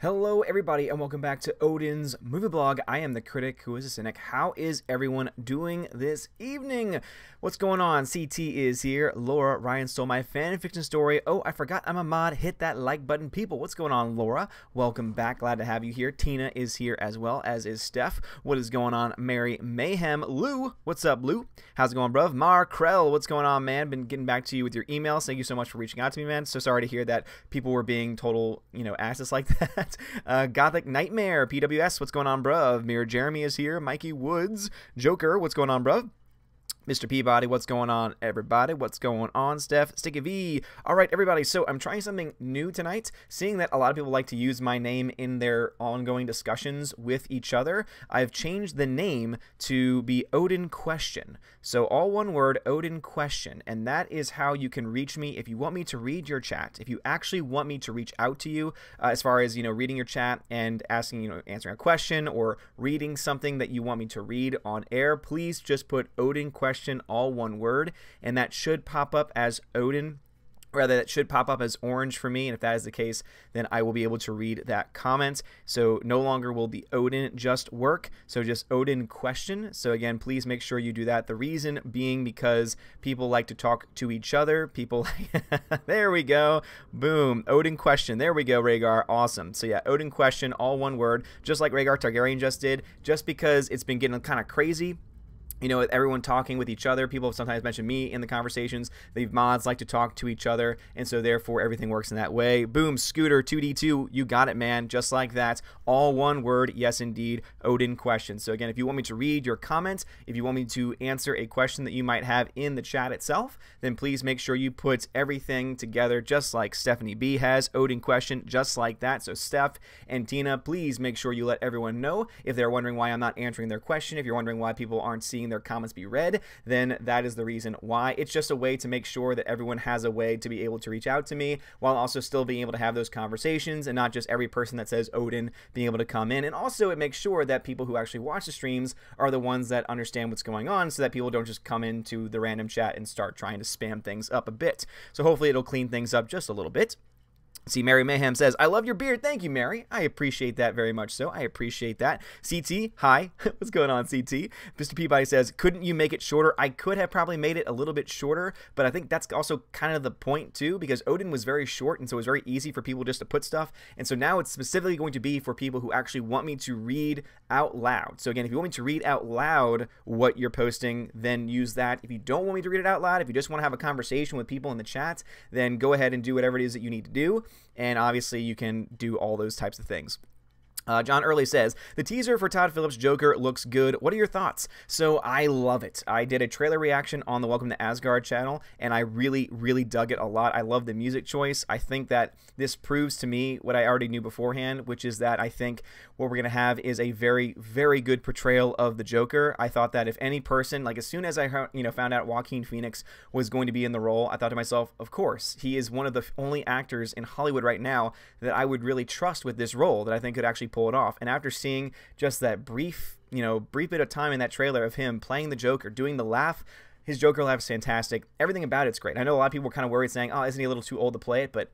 Hello everybody and welcome back to Odin's Movie Blog. I am the critic who is a cynic. How is everyone doing this evening? What's going on? CT is here. Laura, Ryan stole my fan fiction story. Oh, I forgot I'm a mod. Hit that like button. People, what's going on, Laura? Welcome back. Glad to have you here. Tina is here as well, as is Steph. What is going on? Mary Mayhem. Lou, what's up, Lou? How's it going, bruv? Markrell, what's going on, man? Been getting back to you with your emails. Thank you so much for reaching out to me, man. So sorry to hear that people were being total, asses like that. Gothic Nightmare, PWS, what's going on, bruv? Mirror Jeremy is here. Mikey Woods, Joker, what's going on, bruv? Mr. Peabody, what's going on, everybody? What's going on, Steph? Sticky V. All right, everybody, so I'm trying something new tonight. Seeing that a lot of people like to use my name in their ongoing discussions with each other, I've changed the name to be Odin Question. So all one word, Odin Question, and that is how you can reach me if you want me to read your chat. If you actually want me to reach out to you, as far as, reading your chat and asking, answering a question or reading something that you want me to read on air, please just put Odin Question, all one word, and that should pop up as Odin. Rather, that should pop up as orange for me, and if that is the case, then I will be able to read that comment. So no longer will the Odin just work, so just Odin Question. So again, please make sure you do that. The reason being because people like to talk to each other. People, there we go, boom, Odin Question. There we go, Rhaegar, awesome. So yeah, Odin Question, all one word, just like Rhaegar Targaryen just did, just because it's been getting kind of crazy. With everyone talking with each other. People have sometimes mentioned me in the conversations. The mods like to talk to each other, and so therefore everything works in that way. Boom, Scooter 2D2, you got it, man. Just like that. All one word, yes indeed, Odin Question. So again, if you want me to read your comments, if you want me to answer a question that you might have in the chat itself, then please make sure you put everything together just like Stephanie B has. Odin Question, just like that. So Steph and Tina, please make sure you let everyone know if they're wondering why I'm not answering their question, if you're wondering why people aren't seeing their comments be read, then that is the reason why. It's just a way to make sure that everyone has a way to be able to reach out to me while also still being able to have those conversations and not just every person that says Odin being able to come in. And also it makes sure that people who actually watch the streams are the ones that understand what's going on, so that people don't just come into the random chat and start trying to spam things up a bit. So hopefully it'll clean things up just a little bit. See, Mary Mayhem says, I love your beard. Thank you, Mary. I appreciate that very much so. I appreciate that. CT, hi. What's going on, CT? Mr. Peabody says, couldn't you make it shorter? I could have probably made it a little bit shorter, but I think that's also kind of the point, too, because Odin was very short, and so it was very easy for people just to put stuff. And so now it's specifically going to be for people who actually want me to read out loud. So again, if you want me to read out loud what you're posting, then use that. If you don't want me to read it out loud, if you just want to have a conversation with people in the chat, then go ahead and do whatever it is that you need to do. And obviously you can do all those types of things. John Early says, the teaser for Todd Phillips' Joker looks good. What are your thoughts? So I love it. I did a trailer reaction on the Welcome to Asgard channel, and I really, really dug it a lot. I love the music choice. I think that this proves to me what I already knew beforehand, which is that I think what we're going to have is a very, very good portrayal of the Joker. I thought that if any person, like as soon as I found out Joaquin Phoenix was going to be in the role, I thought to myself, of course, he is one of the only actors in Hollywood right now that I would really trust with this role, that I think could actually pull it off. And after seeing just that brief bit of time in that trailer of him playing the Joker, doing the laugh, his Joker laugh is fantastic. Everything about it's great. I know a lot of people were kind of worried saying, oh, isn't he a little too old to play it? But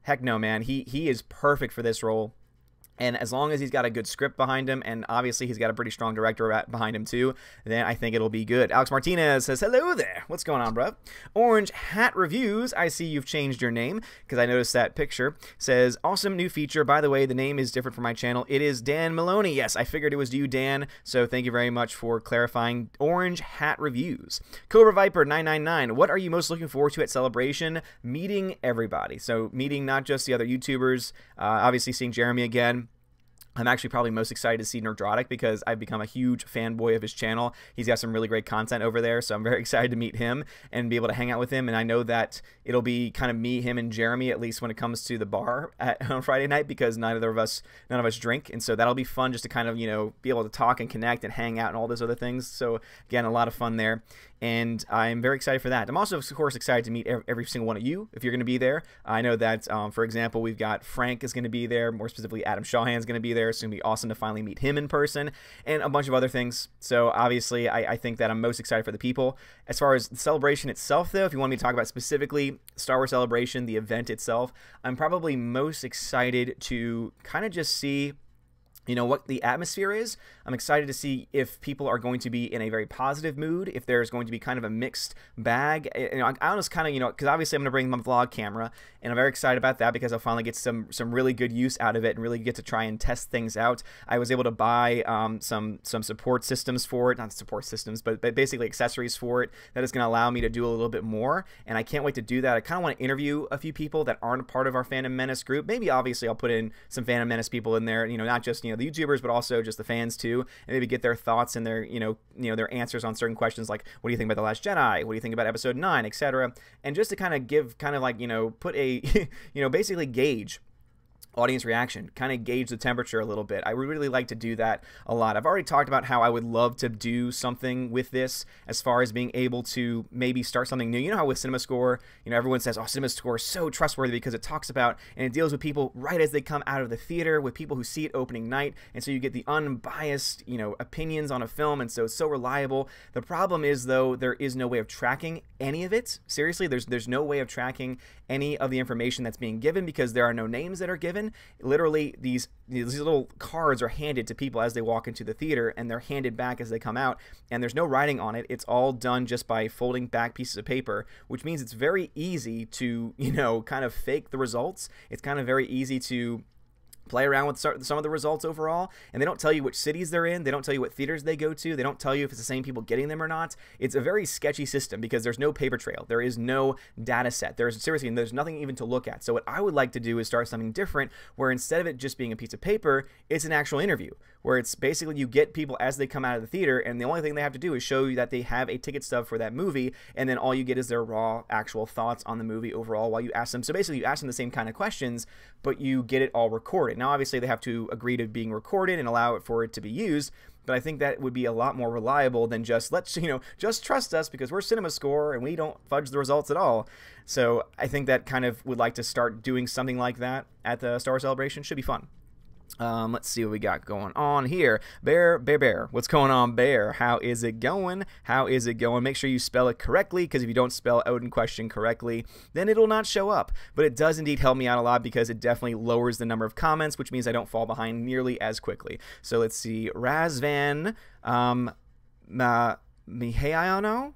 heck no, man. He is perfect for this role. And as long as he's got a good script behind him, and obviously he's got a pretty strong director behind him too, then I think it'll be good. Alex Martinez says, hello there. What's going on, bro? Orange Hat Reviews. I see you've changed your name because I noticed that picture. Says, awesome new feature. By the way, the name is different for my channel. It is Dan Maloney. Yes, I figured it was you, Dan. So thank you very much for clarifying. Orange Hat Reviews. Cobra Viper 999. What are you most looking forward to at Celebration? Meeting everybody. So meeting not just the other YouTubers, obviously seeing Jeremy again. I'm actually probably most excited to see Nerdrotic because I've become a huge fanboy of his channel. He's got some really great content over there, so I'm very excited to meet him and be able to hang out with him. And I know that it'll be kind of me, him, and Jeremy, at least when it comes to the bar on Friday night, because none of us drink, and so that'll be fun just to kind of be able to talk and connect and hang out and all those other things. So again, a lot of fun there. and I'm very excited for that. I'm also, of course, excited to meet every single one of you if you're going to be there. I know that, for example, we've got Frank is going to be there, more specifically Adam Shawhan is going to be there. It's going to be awesome to finally meet him in person, and a bunch of other things. So obviously, I think that I'm most excited for the people. As far as the celebration itself, though, if you want me to talk about specifically Star Wars Celebration, the event itself, I'm probably most excited to kind of just see, you know, what the atmosphere is. I'm excited to see if people are going to be in a very positive mood, if there's going to be kind of a mixed bag. You know, I was kind of, you know, because obviously I'm going to bring my vlog camera, and I'm very excited about that because I'll finally get some really good use out of it and really get to try and test things out. I was able to buy some support systems for it, not support systems, but basically accessories for it that is going to allow me to do a little bit more, and I can't wait to do that. I kind of want to interview a few people that aren't a part of our Fandom Menace group. Maybe obviously I'll put in some Fandom Menace people in there, you know, not just, you know, the YouTubers, but also just the fans too, and maybe get their thoughts and their, you know, their answers on certain questions, like what do you think about The Last Jedi, what do you think about Episode 9, etc. And just to kind of give, kind of like, you know, put a you know, basically gauge audience reaction, kind of gauge the temperature a little bit. I would really like to do that a lot. I've already talked about how I would love to do something with this as far as being able to maybe start something new. You know how with CinemaScore, you know, everyone says, oh, CinemaScore is so trustworthy because it talks about and it deals with people right as they come out of the theater, with people who see it opening night, and so you get the unbiased, you know, opinions on a film, and so it's so reliable. The problem is, though, there is no way of tracking any of it. Seriously, there's no way of tracking any of the information that's being given because there are no names that are given. Literally, these little cards are handed to people as they walk into the theater, and they're handed back as they come out, and there's no writing on it. It's all done just by folding back pieces of paper, which means it's very easy to, you know, kind of fake the results. It's kind of very easy to play around with some of the results overall, and they don't tell you which cities they're in, they don't tell you what theaters they go to, they don't tell you if it's the same people getting them or not. It's a very sketchy system because there's no paper trail, there is no data set, there's nothing even to look at. So what I would like to do is start something different, where instead of it just being a piece of paper, it's an actual interview, where it's basically you get people as they come out of the theater, and the only thing they have to do is show you that they have a ticket stub for that movie, and then all you get is their raw actual thoughts on the movie overall while you ask them. So basically you ask them the same kind of questions, but you get it all recorded. Now obviously they have to agree to being recorded and allow it for it to be used, but I think that would be a lot more reliable than just, let's, you know, just trust us because we're CinemaScore and we don't fudge the results at all. So I think that kind of would like to start doing something like that at the Star Wars Celebration. Should be fun. Let's see what we got going on here. Bear. What's going on, Bear? How is it going? How is it going? Make sure you spell it correctly, because if you don't spell Odin question correctly, then it'll not show up. But it does indeed help me out a lot because it definitely lowers the number of comments, which means I don't fall behind nearly as quickly. So let's see. Razvan Mihainu?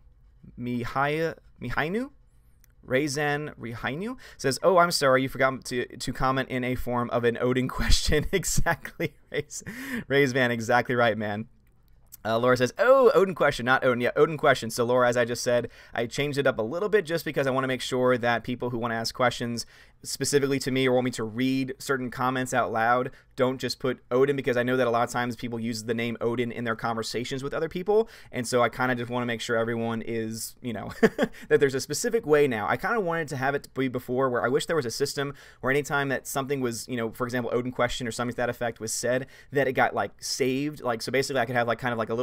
Rayzan Rihainu says, oh, I'm sorry, you forgot to comment in a form of an Odin question. Exactly, Rayzvan, exactly right, man. Laura says, oh, Odin question, not Odin. Yeah, Odin question. So Laura, as I just said, I changed it up a little bit just because I want to make sure that people who want to ask questions specifically to me or want me to read certain comments out loud don't just put Odin, because I know that a lot of times people use the name Odin in their conversations with other people, and so I kind of just want to make sure everyone is, you know, that there's a specific way now. I kind of wanted to have it be before where I wish there was a system where anytime that something was, you know, for example, Odin question or something to that effect was said, that it got like saved. Like, so basically I could have like kind of like a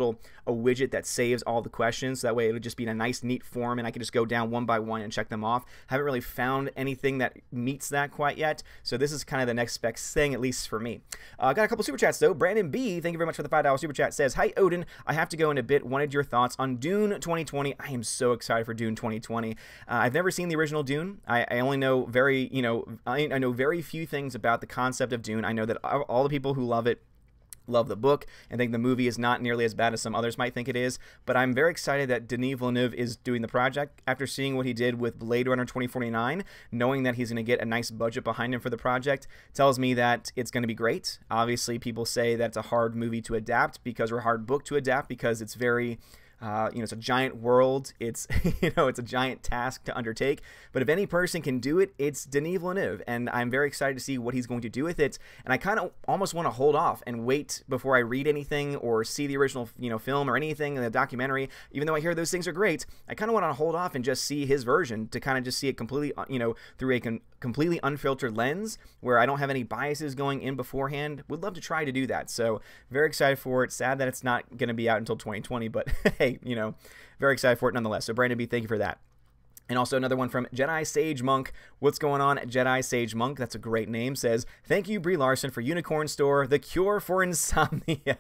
widget that saves all the questions, so that way it would just be in a nice neat form and I could just go down one by one and check them off. Haven't really found anything that meets that quite yet, so this is kind of the next best thing, at least for me. Got a couple super chats though. Brandon B, thank you very much for the $5 super chat, says, hi Odin, I have to go in a bit, wanted your thoughts on Dune 2020. I am so excited for Dune 2020. I've never seen the original Dune. I only know very, you know, I know very few things about the concept of Dune. I know that all the people who love it love the book and think the movie is not nearly as bad as some others might think it is, but I'm very excited that Denis Villeneuve is doing the project. After seeing what he did with Blade Runner 2049, knowing that he's going to get a nice budget behind him for the project tells me that it's going to be great. Obviously, people say that it's a hard movie to adapt because, or a hard book to adapt because it's very you know, it's a giant world. It's, you know, it's a giant task to undertake. But if any person can do it, it's Denis Villeneuve, and I'm very excited to see what he's going to do with it. And I kind of almost want to hold off and wait before I read anything or see the original, you know, film or anything in the documentary. Even though I hear those things are great, I kind of want to hold off and just see his version, to kind of just see it completely, you know, through a completely unfiltered lens where I don't have any biases going in beforehand. Would love to try to do that. So very excited for it. Sad that it's not going to be out until 2020, but hey, hey, very excited for it nonetheless. So Brandon B, thank you for that. And also another one from Jedi Sage Monk. What's going on, Jedi Sage Monk? That's a great name. Says, thank you, Brie Larson, for Unicorn Store, the cure for insomnia.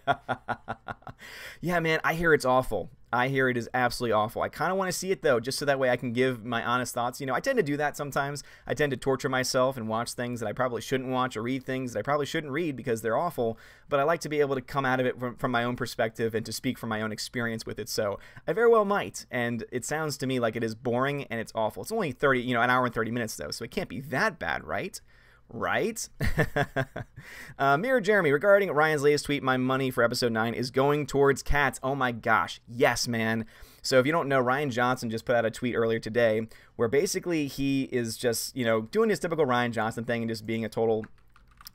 Yeah, man, I hear it's awful. I hear it is absolutely awful. I kind of want to see it, though, just so that way I can give my honest thoughts. I tend to do that sometimes. I tend to torture myself and watch things that I probably shouldn't watch or read things that I probably shouldn't read because they're awful. But I like to be able to come out of it from my own perspective and to speak from my own experience with it. So I very well might. And it sounds to me like it is boring and it's awful. It's only an hour and 30 minutes, though. So it can't be that bad, right? Right? Mirror Jeremy, regarding Ryan's latest tweet, my money for episode 9 is going towards cats. Oh my gosh. Yes, man. So if you don't know, Rian Johnson just put out a tweet earlier today where basically he is just, doing his typical Rian Johnson thing and just being a total,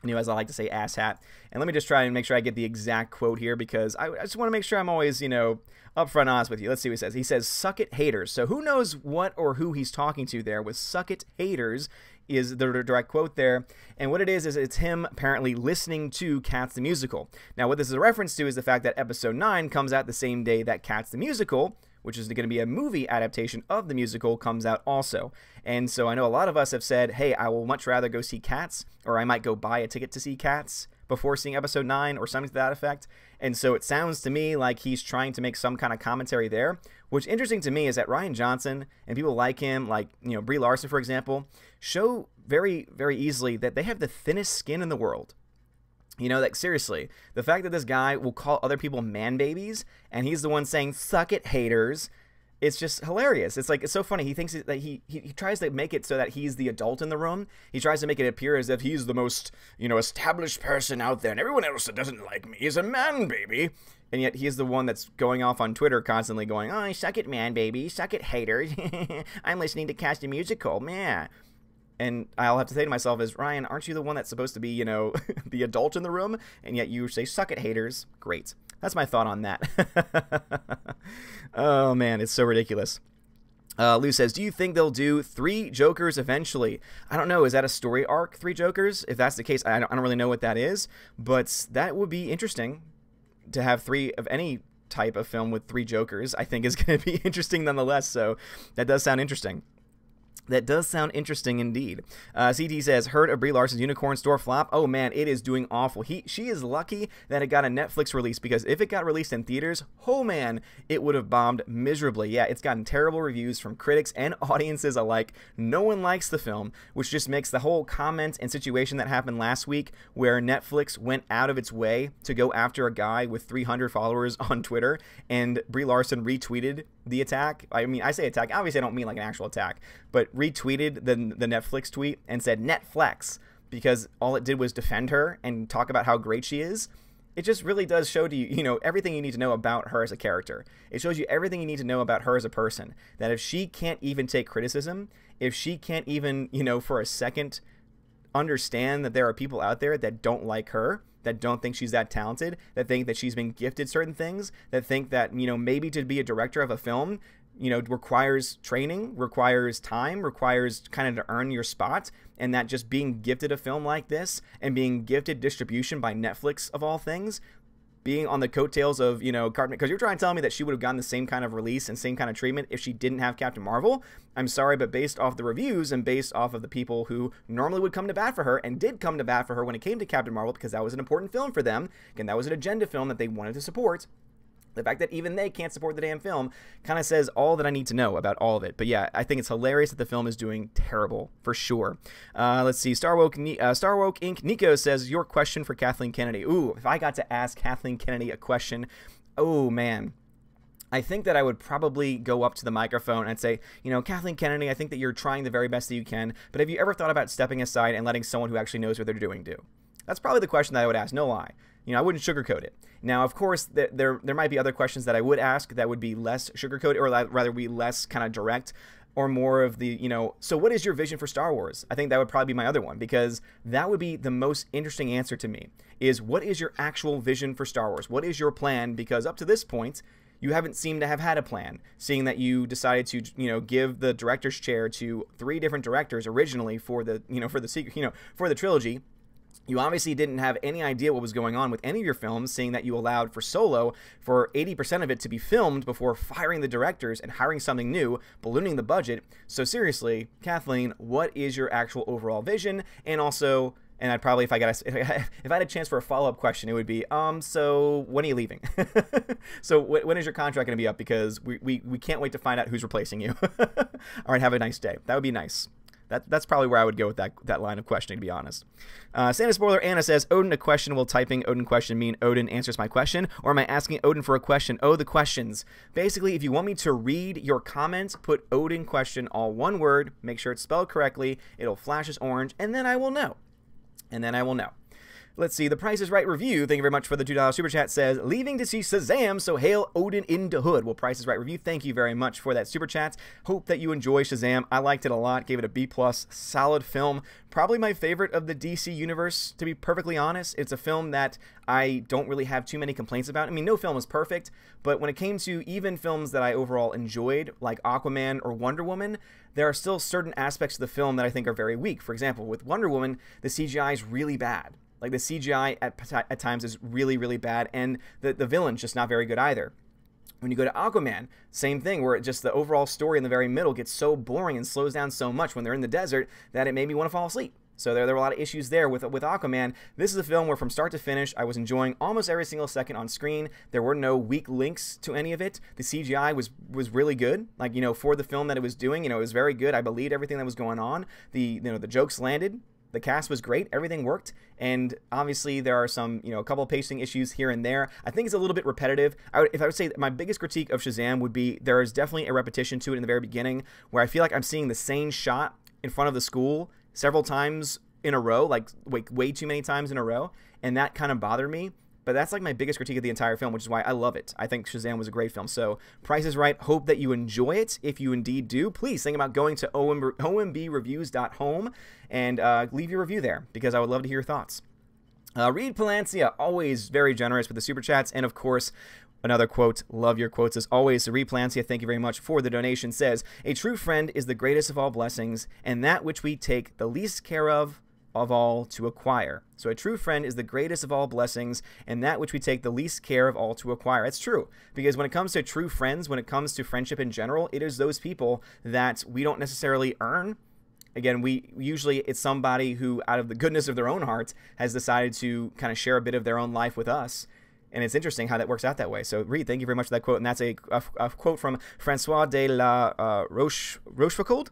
as I like to say, asshat. And let me just try and make sure I get the exact quote here because I just want to make sure I'm always, upfront honest with you. Let's see what he says. He says, suck it haters. So who knows what or who he's talking to there with suck it haters is the direct quote there. And what it is it's him apparently listening to Cats the Musical. Now, what this is a reference to is the fact that episode 9 comes out the same day that Cats the Musical, which is going to be a movie adaptation of the musical, comes out also. And so I know a lot of us have said, hey, I will much rather go see Cats, or I might go buy a ticket to see Cats before seeing episode 9 or something to that effect. And so it sounds to me like he's trying to make some kind of commentary there. What's interesting to me is that Rian Johnson and people like him, like, Brie Larson, for example, show very, very easily that they have the thinnest skin in the world. Like, seriously, the fact that this guy will call other people man babies and he's the one saying, suck it, haters, it's just hilarious. It's like, it's so funny. He thinks that he tries to make it so that he's the adult in the room. He tries to make it appear as if he's the most, established person out there and everyone else that doesn't like me is a man baby. And yet he's the one that's going off on Twitter constantly going, oh, suck it, man baby, suck it, haters. I'm listening to Cast the Musical, man. And I'll have to say to myself is, Ryan, aren't you the one that's supposed to be, the adult in the room? And yet you say, suck it, haters. Great. That's my thought on that. Oh, man, it's so ridiculous. Lou says, do you think they'll do 3 Jokers eventually? I don't know. Is that a story arc, 3 Jokers? If that's the case, I don't really know what that is. But that would be interesting to have 3 of any type of film with 3 Jokers. I think is going to be interesting nonetheless. So that does sound interesting. That does sound interesting indeed. CT says, heard of Brie Larson's Unicorn Store flop? Oh man, it is doing awful. She is lucky that it got a Netflix release, because if it got released in theaters, oh man, it would have bombed miserably. Yeah, it's gotten terrible reviews from critics and audiences alike. No one likes the film, which just makes the whole comment and situation that happened last week where Netflix went out of its way to go after a guy with 300 followers on Twitter, and Brie Larson retweeted the attack. I mean, I say attack, obviously I don't mean like an actual attack, but retweeted the Netflix tweet and said Netflix, because all it did was defend her and talk about how great she is. It just really does show to you, everything you need to know about her as a character. It shows you everything you need to know about her as a person. That if she can't even take criticism, if she can't even, for a second understand that there are people out there that don't like her, that don't think she's that talented, that think that she's been gifted certain things, that think that, maybe to be a director of a film, requires training, requires time, requires kind of to earn your spot, and that just being gifted a film like this and being gifted distribution by Netflix of all things, being on the coattails of, because you're trying to tell me that she would have gotten the same kind of release and same kind of treatment if she didn't have Captain Marvel. I'm sorry, but based off the reviews and based off of the people who normally would come to bat for her and did come to bat for her when it came to Captain Marvel, because that was an important film for them, and that was an agenda film that they wanted to support, the fact that even they can't support the damn film kind of says all that I need to know about all of it. But yeah, I think it's hilarious that the film is doing terrible, for sure. Let's see. Starwoke Inc. Nico says, your question for Kathleen Kennedy. Ooh, if I got to ask Kathleen Kennedy a question, oh man. I think that I would probably go up to the microphone and say, Kathleen Kennedy, I think that you're trying the very best that you can, but have you ever thought about stepping aside and letting someone who actually knows what they're doing do? That's probably the question that I would ask, no lie. I wouldn't sugarcoat it. Now, of course, there might be other questions that I would ask that would be less sugarcoated, or rather be less kind of direct, or more of the, so what is your vision for Star Wars? I think that would probably be my other one, because that would be the most interesting answer to me, is what is your actual vision for Star Wars? What is your plan? Because up to this point, you haven't seemed to have had a plan, seeing that you decided to, give the director's chair to 3 different directors originally for the, for the trilogy. You obviously didn't have any idea what was going on with any of your films, seeing that you allowed for Solo for 80% of it to be filmed before firing the directors and hiring something new, ballooning the budget. So seriously, Kathleen, what is your actual overall vision? And also, and I'd probably, if I had a chance for a follow-up question, it would be, so when are you leaving? So when is your contract going to be up? Because we can't wait to find out who's replacing you. All right, have a nice day. That would be nice. That's probably where I would go with that line of questioning, to be honest. Santa Spoiler Anna says, Odin, a question. Will typing Odin question mean Odin answers my question? Or am I asking Odin for a question? Oh, the questions. Basically, if you want me to read your comments, put Odin question, all one word. Make sure it's spelled correctly. It'll flash as orange, and then I will know. Let's see, the Price is Right review, thank you very much for the $2 super chat, says, leaving to see Shazam, so hail Odin in the hood. Well, Price is Right review, thank you very much for that super chat. Hope that you enjoy Shazam. I liked it a lot, gave it a B+, solid film. Probably my favorite of the DC universe, to be perfectly honest. It's a film that I don't really have too many complaints about. I mean, no film is perfect, but when it came to even films that I overall enjoyed, like Aquaman or Wonder Woman, there are still certain aspects of the film that I think are very weak. For example, with Wonder Woman, the CGI is really bad. Like, the CGI at times is really, really bad, and the villain's just not very good either. When you go to Aquaman, same thing, where just the overall story in the very middle gets so boring and slows down so much when they're in the desert that it made me want to fall asleep. So there were a lot of issues there with Aquaman. This is a film where from start to finish, I was enjoying almost every single second on screen. There were no weak links to any of it. The CGI was really good. Like, for the film that it was doing, it was very good. I believed everything that was going on. The jokes landed. The cast was great. Everything worked. And obviously there are some, a couple of pacing issues here and there. I think it's a little bit repetitive. If I would say that my biggest critique of Shazam would be there is definitely a repetition to it in the very beginning where I feel like I'm seeing the same shot in front of the school several times in a row, like way too many times in a row. And that kind of bothered me. But that's like my biggest critique of the entire film, which is why I love it. I think Shazam was a great film. So, Price is Right. Hope that you enjoy it. If you indeed do, please think about going to ombreviews.home and leave your review there, because I would love to hear your thoughts. Reed Palancia, always very generous with the super chats. And, of course, another quote, love your quotes as always. So Reed Palancia, thank you very much for the donation, says, a true friend is the greatest of all blessings, and that which we take the least care of all to acquire. So a true friend is the greatest of all blessings, and that which we take the least care of all to acquire. It's true, because when it comes to true friends, when it comes to friendship in general, it is those people that we don't necessarily earn. Again, it's somebody who, out of the goodness of their own heart, has decided to kind of share a bit of their own life with us. And it's interesting how that works out that way. So, Reed, thank you very much for that quote. And that's a quote from Francois de la Rochefoucauld.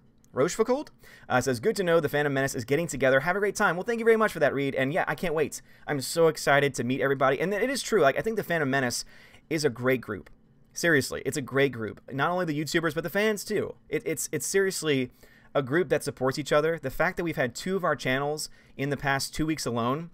Says, good to know the Phantom Menace is getting together. Have a great time. Well, thank you very much for that, Reed. And yeah, I can't wait. I'm so excited to meet everybody. And it is true. Like, I think the Phantom Menace is a great group. Seriously, it's a great group. Not only the YouTubers, but the fans too. It's seriously a group that supports each other. The fact that we've had 2 of our channels in the past 2 weeks alone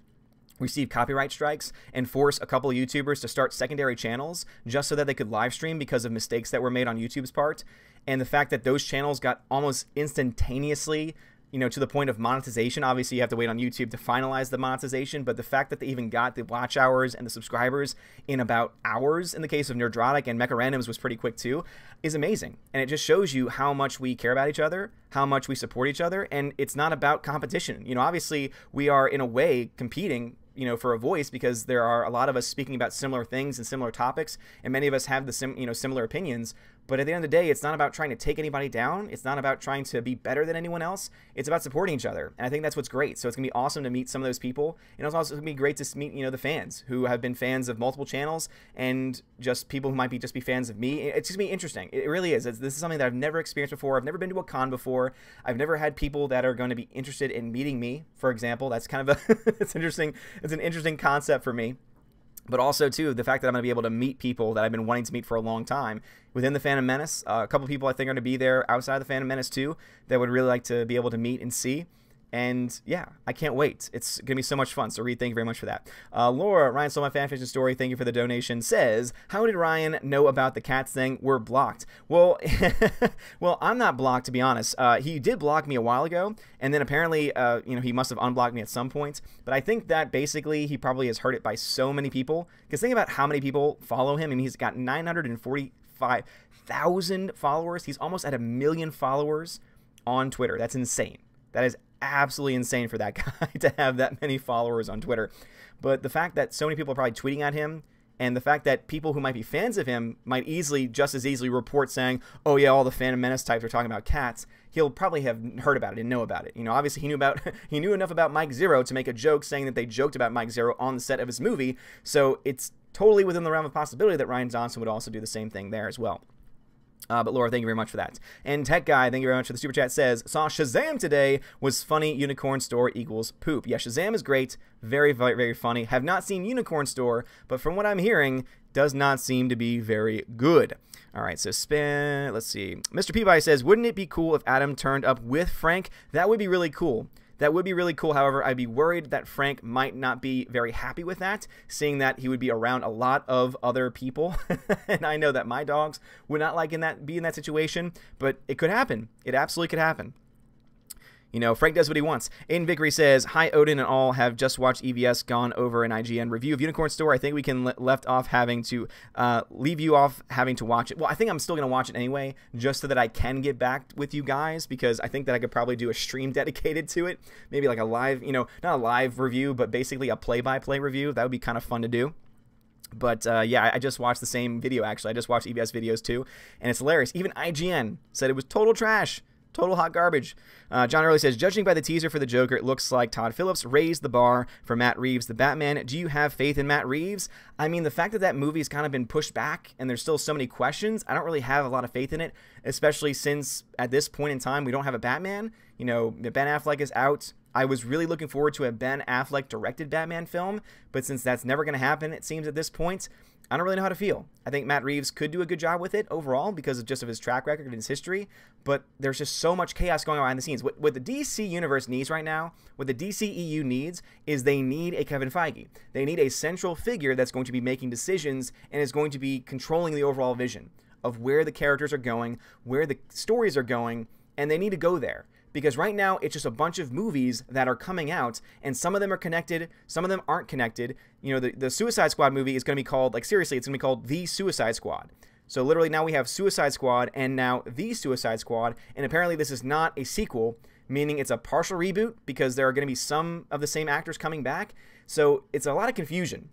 receive copyright strikes and force a couple of YouTubers to start secondary channels just so that they could live stream because of mistakes that were made on YouTube's part. And the fact that those channels got almost instantaneously, to the point of monetization. Obviously, you have to wait on YouTube to finalize the monetization, but the fact that they even got the watch hours and the subscribers in about hours, in the case of Nerdrotic, and Mecha Randoms was pretty quick too, is amazing. And it just shows you how much we care about each other, how much we support each other, and it's not about competition. Obviously, we are in a way competing, for a voice, because there are a lot of us speaking about similar things and similar topics, and many of us have the similar opinions. But at the end of the day, it's not about trying to take anybody down. It's not about trying to be better than anyone else. It's about supporting each other. And I think that's what's great. So it's going to be awesome to meet some of those people. And it's also going to be great to meet, the fans who have been fans of multiple channels and just people who might just be fans of me. It's just going to be interesting. It really is. This is something that I've never experienced before. I've never been to a con before. I've never had people that are going to be interested in meeting me, for example. That's kind of it's interesting. It's an interesting concept for me. But also, too, the fact that I'm going to be able to meet people that I've been wanting to meet for a long time within the Phantom Menace. A couple people I think are going to be there outside the Phantom Menace, too, that would really like to be able to meet and see. And yeah, I can't wait. It's going to be so much fun. So, Reed, thank you very much for that. Laura, Ryan stole my fanfiction story. Thank you for the donation. Says, how did Ryan know about the cats thing? We're blocked. Well, well, I'm not blocked, to be honest. He did block me a while ago. And then apparently, he must have unblocked me at some point. But I think that basically he probably has heard it by so many people. Because think about how many people follow him. I mean, he's got 945,000 followers. He's almost at 1 million followers on Twitter. That's insane. That is absolutely insane for that guy to have that many followers on Twitter. But the fact that so many people are probably tweeting at him, and the fact that people who might be fans of him might just as easily report saying, oh yeah, all the Phantom Menace types are talking about cats, he'll probably have heard about it and know about it. You know, obviously he knew enough about Mike Zero to make a joke saying that they joked about Mike Zero on the set of his movie, so it's totally within the realm of possibility that Rian Johnson would also do the same thing there as well. But Laura, thank you very much for that. And Tech Guy, thank you very much for the super chat, says, saw Shazam today, was funny, Unicorn Store equals poop. Yeah, Shazam is great, very, very, very funny. Have not seen Unicorn Store, but from what I'm hearing, does not seem to be very good. All right, so let's see. Mr. Peabody says, wouldn't it be cool if Adam turned up with Frank? That would be really cool. That would be really cool. However, I'd be worried that Frank might not be very happy with that, seeing that he would be around a lot of other people. And I know that my dogs would not like be in that situation, but it could happen. It absolutely could happen. You know, Frank does what he wants. Aiden Vickery says, hi, Odin and all. Have just watched EVS gone over an IGN review of Unicorn Store. I think we can leave you off having to watch it. Well, I think I'm still going to watch it anyway, just so that I can get back with you guys, because I think that I could probably do a stream dedicated to it. Maybe like a live, you know, not a live review, but basically a play-by-play review. That would be kind of fun to do. But yeah, I just watched the same video, actually. I just watched EVS videos too, and it's hilarious. Even IGN said it was total trash. Total hot garbage. John Early says, judging by the teaser for the Joker, it looks like Todd Phillips raised the bar for Matt Reeves, the Batman. Do you have faith in Matt Reeves? I mean, the fact that that movie's kind of been pushed back and there's still so many questions, I don't really have a lot of faith in it, especially since at this point in time, we don't have a Batman. You know, Ben Affleck is out. I was really looking forward to a Ben Affleck directed Batman film, but since that's never going to happen, it seems at this point, I don't really know how to feel. I think Matt Reeves could do a good job with it overall because of his track record and his history, but there's just so much chaos going on behind the scenes. What the DC Universe needs right now, what the DCEU needs, is they need a Kevin Feige. They need a central figure that's going to be making decisions and is going to be controlling the overall vision of where the characters are going, where the stories are going, and they need to go there. Because right now, it's just a bunch of movies that are coming out, and some of them are connected, some of them aren't connected. You know, the Suicide Squad movie is going to be called, like seriously, it's going to be called The Suicide Squad. So literally now we have Suicide Squad and now The Suicide Squad, and apparently this is not a sequel, meaning it's a partial reboot because there are going to be some of the same actors coming back. So it's a lot of confusion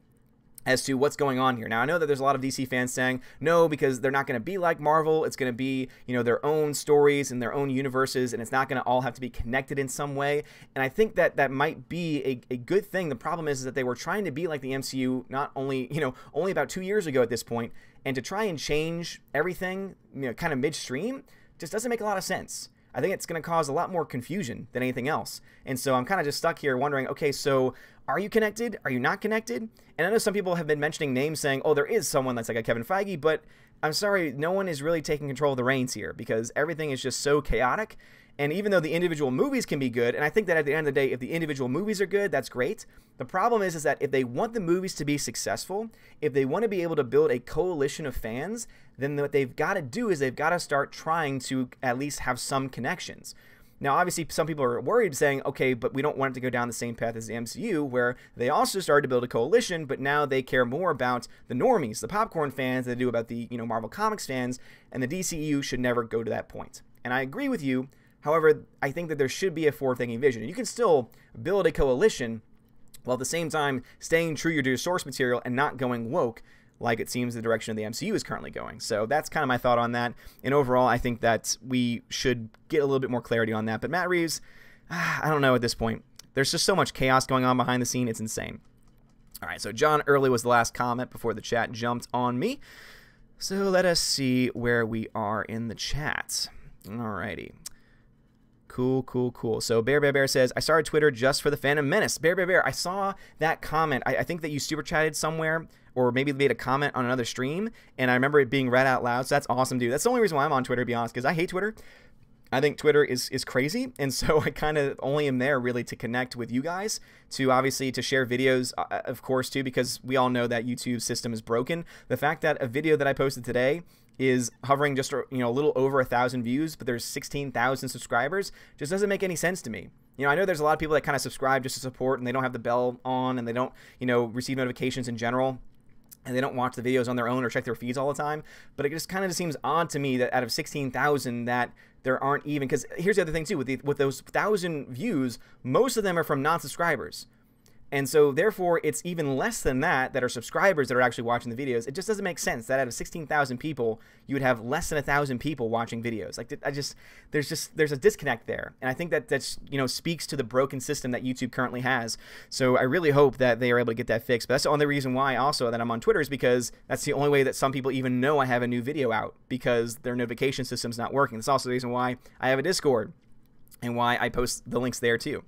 as to what's going on here. Now, I know that there's a lot of DC fans saying, no, because they're not going to be like Marvel. It's going to be, you know, their own stories and their own universes, and it's not going to all have to be connected in some way. And I think that that might be a good thing. The problem is that they were trying to be like the MCU not only, you know, only about 2 years ago at this point, and to try and change everything, you know, kind of midstream just doesn't make a lot of sense. I think it's going to cause a lot more confusion than anything else. And so I'm kind of just stuck here wondering, okay, so are you connected? Are you not connected? And I know some people have been mentioning names saying, oh, there is someone that's like a Kevin Feige, but I'm sorry, no one is really taking control of the reins here because everything is just so chaotic. And even though the individual movies can be good, and I think that at the end of the day, if the individual movies are good, that's great. The problem is that if they want the movies to be successful, if they want to be able to build a coalition of fans, then what they've got to do is they've got to start trying to at least have some connections. Now, obviously, some people are worried saying, okay, but we don't want it to go down the same path as the MCU, where they also started to build a coalition, but now they care more about the normies, the popcorn fans, than they do about the, you know, Marvel Comics fans, and the DCEU should never go to that point. And I agree with you. However, I think that there should be a forward-thinking vision. You can still build a coalition while at the same time staying true to your source material and not going woke, like it seems the direction of the MCU is currently going. So that's kind of my thought on that. And overall, I think that we should get a little bit more clarity on that. But Matt Reeves, I don't know at this point. There's just so much chaos going on behind the scene. It's insane. All right, so John Early was the last comment before the chat jumped on me. So let us see where we are in the chat. All righty. Cool, cool, cool. So Bear says, I started Twitter just for the Phantom Menace. Bear, I saw that comment. I think that you super chatted somewhere or maybe made a comment on another stream, and I remember it being read out loud, so that's awesome, dude. That's the only reason why I'm on Twitter, to be honest, because I hate Twitter. I think Twitter is crazy, and so I kind of only am there really to connect with you guys, to obviously to share videos, of course, too, because we all know that YouTube's system is broken. The fact that a video that I posted today is hovering just, you know, a little over 1,000 views, but there's 16,000 subscribers, just doesn't make any sense to me. You know, I know there's a lot of people that kind of subscribe just to support, and they don't have the bell on, and they don't, you know, receive notifications in general. and they don't watch the videos on their own or check their feeds all the time. But it just kind of seems odd to me that out of 16,000 that there aren't even, because here's the other thing too, with those 1,000 views, most of them are from non-subscribers. And so, therefore, it's even less than that are subscribers that are actually watching the videos. It just doesn't make sense that out of 16,000 people, you would have less than 1,000 people watching videos. Like, there's a disconnect there. And I think that's, speaks to the broken system that YouTube currently has. So I really hope that they are able to get that fixed. But that's the only reason why also that I'm on Twitter, is because that's the only way that some people even know I have a new video out, because their notification system's not working. That's also the reason why I have a Discord and why I post the links there too.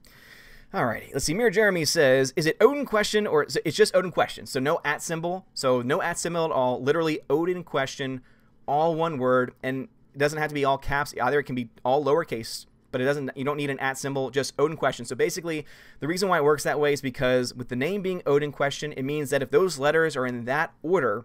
Alrighty, let's see. Mirror Jeremy says, is it Odin question, or it's just Odin question? So no @ symbol. So no @ symbol at all. Literally Odin question, all one word, and it doesn't have to be all caps either. It can be all lowercase, but it doesn't. You don't need an @ symbol. Just Odin question. So basically, the reason why it works that way is because with the name being Odin question, it means that if those letters are in that order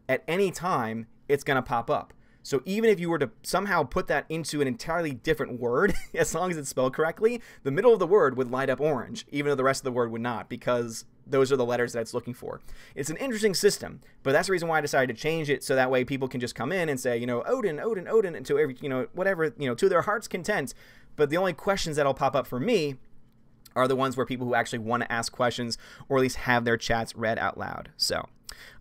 at any time, it's gonna pop up. So even if you were to somehow put that into an entirely different word, as long as it's spelled correctly, the middle of the word would light up orange, even though the rest of the word would not, because those are the letters that it's looking for. It's an interesting system, but that's the reason why I decided to change it, so that way people can just come in and say, Odin, Odin, Odin, until every, whatever, to their heart's content. But the only questions that'll pop up for me are the ones where people who actually want to ask questions, or at least have their chats read out loud. So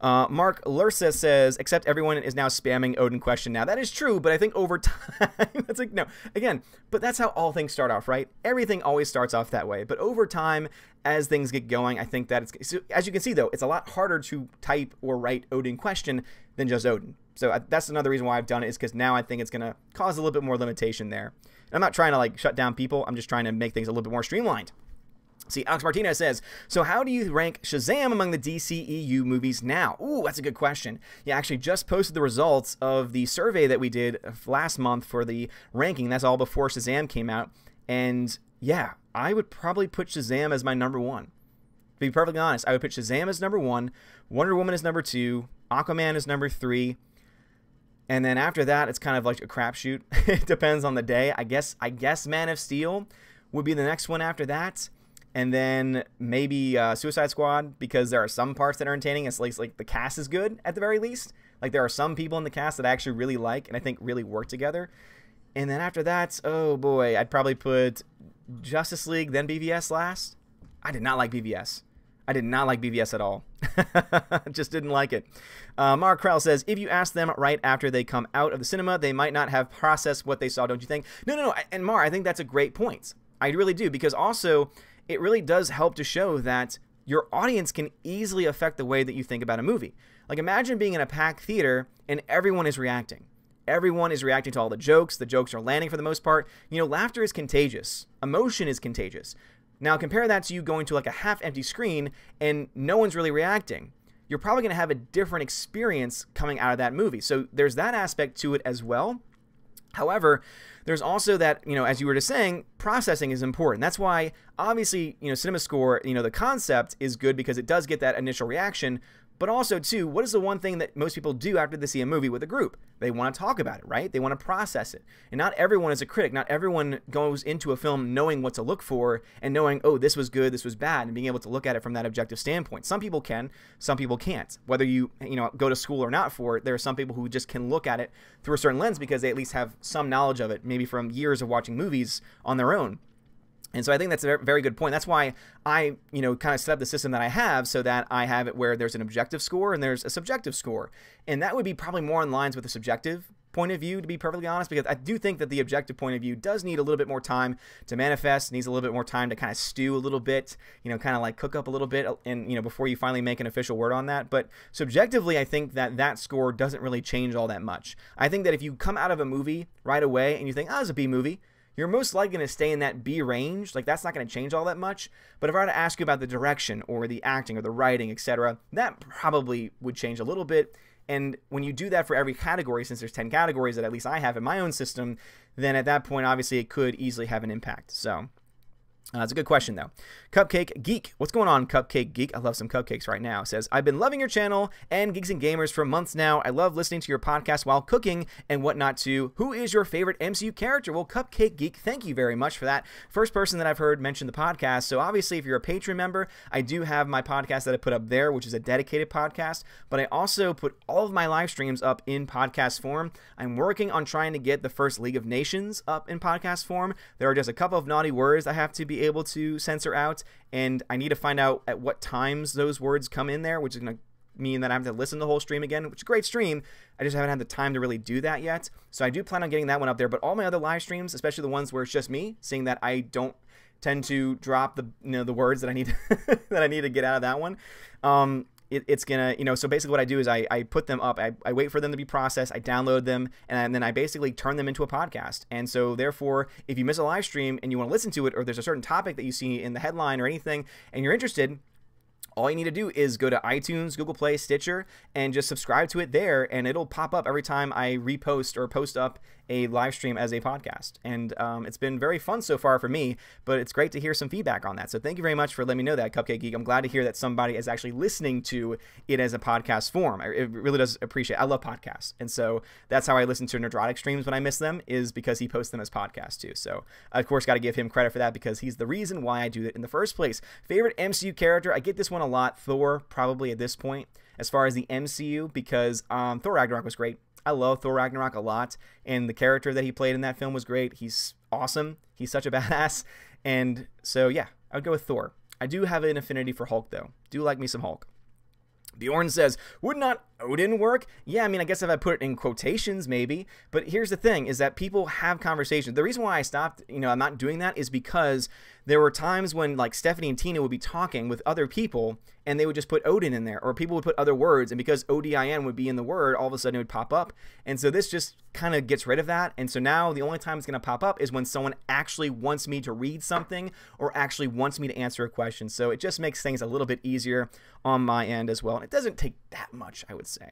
Mark Lursa says, except everyone is now spamming Odin question now. That is true, but I think over time, it's like, no, again, but that's how all things start off, right? Everything always starts off that way. But over time, as things get going, I think that it's, so as you can see though, it's a lot harder to type or write Odin question than just Odin. So that's another reason why I've done it, is because now I think it's going to cause a little bit more limitation there. And I'm not trying to like shut down people. I'm just trying to make things a little bit more streamlined. See, Alex Martinez says, so how do you rank Shazam among the DCEU movies now? Ooh, that's a good question. Yeah, I actually just posted the results of the survey that we did last month for the ranking. That's all before Shazam came out. And yeah, I would probably put Shazam as my #1. To be perfectly honest, I would put Shazam as #1, Wonder Woman as #2, Aquaman as #3. And then after that, it's kind of like a crapshoot. It depends on the day. I guess Man of Steel would be the next one after that. And then maybe Suicide Squad, because there are some parts that are entertaining. It's like the cast is good at the very least. Like there are some people in the cast that I actually really like and I think really work together. And then after that, oh boy, I'd probably put Justice League, then BVS last. I did not like BVS. I did not like BVS at all. Just didn't like it. Mark Krell says, if you ask them right after they come out of the cinema, they might not have processed what they saw, don't you think? No. And Mar, I think that's a great point. I really do, because also it really does help to show that your audience can easily affect the way that you think about a movie. Like imagine being in a packed theater and everyone is reacting. Everyone is reacting to all the jokes. The jokes are landing for the most part. Laughter is contagious. Emotion is contagious. Now compare that to you going to like a half-empty screen and no one's really reacting. You're probably going to have a different experience coming out of that movie. So there's that aspect to it as well. However, there's also that, as you were just saying, processing is important. That's why, obviously, CinemaScore, the concept is good because it does get that initial reaction. But also, too, what is the one thing that most people do after they see a movie with a group? They want to talk about it, right? They want to process it. And not everyone is a critic. Not everyone goes into a film knowing what to look for and knowing, oh, this was good, this was bad, and being able to look at it from that objective standpoint. Some people can, some people can't. Whether you go to school or not for it, there are some people who just can look at it through a certain lens because they at least have some knowledge of it, maybe from years of watching movies on their own. And so I think that's a very good point. That's why I, kind of set up the system that I have so that I have it where there's an objective score and there's a subjective score. And that would be probably more in lines with the subjective point of view, to be perfectly honest, because I do think that the objective point of view does need a little bit more time to manifest, needs a little bit more time to kind of stew a little bit, kind of like cook up a little bit, and, before you finally make an official word on that. But subjectively, I think that score doesn't really change all that much. I think that if you come out of a movie right away and you think, oh, it's a B movie, you're most likely going to stay in that B range. Like, that's not going to change all that much. But if I were to ask you about the direction or the acting or the writing, etc., that probably would change a little bit. And when you do that for every category, since there's 10 categories that at least I have in my own system, then at that point, obviously, it could easily have an impact. So It's a good question, though. Cupcake Geek. What's going on, Cupcake Geek? I love some cupcakes right now. Says, I've been loving your channel and Geeks and Gamers for months now. I love listening to your podcast while cooking and whatnot too. Who is your favorite MCU character? Well, Cupcake Geek, thank you very much for that. First person that I've heard mention the podcast. So obviously, if you're a Patreon member, I do have my podcast that I put up there, which is a dedicated podcast. But I also put all of my live streams up in podcast form. I'm working on trying to get the first League of Nations up in podcast form. There are just a couple of naughty words I have to be able to censor out, and I need to find out at what times those words come in there, which is going to mean that I have to listen to the whole stream again, which is a great stream. I just haven't had the time to really do that yet. So I do plan on getting that one up there, but all my other live streams, especially the ones where it's just me, seeing that I don't tend to drop the the words that I need that I need to get out of that one. It's gonna, so basically what I do is I put them up, I wait for them to be processed, I download them, and then I basically turn them into a podcast. And so therefore, if you miss a live stream and you want to listen to it, or there's a certain topic that you see in the headline or anything, and you're interested, all you need to do is go to iTunes, Google Play, Stitcher, and just subscribe to it there, and it'll pop up every time I repost or post up a live stream as a podcast. And it's been very fun so far for me, but it's great to hear some feedback on that. So thank you very much for letting me know that, Cupcake Geek. I'm glad to hear that somebody is actually listening to it as a podcast form. It really does appreciate it. I love podcasts. And so that's how I listen to Nerdrotic streams when I miss them, is because he posts them as podcasts too. So I, of course, got to give him credit for that, because he's the reason why I do it in the first place. Favorite MCU character? I get this one a lot. Thor, probably at this point, as far as the MCU, because Thor Ragnarok was great. I love Thor Ragnarok a lot, and the character that he played in that film was great. He's awesome. He's such a badass. And so, yeah, I would go with Thor. I do have an affinity for Hulk, though. Do like me some Hulk. Bjorn says, would not Odin work? Yeah, I mean, I guess if I put it in quotations, maybe. But here's the thing, is that people have conversations. The reason why I stopped, I'm not doing that, is because there were times when, like, Stephanie and Tina would be talking with other people, and they would just put Odin in there, or people would put other words, and because ODIN would be in the word, all of a sudden it would pop up. And so this just kind of gets rid of that. And so now the only time it's going to pop up is when someone actually wants me to read something, or actually wants me to answer a question. So it just makes things a little bit easier on my end as well. And it doesn't take that much, I would say.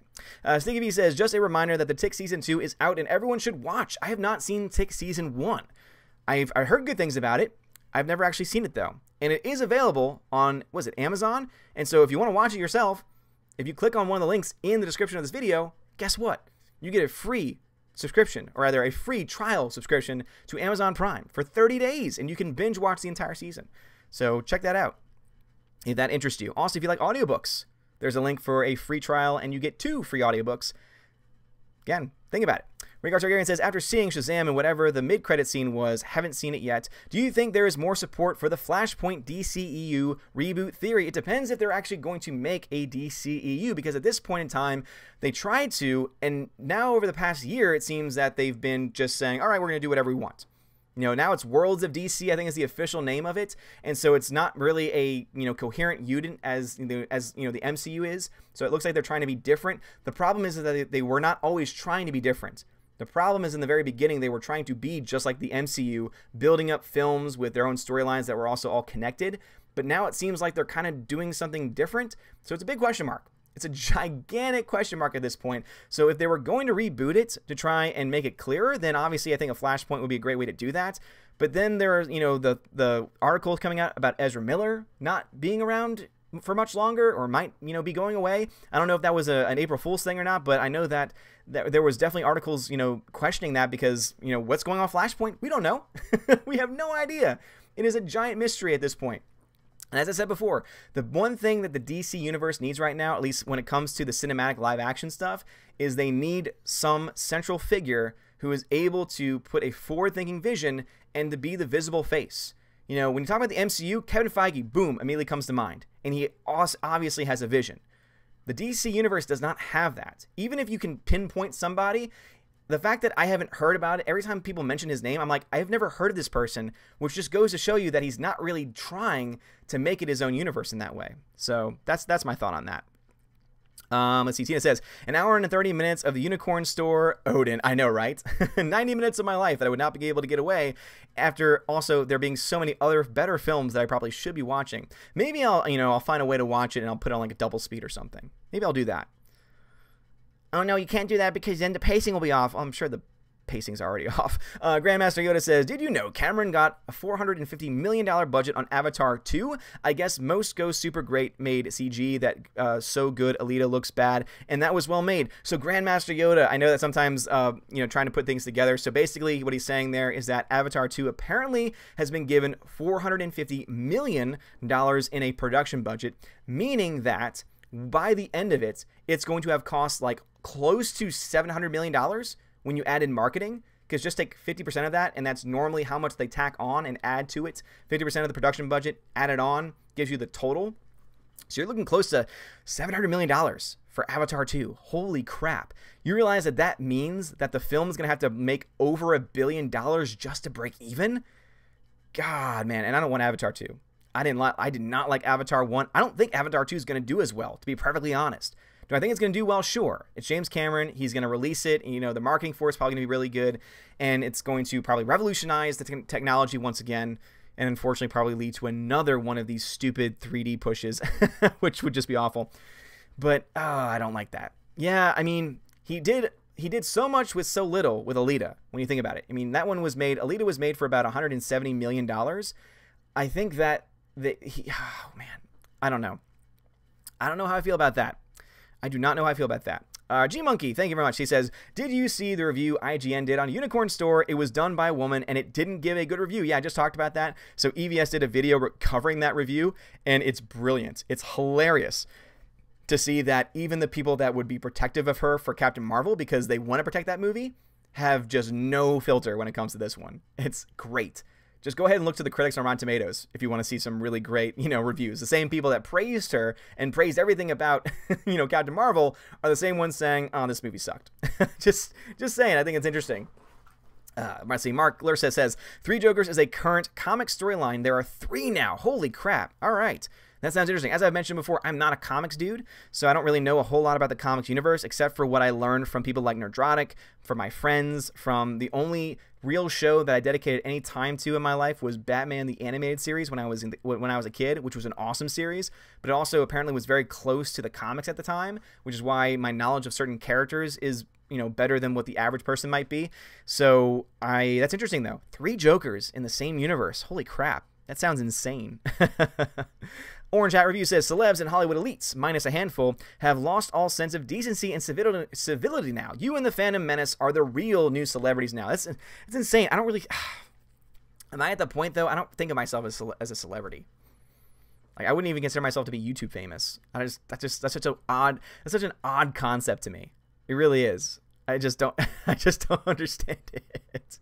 Stinky V says, just a reminder that the Tick Season 2 is out and everyone should watch. I have not seen Tick Season 1. I heard good things about it. I've never actually seen it, though. And it is available on, was it Amazon? And so if you want to watch it yourself, if you click on one of the links in the description of this video, guess what? You get a free subscription, or rather a free trial subscription to Amazon Prime for 30 days, and you can binge watch the entire season. So check that out if that interests you. Also, if you like audiobooks, there's a link for a free trial, and you get 2 free audiobooks. Again, think about it. Rhaegar Targaryen says, after seeing Shazam and whatever the mid-credit scene was, haven't seen it yet, do you think there is more support for the Flashpoint DCEU reboot theory? It depends if they're actually going to make a DCEU, because at this point in time, they tried to, and now over the past year, it seems that they've been just saying, all right, we're going to do whatever we want. Now it's Worlds of DC, I think is the official name of it, and so it's not really a coherent unit as the MCU is. So it looks like they're trying to be different. The problem is that they were not always trying to be different. The problem is in the very beginning they were trying to be just like the MCU, building up films with their own storylines that were also all connected. But now it seems like they're kind of doing something different. So it's a big question mark. It's a gigantic question mark at this point. So if they were going to reboot it to try and make it clearer, then obviously I think a Flashpoint would be a great way to do that. But then there are, the articles coming out about Ezra Miller not being around for much longer, or might, be going away. I don't know if that was an April Fool's thing or not, but I know that there was definitely articles, questioning that, because, what's going on Flashpoint? We don't know. We have no idea. It is a giant mystery at this point. And as I said before, the one thing that the DC universe needs right now, at least when it comes to the cinematic live action stuff, is they need some central figure who is able to put a forward-thinking vision and to be the visible face. When you talk about the MCU, Kevin Feige, boom, immediately comes to mind. And he obviously has a vision. The DC universe does not have that. Even if you can pinpoint somebody, the fact that I haven't heard about it, every time people mention his name, I'm like, I have never heard of this person, which just goes to show you that he's not really trying to make it his own universe in that way. So that's my thought on that. Let's see, Tina says, an hour and 30 minutes of the Unicorn Store, Odin. I know, right? 90 minutes of my life that I would not be able to get away, after also there being so many other better films that I probably should be watching. Maybe I'll find a way to watch it, and I'll put it on like a double speed or something. Maybe I'll do that. Oh no, you can't do that because then the pacing will be off. Oh, I'm sure the pacing's already off. Grandmaster Yoda says, did you know Cameron got a $450 million budget on Avatar 2? I guess most go super great made CG that so good Alita looks bad, and that was well made. So Grandmaster Yoda, I know that sometimes, trying to put things together. So basically what he's saying there is that Avatar 2 apparently has been given $450 million in a production budget, meaning that by the end of it, it's going to have cost like close to $700 million when you add in marketing, because just take 50% of that, and that's normally how much they tack on and add to it. 50% of the production budget added on gives you the total. So you're looking close to $700 million for Avatar 2. Holy crap. You realize that that means that the film is going to have to make over $1 billion just to break even? God, man. And I don't want Avatar 2. I did not like Avatar 1. I don't think Avatar 2 is going to do as well, to be perfectly honest. Do I think it's going to do well? Sure. It's James Cameron. He's going to release it. And, the marketing for it's probably going to be really good. And it's going to probably revolutionize the technology once again. And unfortunately probably lead to another one of these stupid 3D pushes, which would just be awful. But I don't like that. Yeah, I mean, he did so much with so little with Alita, when you think about it. I mean, Alita was made for about $170 million. I think that, oh man, I don't know. I don't know how I feel about that. I do not know how I feel about that. G-Monkey, thank you very much. He says, did you see the review IGN did on Unicorn Store? It was done by a woman, and it didn't give a good review. Yeah, I just talked about that. So EVS did a video covering that review, and it's brilliant. It's hilarious to see that even the people that would be protective of her for Captain Marvel because they want to protect that movie have just no filter when it comes to this one. It's great. Just go ahead and look to the critics on Rotten Tomatoes if you want to see some really great, reviews. The same people that praised her and praised everything about, Captain Marvel are the same ones saying, oh, this movie sucked. just saying, I think it's interesting. Let's see, Mark Lursa says, 3 Jokers is a current comic storyline. There are 3 now. Holy crap. All right. That sounds interesting. As I've mentioned before, I'm not a comics dude, so I don't really know a whole lot about the comics universe, except for what I learned from people like Nerdrotic, from my friends, from the only real show that I dedicated any time to in my life was Batman the Animated Series when I was a kid, which was an awesome series, but it also apparently was very close to the comics at the time, which is why my knowledge of certain characters is better than what the average person might be. So that's interesting though. 3 Jokers in the same universe. Holy crap. That sounds insane. Orange Hat Review says, celebs and Hollywood elites, minus a handful, have lost all sense of decency and civility now. You and the Phantom Menace are the real new celebrities now. It's insane. I don't really... Am I at the point, though? I don't think of myself as a celebrity. Like, I wouldn't even consider myself to be YouTube famous. That's such an odd concept to me. It really is. I just don't understand it.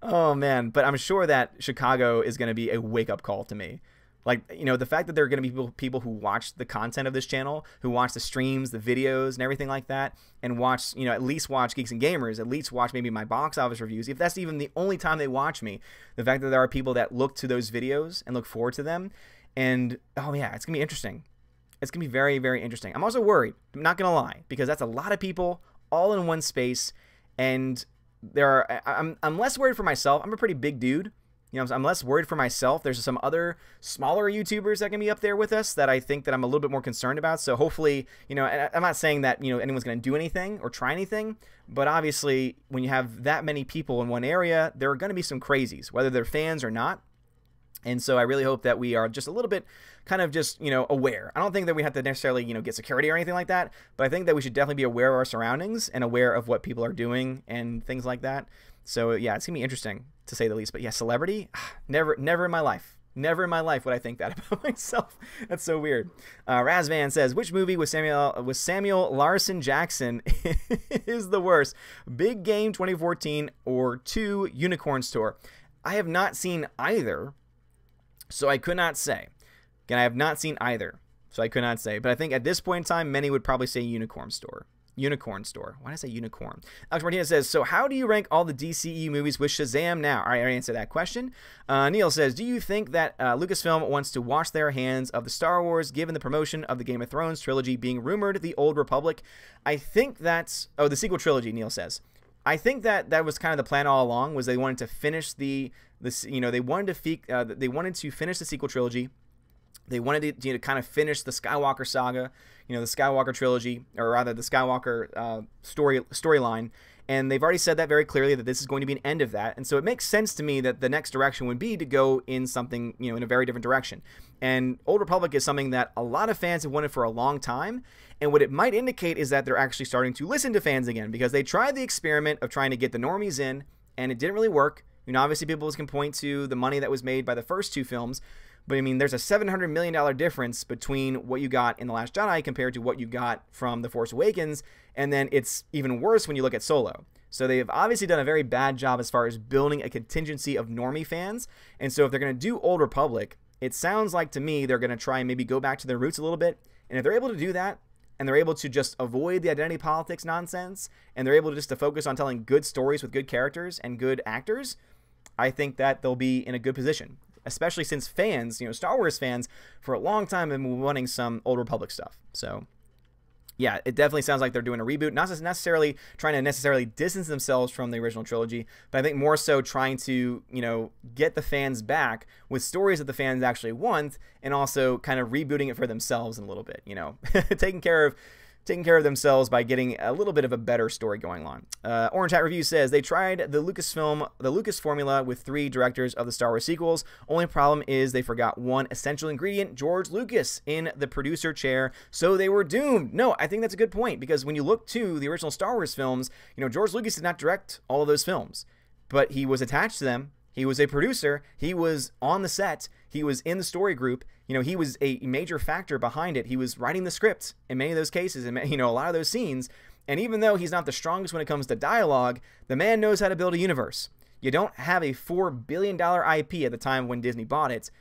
Oh, man. But I'm sure that Chicago is going to be a wake-up call to me. Like, the fact that there are going to be people who watch the content of this channel, who watch the streams, the videos, and everything like that, and watch, at least watch Geeks and Gamers, at least watch maybe my box office reviews, if that's even the only time they watch me, the fact that there are people that look to those videos and look forward to them, and, oh yeah, it's going to be interesting. It's going to be very, very interesting. I'm also worried, I'm not going to lie, because that's a lot of people all in one space, and I'm less worried for myself. I'm a pretty big dude. I'm less worried for myself. There's some other smaller YouTubers that can be up there with us that I think that I'm a little bit more concerned about. So hopefully, and I'm not saying that, anyone's going to do anything or try anything, but obviously when you have that many people in one area, there are going to be some crazies, whether they're fans or not. And so I really hope that we are just a little bit kind of just, aware. I don't think that we have to necessarily, get security or anything like that, but I think that we should definitely be aware of our surroundings and aware of what people are doing and things like that. So yeah, it's going to be interesting to say the least. But yeah, celebrity, never in my life. Never in my life would I think that about myself. That's so weird. Razvan says, which movie with Samuel Larson Jackson is the worst? Big Game 2014 or 2 Unicorn Store? I have not seen either, so I could not say. Again, I have not seen either, so I could not say. But I think at this point in time, many would probably say Unicorn Store. Unicorn Store. Why did I say unicorn? Alex Martinez says, so how do you rank all the DCEU movies with Shazam now? All right, I already answered that question. Neil says, do you think that Lucasfilm wants to wash their hands of the Star Wars given the promotion of the Game of Thrones trilogy being rumored the Old Republic? I think that's... Oh, the sequel trilogy, Neil says. I think that was kind of the plan all along, was they wanted to finish they wanted to finish the sequel trilogy. They wanted to kind of finish the Skywalker saga, the Skywalker trilogy, or rather the Skywalker storyline, And they've already said that very clearly, that this is going to be an end of that. And so it makes sense to me that the next direction would be to go in something, in a very different direction. And Old Republic is something that a lot of fans have wanted for a long time. And what it might indicate is that they're actually starting to listen to fans again, because they tried the experiment of trying to get the normies in, and it didn't really work. Obviously people can point to the money that was made by the first 2 films, but I mean, there's a $700 million difference between what you got in The Last Jedi compared to what you got from The Force Awakens, and then it's even worse when you look at Solo. So they've obviously done a very bad job as far as building a contingency of normie fans, and so if they're going to do Old Republic, it sounds like to me they're going to try and maybe go back to their roots a little bit, and if they're able to do that, and they're able to just avoid the identity politics nonsense, and they're able to just to focus on telling good stories with good characters and good actors, I think that they'll be in a good position, especially since fans, Star Wars fans, for a long time have been wanting some Old Republic stuff. So, yeah, it definitely sounds like they're doing a reboot, not necessarily trying to distance themselves from the original trilogy, but I think more so trying to, get the fans back with stories that the fans actually want, and also kind of rebooting it for themselves in a little bit, taking care of themselves by getting a little bit of a better story going on. Orange Hat Review says they tried the Lucas formula with 3 directors of the Star Wars sequels. Only problem is they forgot one essential ingredient, George Lucas, in the producer chair, so they were doomed. No, I think that's a good point, because when you look to the original Star Wars films, George Lucas did not direct all of those films, but he was attached to them. He was a producer. He was on the set. He was in the story group. He was a major factor behind it. He was writing the script in many of those cases, and a lot of those scenes. And even though he's not the strongest when it comes to dialogue, the man knows how to build a universe. You don't have a $4 billion IP at the time when Disney bought it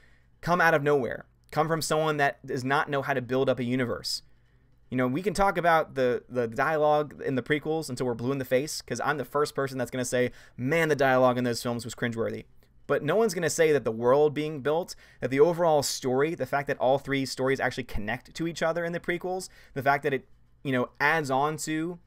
come out of nowhere, come from someone that does not know how to build up a universe. We can talk about the dialogue in the prequels until we're blue in the face, because I'm the first person that's going to say, man, the dialogue in those films was cringeworthy. But no one's going to say that the world being built, that the overall story, the fact that all 3 stories actually connect to each other in the prequels, the fact that it, adds on to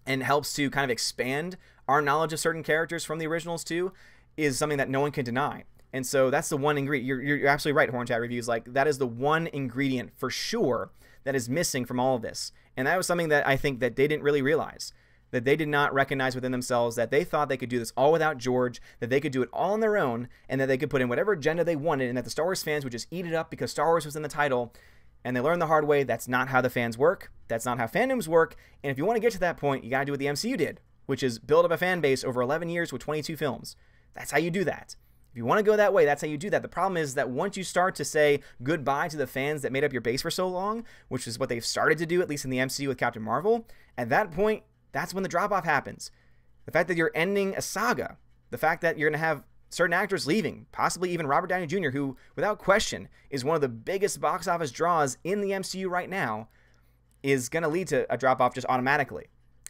and helps to kind of expand our knowledge of certain characters from the originals too, is something that no one can deny. And so that's the one ingredient. You're absolutely right, Horn Chat Reviews. Like, that is the one ingredient for sure that is missing from all of this. And that was something that I think that they didn't really realize, that they did not recognize within themselves, that they thought they could do this all without George, that they could do it all on their own, and that they could put in whatever agenda they wanted, and that the Star Wars fans would just eat it up because Star Wars was in the title. And they learned the hard way, that's not how the fans work, that's not how fandoms work, and if you want to get to that point, you gotta do what the MCU did, which is build up a fan base over 11 years with 22 films. That's how you do that. If you want to go that way, that's how you do that. The problem is that once you start to say goodbye to the fans that made up your base for so long, which is what they've started to do, at least in the MCU with Captain Marvel, at that point, that's when the drop-off happens. The fact that you're ending a saga, the fact that you're going to have certain actors leaving, possibly even Robert Downey Jr., who, without question, is one of the biggest box office draws in the MCU right now, is going to lead to a drop-off just automatically.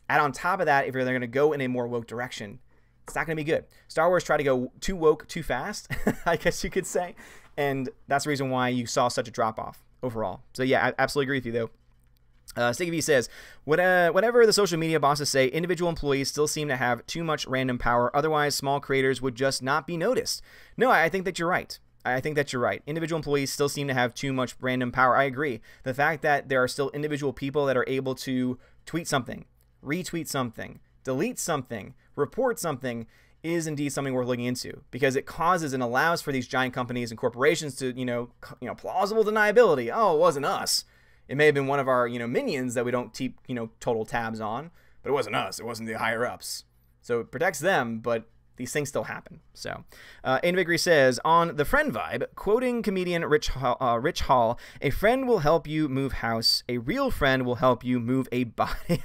Add on top of that, if they're going to go in a more woke direction, it's not going to be good. Star Wars tried to go too woke too fast, I guess you could say, and that's the reason why you saw such a drop-off overall. So yeah, I absolutely agree with you, though. Sticky V says, whatever the social media bosses say, individual employees still seem to have too much random power. Otherwise, small creators would just not be noticed. No, I think that you're right. I think that you're right. Individual employees still seem to have too much random power. I agree. The fact that there are still individual people that are able to tweet something, retweet something, delete something, report something is indeed something worth looking into, because it causes and allows for these giant companies and corporations to, plausible deniability. Oh, it wasn't us. It may have been one of our, minions that we don't keep, total tabs on, but it wasn't us. It wasn't the higher ups. So it protects them, but these things still happen. So, Aiden Vickery says, on the friend vibe, quoting comedian Rich Hall, a friend will help you move house. A real friend will help you move a body.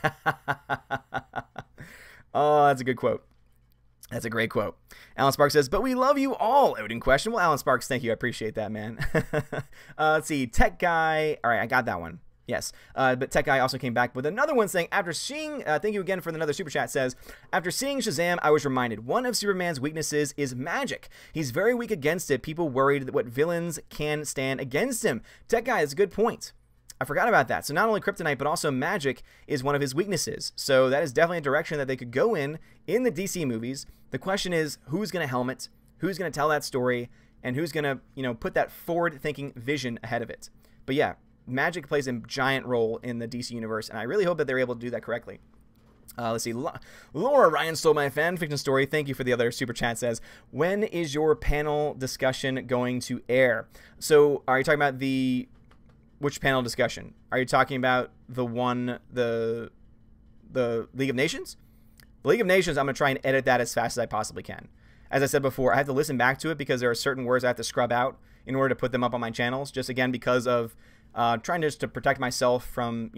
Oh, that's a good quote. That's a great quote. Alan Sparks says, but we love you all, Odin question. Well, Alan Sparks, thank you. I appreciate that, man. Let's see. Tech Guy. All right, I got that one. Yes. But Tech Guy also came back with another one saying, after seeing, thank you again for another super chat, says, after seeing Shazam, I was reminded one of Superman's weaknesses is magic. He's very weak against it. People worried that what villains can stand against him. Tech Guy, that's a good point. I forgot about that. So not only kryptonite, but also magic is one of his weaknesses. So that is definitely a direction that they could go in the DC movies. The question is, who's going to helm it? Who's going to tell that story? And who's going to, put that forward-thinking vision ahead of it? But yeah, magic plays a giant role in the DC universe, and I really hope that they're able to do that correctly. Let's see. Laura, Ryan stole my fan fiction story. Thank you for the other super chat. Says, when is your panel discussion going to air? So, are you talking about which panel discussion? Are you talking about the League of Nations? The League of Nations, I'm going to try and edit that as fast as I possibly can. As I said before, I have to listen back to it because there are certain words I have to scrub out in order to put them up on my channels. Just again because of trying just to protect myself from,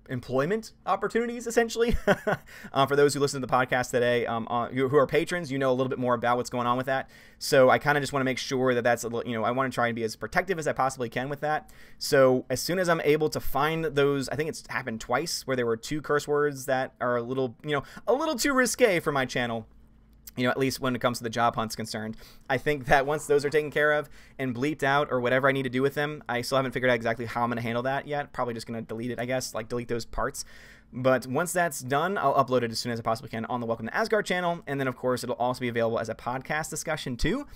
employment opportunities, essentially. For those who listen to the podcast today, who are patrons, you know a little bit more about what's going on with that. So I kind of just want to make sure that that's a little, I want to try and be as protective as I possibly can with that. So as soon as I'm able to find those, I think it's happened twice where there were 2 curse words that are a little too risque for my channel. At least when it comes to the job hunt's concerned. I think that once those are taken care of and bleeped out or whatever I need to do with them, I still haven't figured out exactly how I'm going to handle that yet. Probably just going to delete it, I guess, like delete those parts. But once that's done, I'll upload it as soon as I possibly can on the Welcome to Asgard channel. And then, of course, it'll also be available as a podcast discussion, too.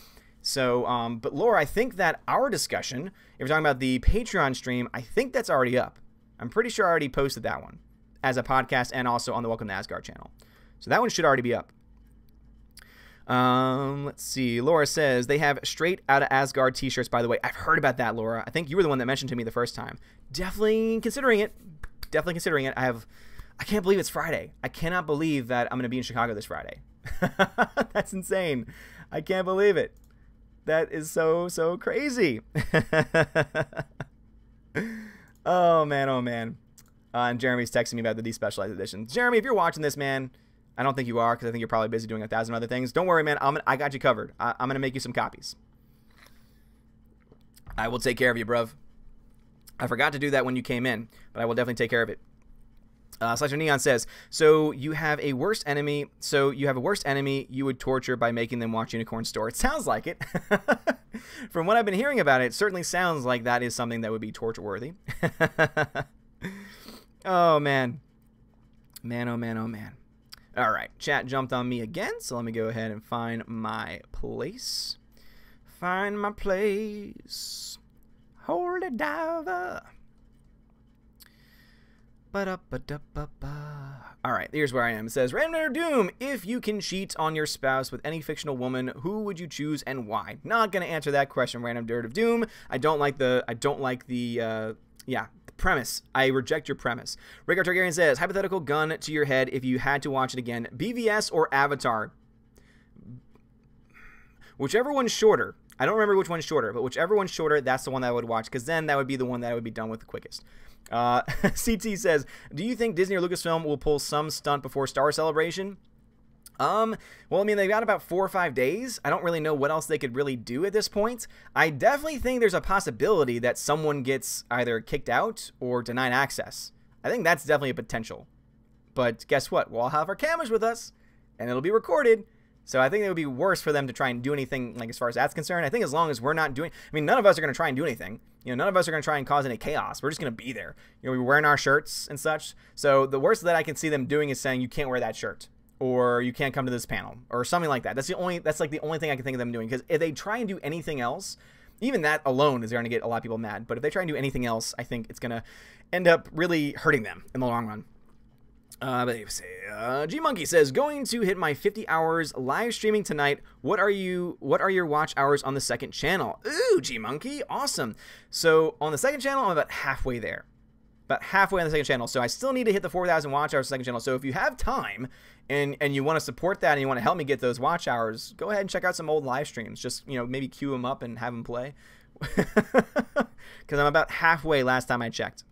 So, but Laura, I think that our discussion, if you're talking about the Patreon stream, I think that's already up. I'm pretty sure I already posted that one as a podcast and also on the Welcome to Asgard channel. So that one should already be up. Let's see. Laura says they have straight out of Asgard t-shirts, by the way. I've heard about that, Laura. I think you were the one that mentioned to me the first time. Definitely considering it. Definitely considering it. I can't believe it's Friday. I cannot believe that I'm going to be in Chicago this Friday. That's insane. I can't believe it. That is so crazy. Oh, man. Oh, man. And Jeremy's texting me about the despecialized edition. Jeremy, if you're watching this, man, I don't think you are because I think you're probably busy doing 1,000 other things. Don't worry, man. I got you covered. I'm going to make you some copies. I will take care of you, bruv. I forgot to do that when you came in, but I will definitely take care of it. Slasher Neon says, so you have a worst enemy you would torture by making them watch Unicorn Store. It sounds like it. From what I've been hearing about it, it certainly sounds like that is something that would be torture worthy. Oh, man. Man, oh, man, oh, man. All right, chat jumped on me again, so let me go ahead and find my place. Find my place. Holy diver. All right, here's where I am. It says, Random Doom, if you can cheat on your spouse with any fictional woman, who would you choose and why? Not going to answer that question, Random Dirt of Doom. I don't like the premise. I reject your premise. Rhaegar Targaryen says, hypothetical gun to your head if you had to watch it again. BVS or Avatar? Whichever one's shorter. I don't remember which one's shorter, but whichever one's shorter, that's the one that I would watch, because then that would be the one that I would be done with the quickest. CT says, do you think Disney or Lucasfilm will pull some stunt before Star Wars Celebration? Well, I mean, they've got about 4 or 5 days. I don't really know what else they could really do at this point. I definitely think there's a possibility that someone gets either kicked out or denied access. I think that's definitely a potential. But guess what? We'll all have our cameras with us, and it'll be recorded. So I think it would be worse for them to try and do anything, like, as far as that's concerned. I think as long as we're not doing... I mean, none of us are going to try and do anything. None of us are going to try and cause any chaos. We're just going to be there. We're wearing our shirts and such. So the worst that I can see them doing is saying, you can't wear that shirt. Or you can't come to this panel, or something like that. That's like the only thing I can think of them doing. Because if they try and do anything else, even that alone is going to get a lot of people mad. But if they try and do anything else, I think it's going to end up really hurting them in the long run. G Monkey says, going to hit my 50 hours live streaming tonight. What are your watch hours on the second channel? Ooh, G Monkey, awesome. So on the second channel, I'm about halfway there. About halfway on the second channel. So I still need to hit the 4,000 watch hours on the second channel. So if you have time and you want to support that and you want to help me get those watch hours, go ahead and check out some old live streams. Just, maybe queue them up and have them play. Because I'm about halfway last time I checked.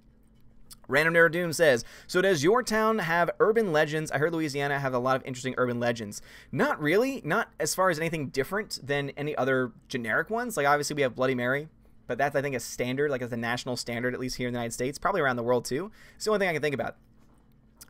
Random Nerd Doom says, so does your town have urban legends? I heard Louisiana have a lot of interesting urban legends. Not really. Not as far as anything different than any other generic ones. Like, obviously, we have Bloody Mary. But that's, I think, a standard, like it's a national standard, at least here in the United States. Probably around the world, too. It's the only thing I can think about.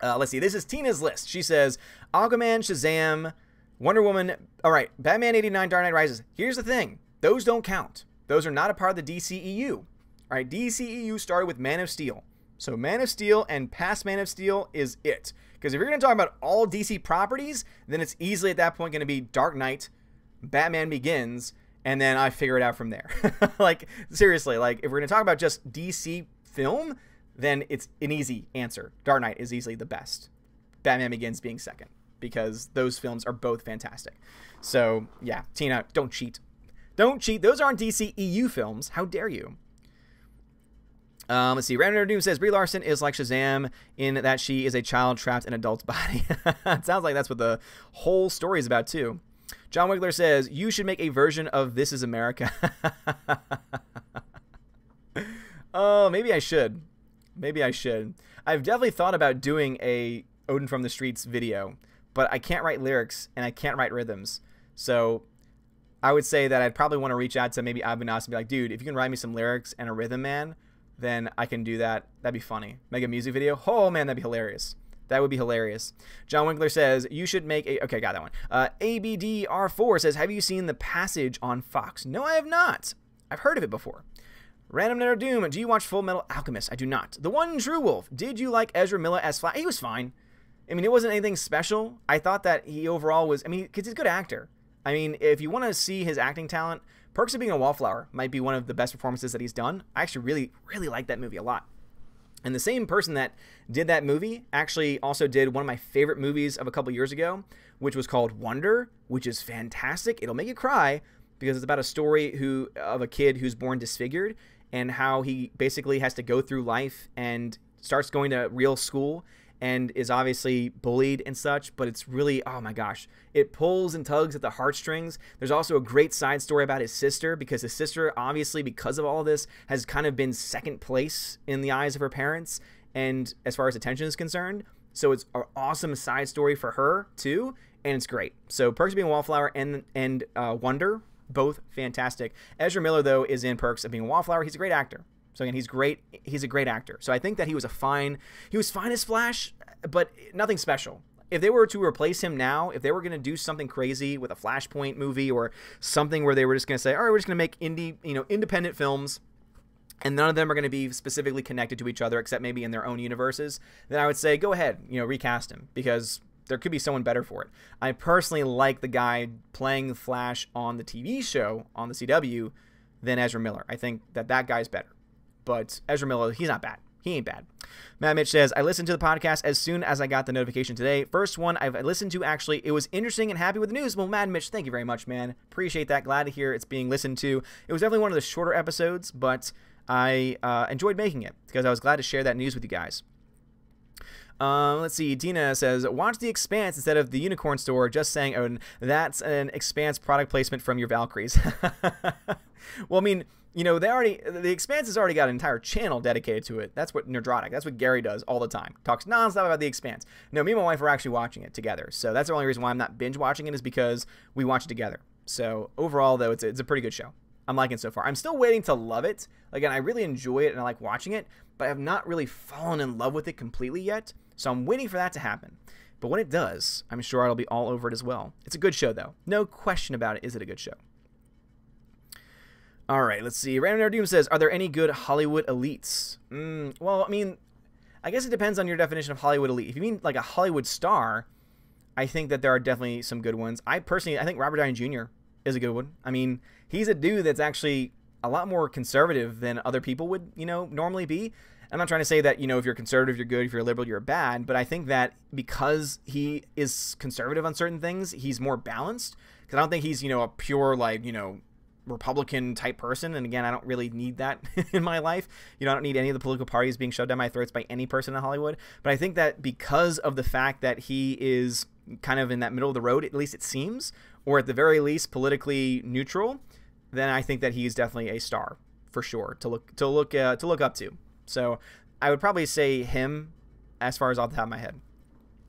Let's see. This is Tina's list. She says, Aquaman, Shazam, Wonder Woman. All right, Batman 89, Dark Knight Rises. Here's the thing. Those don't count. Those are not a part of the DCEU. All right, DCEU started with Man of Steel. So Man of Steel and past Man of Steel is it. Because if you're going to talk about all DC properties, then it's easily at that point going to be Dark Knight, Batman Begins, and then I figure it out from there. Like, seriously, like, if we're going to talk about just DC film, then it's an easy answer. Dark Knight is easily the best. Batman Begins being second, because those films are both fantastic. So, yeah, Tina, don't cheat. Don't cheat. Those aren't DC EU films. How dare you? Let's see. Random Doom says Brie Larson is like Shazam in that she is a child trapped in an adult's body. It sounds like that's what the whole story is about, too. John Wiggler says, you should make a version of This Is America. Oh, maybe I should. Maybe I should. I've definitely thought about doing a Odin from the Streets video, but I can't write lyrics and I can't write rhythms. So I would say that I'd probably want to reach out to maybe Avinas and be like, dude, if you can write me some lyrics and a rhythm, man, then I can do that. That'd be funny. Make a music video. Oh, man, that'd be hilarious. That would be hilarious. John Winkler says, you should make a... Okay, got that one. ABDR4 says, have you seen The Passage on Fox? No, I have not. I've heard of it before. Random Netter Doom, do you watch Full Metal Alchemist? I do not. The One True Wolf, did you like Ezra Miller as Flash? He was fine. I mean, it wasn't anything special. I thought that he overall was... I mean, because he's a good actor. I mean, if you want to see his acting talent, Perks of Being a Wallflower might be one of the best performances that he's done. I actually really, really like that movie a lot. And the same person that did that movie actually also did one of my favorite movies of a couple years ago, which was called Wonder, which is fantastic. It'll make you cry because it's about a story of a kid who's born disfigured and how he basically has to go through life and starts going to real school and is obviously bullied and such, but it's really, oh my gosh, it pulls and tugs at the heartstrings. There's also a great side story about his sister, because his sister, obviously, because of all of this, has kind of been second place in the eyes of her parents, and as far as attention is concerned. So it's an awesome side story for her, too, and it's great. So Perks of Being a Wallflower and Wonder, both fantastic. Ezra Miller, though, is in Perks of Being a Wallflower. He's a great actor. So again, he's great. He's a great actor. So I think that he was fine as Flash, but nothing special. If they were to replace him now, if they were going to do something crazy with a Flashpoint movie or something where they were just going to say, all right, we're just going to make independent films, and none of them are going to be specifically connected to each other except maybe in their own universes, then I would say go ahead, recast him, because there could be someone better for it. I personally like the guy playing Flash on the TV show on the CW than Ezra Miller. I think that guy's better. But Ezra Miller, he's not bad. He ain't bad. Matt Mitch says, I listened to the podcast as soon as I got the notification today. First one I've listened to, actually. It was interesting and happy with the news. Well, Matt Mitch, thank you very much, man. Appreciate that. Glad to hear it's being listened to. It was definitely one of the shorter episodes, but I enjoyed making it because I was glad to share that news with you guys. Let's see. Dina says, watch The Expanse instead of The Unicorn Store. Just saying, Odin. That's an Expanse product placement from your Valkyries. Well, I mean... The Expanse has already got an entire channel dedicated to it. That's what Nerdrotic, that's what Gary does all the time. Talks nonstop about The Expanse. No, me and my wife are actually watching it together. So that's the only reason why I'm not binge watching it, is because we watch it together. So overall, though, it's a pretty good show. I'm liking it so far. I'm still waiting to love it. Again, I really enjoy it and I like watching it, but I have not really fallen in love with it completely yet. So I'm waiting for that to happen. But when it does, I'm sure I'll be all over it as well. It's a good show, though. No question about it. Is it a good show? All right, let's see. Random Nerd Doom says, are there any good Hollywood elites? Well, I mean, I guess it depends on your definition of Hollywood elite. If you mean like a Hollywood star, I think that there are definitely some good ones. I think Robert Downey Jr. is a good one. I mean, he's a dude that's actually a lot more conservative than other people would, normally be. I'm not trying to say that, if you're conservative, you're good. If you're liberal, you're bad. But I think that because he is conservative on certain things, he's more balanced. Because I don't think he's, a pure, Republican type person, and again, I don't really need that in my life. I don't need any of the political parties being shoved down my throats by any person in Hollywood. But I think that because of the fact that he is kind of in that middle of the road, at least it seems, or at the very least politically neutral, then I think that he's definitely a star for sure to look up to. So I would probably say him as far as off the top of my head.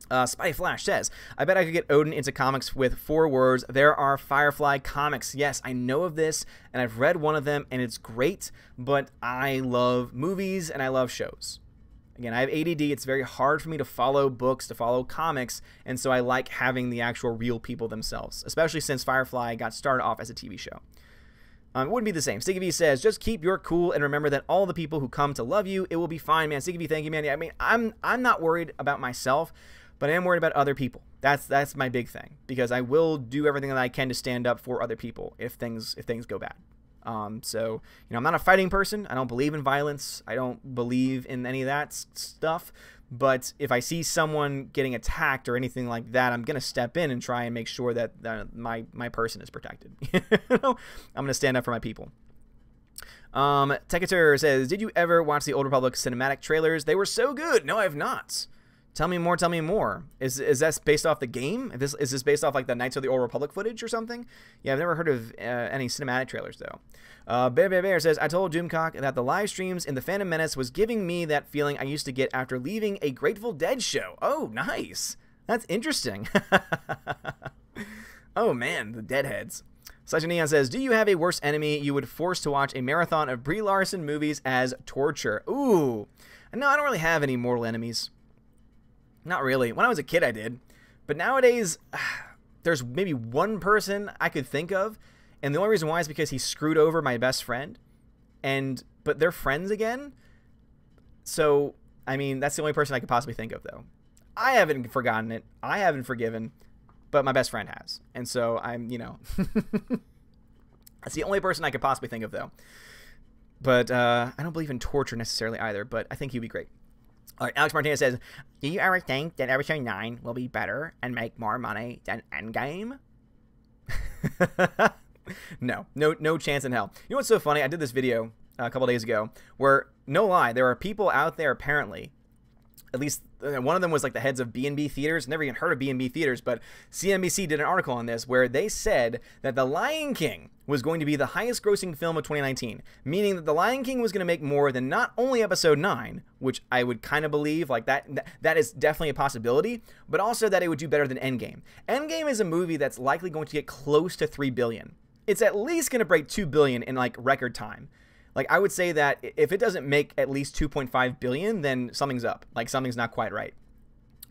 Spidey Flash says, I bet I could get Odin into comics with 4 words. There are Firefly comics. Yes, I know of this, and I've read one of them, and it's great, but I love movies, and I love shows. Again, I have ADD. It's very hard for me to follow books, to follow comics, and so I like having the actual real people themselves, especially since Firefly got started off as a TV show. It wouldn't be the same. Sticky V says, just keep your cool and remember that all the people who come to love you, it will be fine, man. Sticky V, thank you, man. I mean, I'm not worried about myself, but I am worried about other people. That's my big thing, because I will do everything that I can to stand up for other people if things go bad. So, I'm not a fighting person. I don't believe in violence. I don't believe in any of that stuff. But if I see someone getting attacked or anything like that, I'm going to step in and try and make sure that my person is protected. I'm going to stand up for my people. Tekatur says, did you ever watch the Old Republic cinematic trailers? They were so good. No, I have not. Tell me more. Tell me more. Is that based off the game? Is this based off like the Knights of the Old Republic footage or something? Yeah, I've never heard of any cinematic trailers though. Bear says, I told Doomcock that the live streams in the Phantom Menace was giving me that feeling I used to get after leaving a Grateful Dead show. Oh, nice. That's interesting. Oh man, the Deadheads. Such a Neon says, do you have a worst enemy you would force to watch a marathon of Brie Larson movies as torture? Ooh. No, I don't really have any mortal enemies. Not really. When I was a kid, I did. But nowadays, there's maybe one person I could think of. And the only reason why is because he screwed over my best friend. But they're friends again. So, I mean, that's the only person I could possibly think of, though. I haven't forgotten it. I haven't forgiven. But my best friend has. And so I'm, that's the only person I could possibly think of, though. But I don't believe in torture necessarily either. But I think he'd be great. All right, Alex Martinez says, do you ever think that Episode 9 will be better and make more money than Endgame? No chance in hell. You know what's so funny? I did this video a couple days ago where, no lie, there are people out there apparently, at least one of them was like the heads of B&B theaters. Never even heard of B&B theaters, but CNBC did an article on this where they said that The Lion King was going to be the highest grossing film of 2019, meaning that The Lion King was going to make more than not only Episode 9, which I would kind of believe, like that is definitely a possibility, but also that it would do better than Endgame. Endgame is a movie that's likely going to get close to $3 billion. It's at least going to break $2 billion in like record time. Like, I would say that if it doesn't make at least $2.5 billion, then something's up. Like, something's not quite right.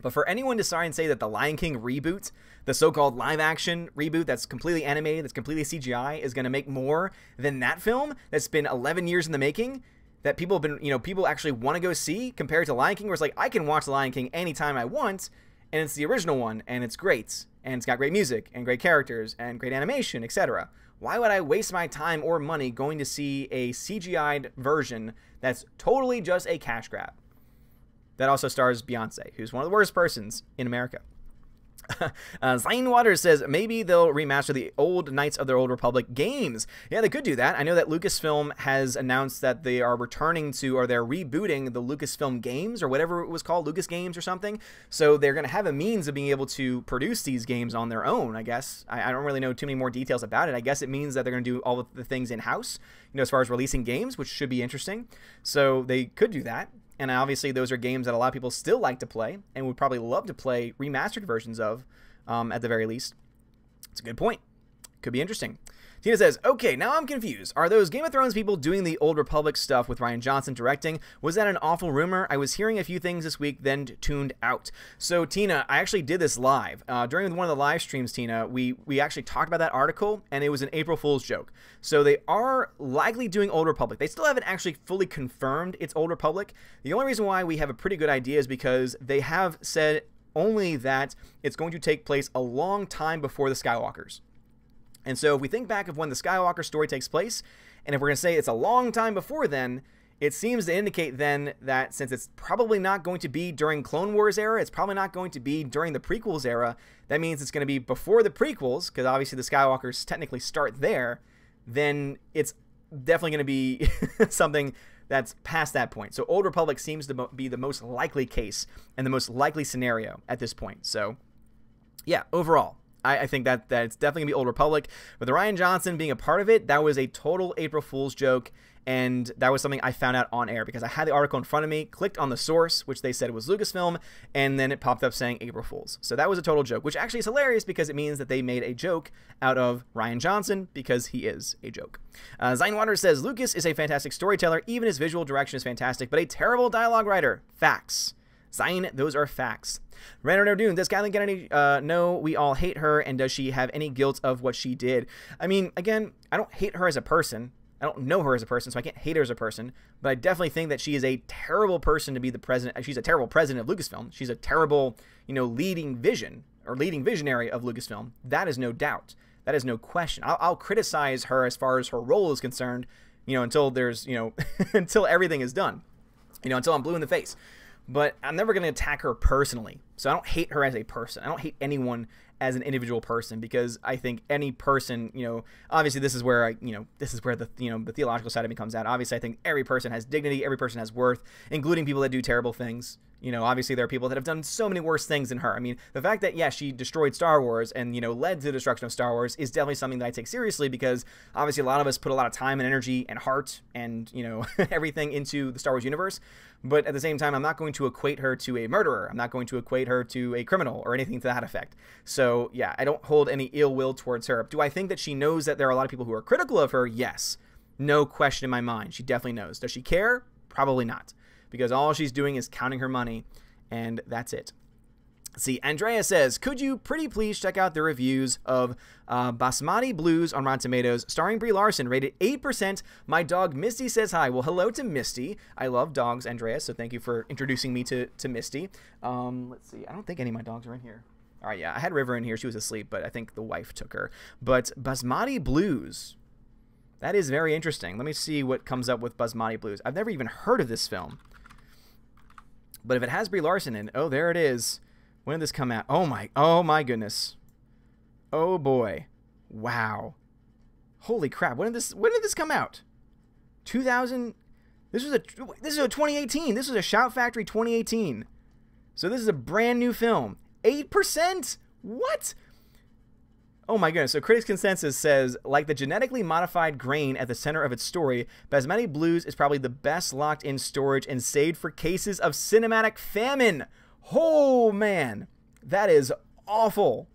But for anyone to try and say that the Lion King reboot, the so-called live-action reboot that's completely animated, that's completely CGI, is going to make more than that film that's been 11 years in the making, that people have been, people actually want to go see, compared to Lion King, where it's like, I can watch The Lion King anytime I want, and it's the original one, and it's great, and it's got great music, and great characters, and great animation, etc. Why would I waste my time or money going to see a CGI'd version that's totally just a cash grab? That also stars Beyonce, who's one of the worst persons in America. Zane Waters says, maybe they'll remaster the old Knights of the Old Republic games. Yeah, they could do that. I know that Lucasfilm has announced that they are returning to, or they're rebooting the Lucasfilm games, or whatever it was called, Lucas Games or something. So they're going to have a means of being able to produce these games on their own, I guess. I don't really know too many more details about it. I guess it means that they're going to do all of the things in-house, as far as releasing games, which should be interesting. So they could do that. And obviously, those are games that a lot of people still like to play and would probably love to play remastered versions of, at the very least. It's a good point. Could be interesting. Tina says, okay, now I'm confused. Are those Game of Thrones people doing the Old Republic stuff with Rian Johnson directing? Was that an awful rumor? I was hearing a few things this week, then tuned out. So, Tina, I actually did this live. During one of the live streams, Tina, we actually talked about that article, and it was an April Fool's joke. So they are likely doing Old Republic. They still haven't actually fully confirmed it's Old Republic. The only reason why we have a pretty good idea is because they have said only that it's going to take place a long time before the Skywalkers. And so if we think back of when the Skywalker story takes place, and if we're going to say it's a long time before then, it seems to indicate then that since it's probably not going to be during Clone Wars era, it's probably not going to be during the prequels era, that means it's going to be before the prequels, because obviously the Skywalkers technically start there, then it's definitely going to be something that's past that point. So Old Republic seems to be the most likely case and the most likely scenario at this point. So yeah, overall, I think that it's definitely going to be Old Republic. With the Rian Johnson being a part of it, that was a total April Fool's joke, and that was something I found out on air because I had the article in front of me, clicked on the source, which they said was Lucasfilm, and then it popped up saying April Fool's. So that was a total joke, which actually is hilarious because it means that they made a joke out of Rian Johnson because he is a joke. Zine Waters says, Lucas is a fantastic storyteller. Even his visual direction is fantastic, but a terrible dialogue writer. Facts. Zion, those are facts. Random Dune, does Kathleen Kennedy know we all hate her, and does she have any guilt of what she did? I mean, again, I don't hate her as a person. I don't know her as a person, so I can't hate her as a person, but I definitely think that she is a terrible person to be the president. She's a terrible president of Lucasfilm. She's a terrible, leading visionary of Lucasfilm. That is no doubt. That is no question. I'll criticize her as far as her role is concerned, until there's, until everything is done, until I'm blue in the face. But I'm never going to attack her personally. So I don't hate her as a person. I don't hate anyone as an individual person, because I think any person, obviously this is where this is where the theological side of me comes out. Obviously, I think every person has dignity, every person has worth, including people that do terrible things. Obviously there are people that have done so many worse things than her. I mean, the fact that, yeah, she destroyed Star Wars and, led to the destruction of Star Wars is definitely something that I take seriously, because obviously a lot of us put a lot of time and energy and heart and, everything into the Star Wars universe. But at the same time, I'm not going to equate her to a murderer. I'm not going to equate her to a criminal or anything to that effect. So, yeah, I don't hold any ill will towards her. Do I think that she knows that there are a lot of people who are critical of her? Yes. No question in my mind. She definitely knows. Does she care? Probably not. Because all she's doing is counting her money, and that's it. See, Andrea says, could you pretty please check out the reviews of Basmati Blues on Rotten Tomatoes, starring Brie Larson, rated 8%. My dog Misty says hi. Well, hello to Misty. I love dogs, Andrea, so thank you for introducing me to Misty. Let's see. I don't think any of my dogs are in here. All right, yeah, I had River in here. She was asleep, but I think the wife took her. But Basmati Blues, that is very interesting. Let me see what comes up with Basmati Blues. I've never even heard of this film. But if it has Brie Larson in, oh, there it is. When did this come out? Oh my goodness. Oh boy. Wow. Holy crap. When did this come out? 2000. This is a 2018. This was a Shout Factory 2018. So this is a brand new film. 8%? What? Oh my goodness. So Critics' Consensus says, like the genetically modified grain at the center of its story, Basmati Blues is probably the best locked in storage and saved for cases of cinematic famine. Oh man, that is awful.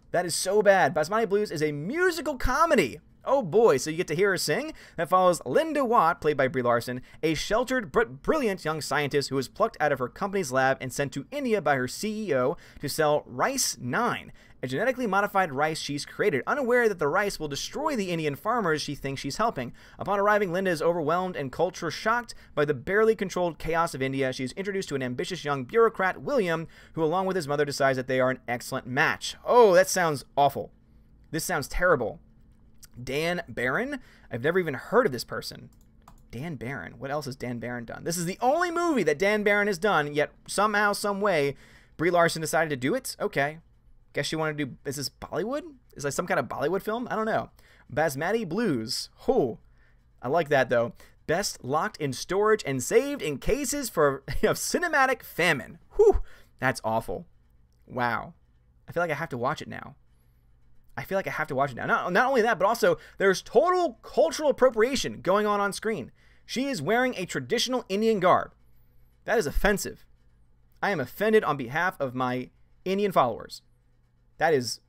That is so bad. Basmati Blues is a musical comedy. Oh boy, so you get to hear her sing. That follows Linda Watt, played by Brie Larson, a sheltered but brilliant young scientist who was plucked out of her company's lab and sent to India by her CEO to sell Rice 9, a genetically modified rice she's created, unaware that the rice will destroy the Indian farmers she thinks she's helping. Upon arriving, Linda is overwhelmed and culture shocked by the barely controlled chaos of India. She is introduced to an ambitious young bureaucrat, William, who along with his mother decides that they are an excellent match. Oh, that sounds awful. This sounds terrible. Dan Barron? I've never even heard of this person. Dan Barron. What else has Dan Barron done? This is the only movie that Dan Barron has done, yet somehow, some way, Brie Larson decided to do it? Okay. Guess she wanted to do... Is this Bollywood? Is like some kind of Bollywood film? I don't know. Basmati Blues. Oh, I like that, though. Best locked in storage and saved in cases of cinematic famine. Whew. That's awful. Wow. I feel like I have to watch it now. Not only that, but also there's total cultural appropriation going on screen. She is wearing a traditional Indian garb. That is offensive. I am offended on behalf of my Indian followers. That is,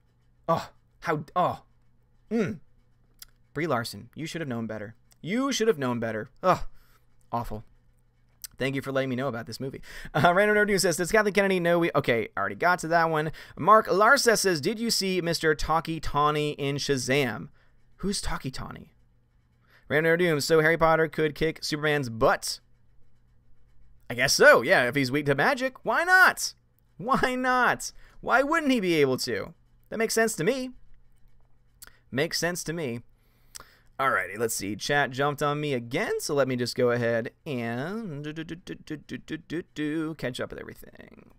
Brie Larson, you should have known better. Awful. Thank you for letting me know about this movie. Random Nerd News says, does Kathleen Kennedy know we... Okay, already got to that one. Mark Larsa says, did you see Mr. Taki Tawny in Shazam? Who's Taki Tawny? Random Nerd News, so Harry Potter could kick Superman's butt? I guess so, yeah. If he's weak to magic, why not? Why not? Why wouldn't he be able to? That makes sense to me. Alrighty, let's see. Chat jumped on me again, so let me just go ahead and catch up with everything.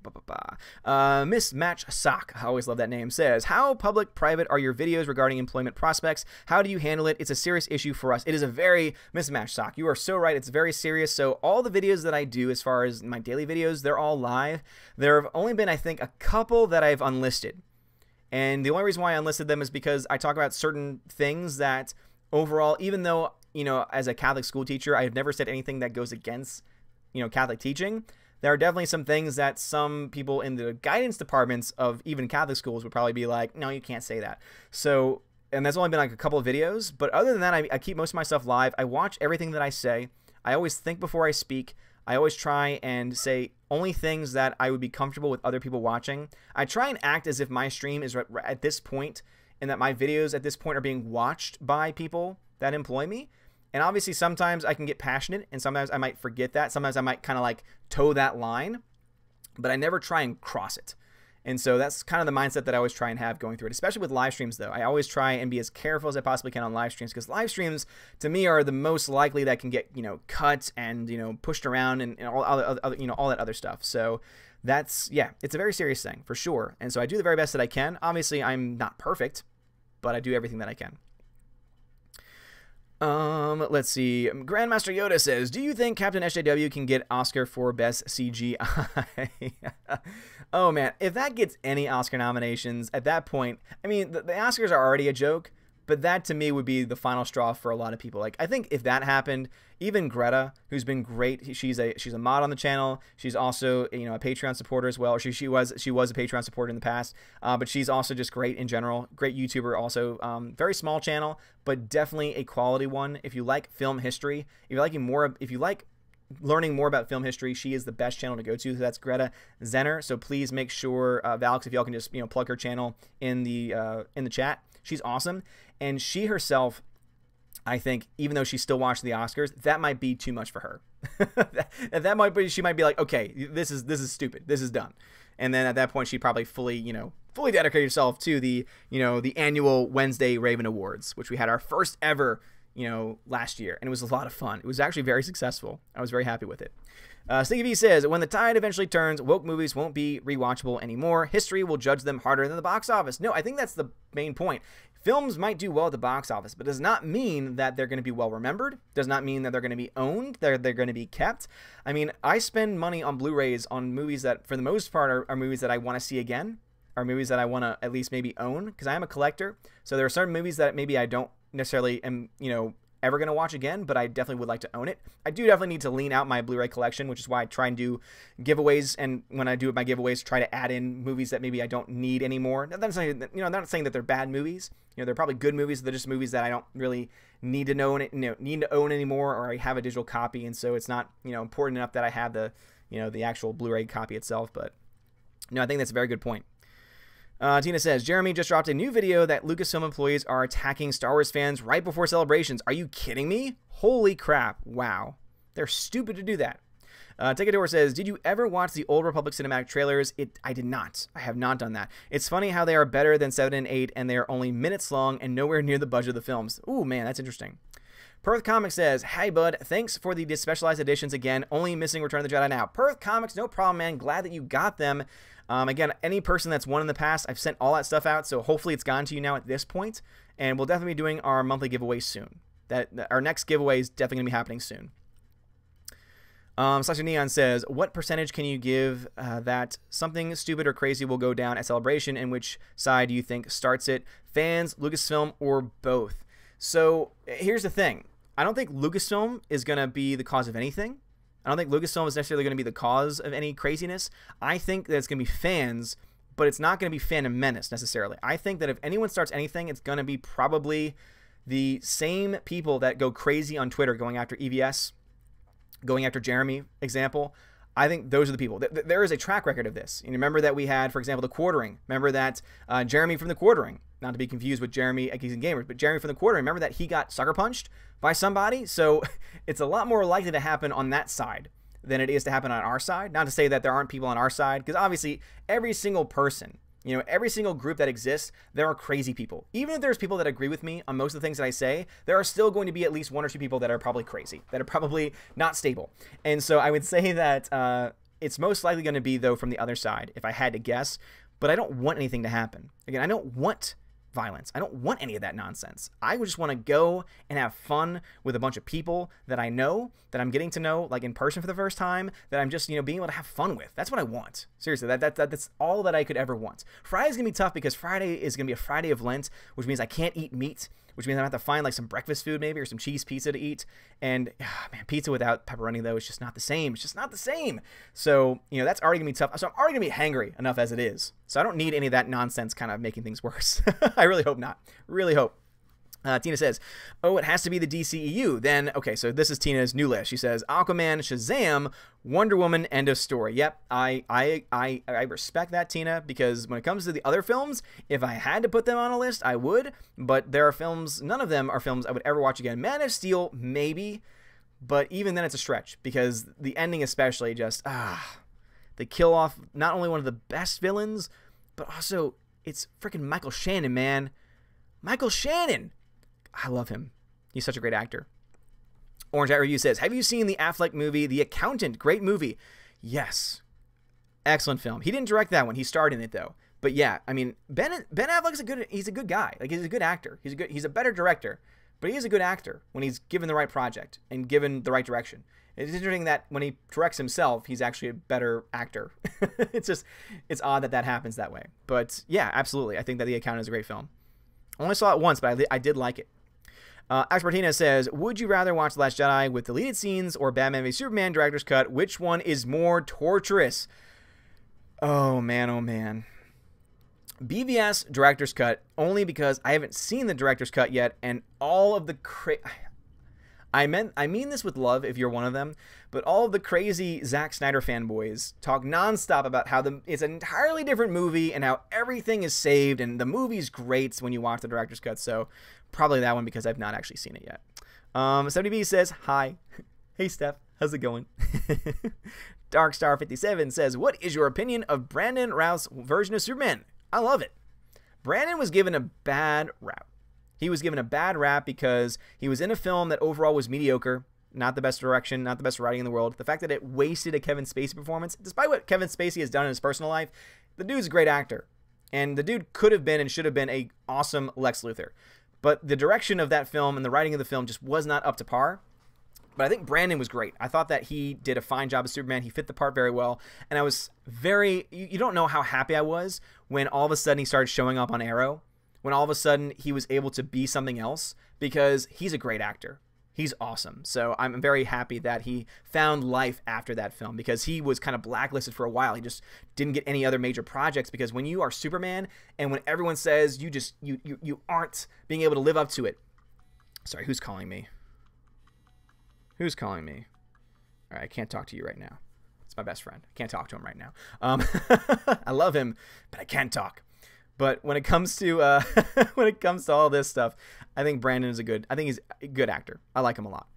Miss Match Sock, I always love that name, says, how public-private are your videos regarding employment prospects? How do you handle it? It's a serious issue for us. It is a very, Miss Match Sock, you are so right. It's very serious. So all the videos that I do, as far as my daily videos, they're all live. There have only been, I think, a couple that I've unlisted. And the only reason why I unlisted them is because I talk about certain things that... Overall, even though, as a Catholic school teacher, I've never said anything that goes against, Catholic teaching, there are definitely some things that some people in the guidance departments of even Catholic schools would probably be like, no, you can't say that. So, and that's only been like a couple of videos. But other than that, I keep most of my stuff live. I watch everything that I say. I always think before I speak. I always try and say only things that I would be comfortable with other people watching. I try and act as if my stream is at this point, and that my videos at this point are being watched by people that employ me. And obviously sometimes I can get passionate and sometimes I might forget that. Sometimes I might kind of like toe that line, but I never try and cross it. And so that's kind of the mindset that I always try and have going through it, especially with live streams, though. I always try and be as careful as I possibly can on live streams, because live streams, to me, are the most likely that can get, cut and, pushed around and all other, all that other stuff. So that's, yeah, it's a very serious thing, for sure. And so I do the very best that I can. Obviously, I'm not perfect, but I do everything that I can. Let's see. Grandmaster Yoda says, do you think Captain SJW can get Oscar for Best CGI? Oh, man. If that gets any Oscar nominations, at that point, I mean, the Oscars are already a joke, but that to me would be the final straw for a lot of people. Like, I think if that happened, even Greta, who's been great, she's a mod on the channel. She's also, a Patreon supporter as well. She was a Patreon supporter in the past, but she's also just great in general. Great YouTuber also. Very small channel, but definitely a quality one. If you like film history, if you like learning more about film history, she is the best channel to go to. So that's Greta Zenner. So please make sure, Valix, if y'all can just plug her channel in the chat. She's awesome, and she herself, I think, even though she still watched the Oscars, that might be too much for her. that might be, she might be like, okay, this is stupid, this is done. And then at that point, she probably fully dedicate herself to the the annual Wednesday Raven Awards, which we had our first ever last year, and it was a lot of fun. It was actually very successful. I was very happy with it. Sticky V says, when the tide eventually turns, woke movies won't be rewatchable anymore. History will judge them harder than the box office. No, I think that's the main point. Films might do well at the box office, but does not mean that they're going to be well remembered. Does not mean that they're going to be owned. They're going to be kept. I mean, I spend money on Blu-rays on movies that, for the most part, are movies that I want to see again, are movies that I want to at least maybe own, because I am a collector. So there are certain movies that maybe I don't necessarily am, ever going to watch again, but I definitely would like to own it. I do definitely need to lean out my Blu-ray collection, which is why I try and do giveaways, and when I do my giveaways, try to add in movies that maybe I don't need anymore. Not saying that, I'm not saying that they're bad movies. They're probably good movies. They're just movies that I don't really need to know, need to own anymore, or I have a digital copy, and so it's not, important enough that I have the, the actual Blu-ray copy itself. But no, I think that's a very good point. Tina says, Jeremy just dropped a new video that Lucasfilm employees are attacking Star Wars fans right before celebrations. Are you kidding me? Holy crap. Wow. They're stupid to do that. Take-A-Door says, did you ever watch the Old Republic cinematic trailers? I did not. I have not done that. It's funny how they are better than 7 and 8, and they are only minutes long and nowhere near the budget of the films. Ooh, man, that's interesting. Perth Comics says, hey, bud, thanks for the specialized editions again. Only missing Return of the Jedi now. Perth Comics, no problem, man. Glad that you got them. Again, any person that's won in the past, I've sent all that stuff out, so hopefully it's gone to you now at this point, and we'll definitely be doing our monthly giveaway soon. Our next giveaway is definitely going to be happening soon. Sasha Neon says, what percentage can you give that something stupid or crazy will go down at Celebration, and which side do you think starts it? Fans, Lucasfilm, or both? So here's the thing. I don't think Lucasfilm is going to be the cause of anything. I don't think Lucasfilm is necessarily going to be the cause of any craziness. I think that it's going to be fans, but it's not going to be fandom menace necessarily. I think that if anyone starts anything, it's going to be probably the same people that go crazy on Twitter going after EVS, going after Jeremy, example. I think those are the people. There is a track record of this. You remember that we had, for example, the Quartering. Remember that Jeremy from the Quartering, not to be confused with Jeremy at Geeks and Gamers, but Jeremy from the Quartering, remember that he got sucker punched by somebody? So it's a lot more likely to happen on that side than it is to happen on our side. Not to say that there aren't people on our side, because obviously every single person, every single group that exists, there are crazy people. Even if there's people that agree with me on most of the things that I say, there are still going to be at least 1 or 2 people that are probably crazy, that are probably not stable. And so I would say that it's most likely going to be, though, from the other side, if I had to guess. But I don't want anything to happen. Again, I don't want violence. I don't want any of that nonsense. I would just want to go and have fun with a bunch of people that I know, that I'm getting to know, like in person for the first time, that I'm just, being able to have fun with. That's what I want. Seriously, that's all that I could ever want. Friday's going to be tough because Friday is going to be a Friday of Lent, which means I can't eat meat, which means I have to find like some breakfast food maybe, or some cheese pizza to eat. And man, pizza without pepperoni, though, is just not the same. It's just not the same. So, that's already going to be tough. So I'm already going to be hangry enough as it is. So I don't need any of that nonsense kind of making things worse. I really hope not. Really hope. Tina says, oh, it has to be the DCEU. Then, okay, so this is Tina's new list. She says, Aquaman, Shazam, Wonder Woman, end of story. Yep, I respect that, Tina, because when it comes to the other films, if I had to put them on a list, I would. But there are films, none of them are films I would ever watch again. Man of Steel, maybe. But even then, it's a stretch, because the ending especially just, they kill off not only one of the best villains, but also it's freaking Michael Shannon, man. Michael Shannon. I love him. He's such a great actor. Orange Hat Review says, have you seen the Affleck movie, The Accountant? Great movie. Yes. Excellent film. He didn't direct that one. He starred in it, though. But yeah, I mean, Ben Affleck's he's a good guy. Like, he's a good actor. He's a better director, but he is a good actor when he's given the right project and given the right direction. It's interesting that when he directs himself, he's actually a better actor. It's odd that happens that way. But yeah, absolutely. I think that The Accountant is a great film. I only saw it once, but I did like it. Ax Martinez says, would you rather watch The Last Jedi with deleted scenes or Batman v Superman director's cut? Which one is more torturous? Oh, man, oh, man. BVS director's cut, only because I haven't seen the director's cut yet, and all of the I mean this with love if you're one of them, but all of the crazy Zack Snyder fanboys talk nonstop about how it's an entirely different movie and how everything is saved and the movie's great when you watch the director's cut. So probably that one because I've not actually seen it yet. 70B says, hi. Hey, Steph. How's it going? Darkstar57 says, what is your opinion of Brandon Routh's version of Superman? I love it. Brandon was given a bad rap. He was given a bad rap because he was in a film that overall was mediocre, not the best direction, not the best writing in the world. The fact that it wasted a Kevin Spacey performance, despite what Kevin Spacey has done in his personal life, the dude's a great actor. And the dude could have been and should have been an awesome Lex Luthor. But the direction of that film and the writing of the film just was not up to par. But I think Brandon was great. I thought that he did a fine job as Superman. He fit the part very well. And I was you don't know how happy I was when all of a sudden he started showing up on Arrow. When all of a sudden he was able to be something else, because he's a great actor. He's awesome. So I'm very happy that he found life after that film, because he was kind of blacklisted for a while. He just didn't get any other major projects, because when you are Superman and when everyone says you aren't being able to live up to it. Sorry, who's calling me? Who's calling me? All right, I can't talk to you right now. It's my best friend. I can't talk to him right now. I love him, but I can't talk. But when it comes to all this stuff, I think Brandon is he's a good actor. I like him a lot.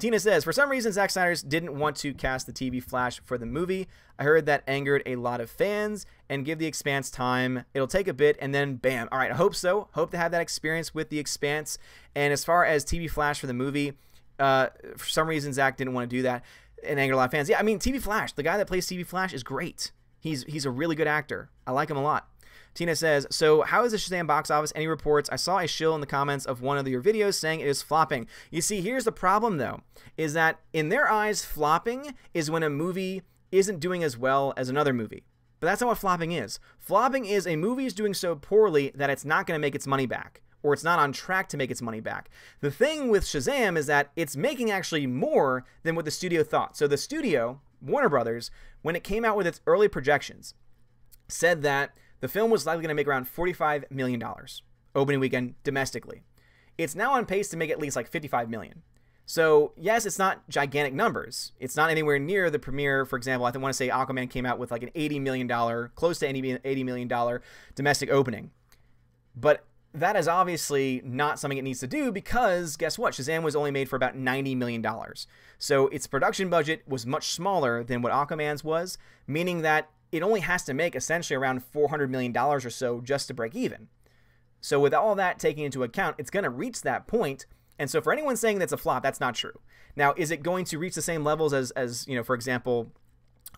Tina says, for some reason, Zack Snyder didn't want to cast the TV Flash for the movie. I heard that angered a lot of fans, and give The Expanse time. It'll take a bit, and then bam. All right, I hope so. Hope to have that experience with The Expanse. And as far as TV Flash for the movie, for some reason, Zack didn't want to do that and angered a lot of fans. Yeah, I mean, TV Flash, the guy that plays TV Flash is great. He's a really good actor. I like him a lot. Tina says, so how is the Shazam box office? Any reports? I saw a shill in the comments of one of your videos saying it is flopping. You see, here's the problem, though, is that in their eyes, flopping is when a movie isn't doing as well as another movie. But that's not what flopping is. Flopping is a movie is doing so poorly that it's not going to make its money back, or it's not on track to make its money back. The thing with Shazam is that it's making actually more than what the studio thought. So the studio, Warner Brothers, when it came out with its early projections, said that the film was likely going to make around $45 million opening weekend domestically. It's now on pace to make at least like $55 million. So yes, it's not gigantic numbers. It's not anywhere near the premiere. For example, I want to say Aquaman came out with like an $80 million, close to $80 million domestic opening. But that is obviously not something it needs to do, because guess what? Shazam was only made for about $90 million. So its production budget was much smaller than what Aquaman's was, meaning that it only has to make essentially around $400 million or so just to break even. So with all that taken into account, it's going to reach that point. And so for anyone saying that's a flop, that's not true. Now, is it going to reach the same levels as for example,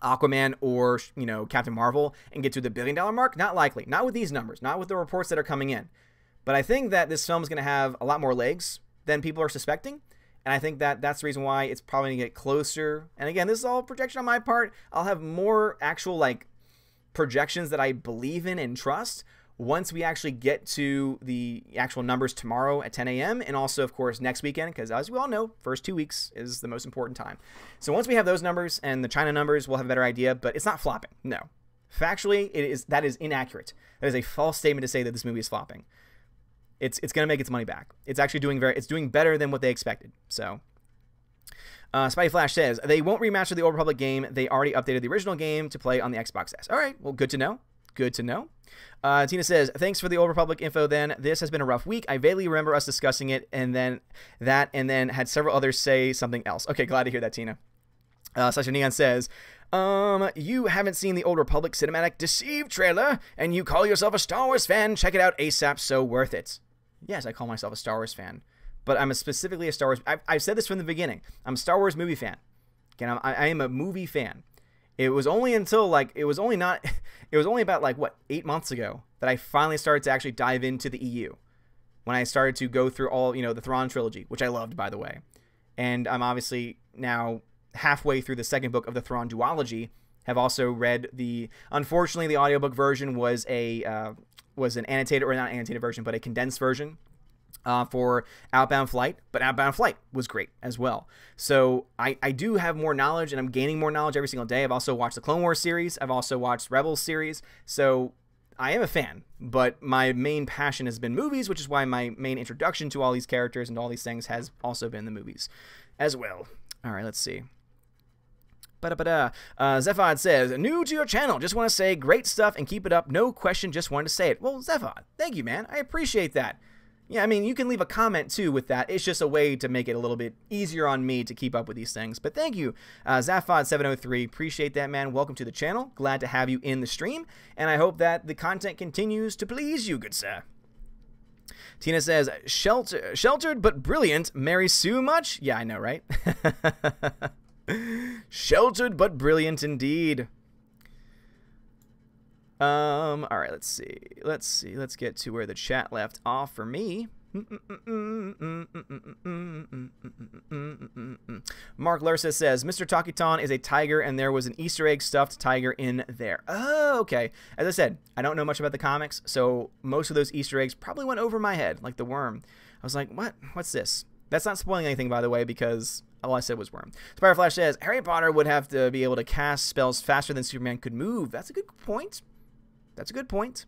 Aquaman or, Captain Marvel and get to the $1 billion mark? Not likely. Not with these numbers. Not with the reports that are coming in. But I think that this film is going to have a lot more legs than people are suspecting. And I think that that's the reason why it's probably going to get closer. And again, this is all projection on my part. I'll have more actual projections that I believe in and trust once we actually get to the actual numbers tomorrow at 10 a.m. And also, of course, next weekend, because as we all know, first 2 weeks is the most important time. So once we have those numbers and the China numbers, we'll have a better idea. But it's not flopping. No. Factually, that is inaccurate. That is a false statement to say that this movie is flopping. It's going to make its money back. It's actually doing better than what they expected. So, Spidey Flash says, they won't remaster the Old Republic game. They already updated the original game to play on the Xbox S. All right, well, good to know. Good to know. Tina says, thanks for the Old Republic info then. This has been a rough week. I vaguely remember us discussing it and then had several others say something else. Okay, glad to hear that, Tina. Sasha Neon says, you haven't seen the Old Republic Cinematic Deceive trailer, and you call yourself a Star Wars fan? Check it out ASAP, so worth it. Yes, I call myself a Star Wars fan, but I'm specifically a Star Wars... I've said this from the beginning. I'm a Star Wars movie fan. Again, I am a movie fan. It was only until, like, it was only about, like, what, 8 months ago that I finally started to actually dive into the EU. When I started to go through all, the Thrawn trilogy, which I loved, by the way. And I'm obviously now halfway through the second book of the Thrawn duology. Have also read unfortunately, the audiobook version was an annotated, or not annotated version, but a condensed version for Outbound Flight. But Outbound Flight was great as well. So I do have more knowledge, and I'm gaining more knowledge every single day. I've also watched the Clone Wars series. I've also watched Rebels series. So I am a fan, but my main passion has been movies, which is why my main introduction to all these characters and all these things has also been the movies as well. All right, let's see. Zephod says, new to your channel, just want to say great stuff and keep it up. No question, just wanted to say it. Well, Zephod, thank you, man. I appreciate that. Yeah, I mean, you can leave a comment too with that. It's just a way to make it a little bit easier on me to keep up with these things. But thank you, Zephod703. Appreciate that, man. Welcome to the channel. Glad to have you in the stream. And I hope that the content continues to please you, good sir. Tina says, sheltered but brilliant. Mary Sue much? Yeah, I know, right? Sheltered but brilliant indeed. All right, let's see. Let's get to where the chat left off for me. Mark Lursa says, Mr. Takiton is a tiger, and there was an Easter egg stuffed tiger in there. Oh, okay. As I said, I don't know much about the comics, so most of those Easter eggs probably went over my head, like the worm. I was like, what? What's this? That's not spoiling anything, by the way, because all I said was worm. Spireflash says, Harry Potter would have to be able to cast spells faster than Superman could move. That's a good point. That's a good point.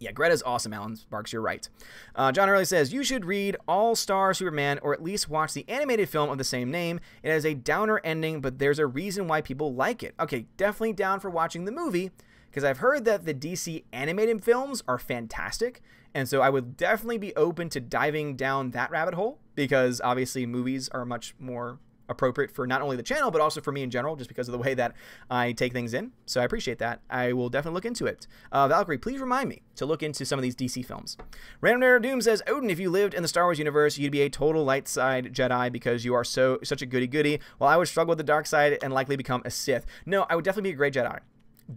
Yeah, Greta's awesome, Alan Sparks. You're right. John Early says, you should read All-Star Superman, or at least watch the animated film of the same name. It has a downer ending, but there's a reason why people like it. Okay, definitely down for watching the movie, because I've heard that the DC animated films are fantastic, and so I would definitely be open to diving down that rabbit hole, because obviously movies are much more appropriate for not only the channel, but also for me in general, just because of the way that I take things in. So I appreciate that. I will definitely look into it. Valkyrie, please remind me to look into some of these DC films. Random Narrow Doom says, Odin, if you lived in the Star Wars universe, you'd be a total light side Jedi because you are such a goody-goody, while I would struggle with the dark side and likely become a Sith. No, I would definitely be a great Jedi.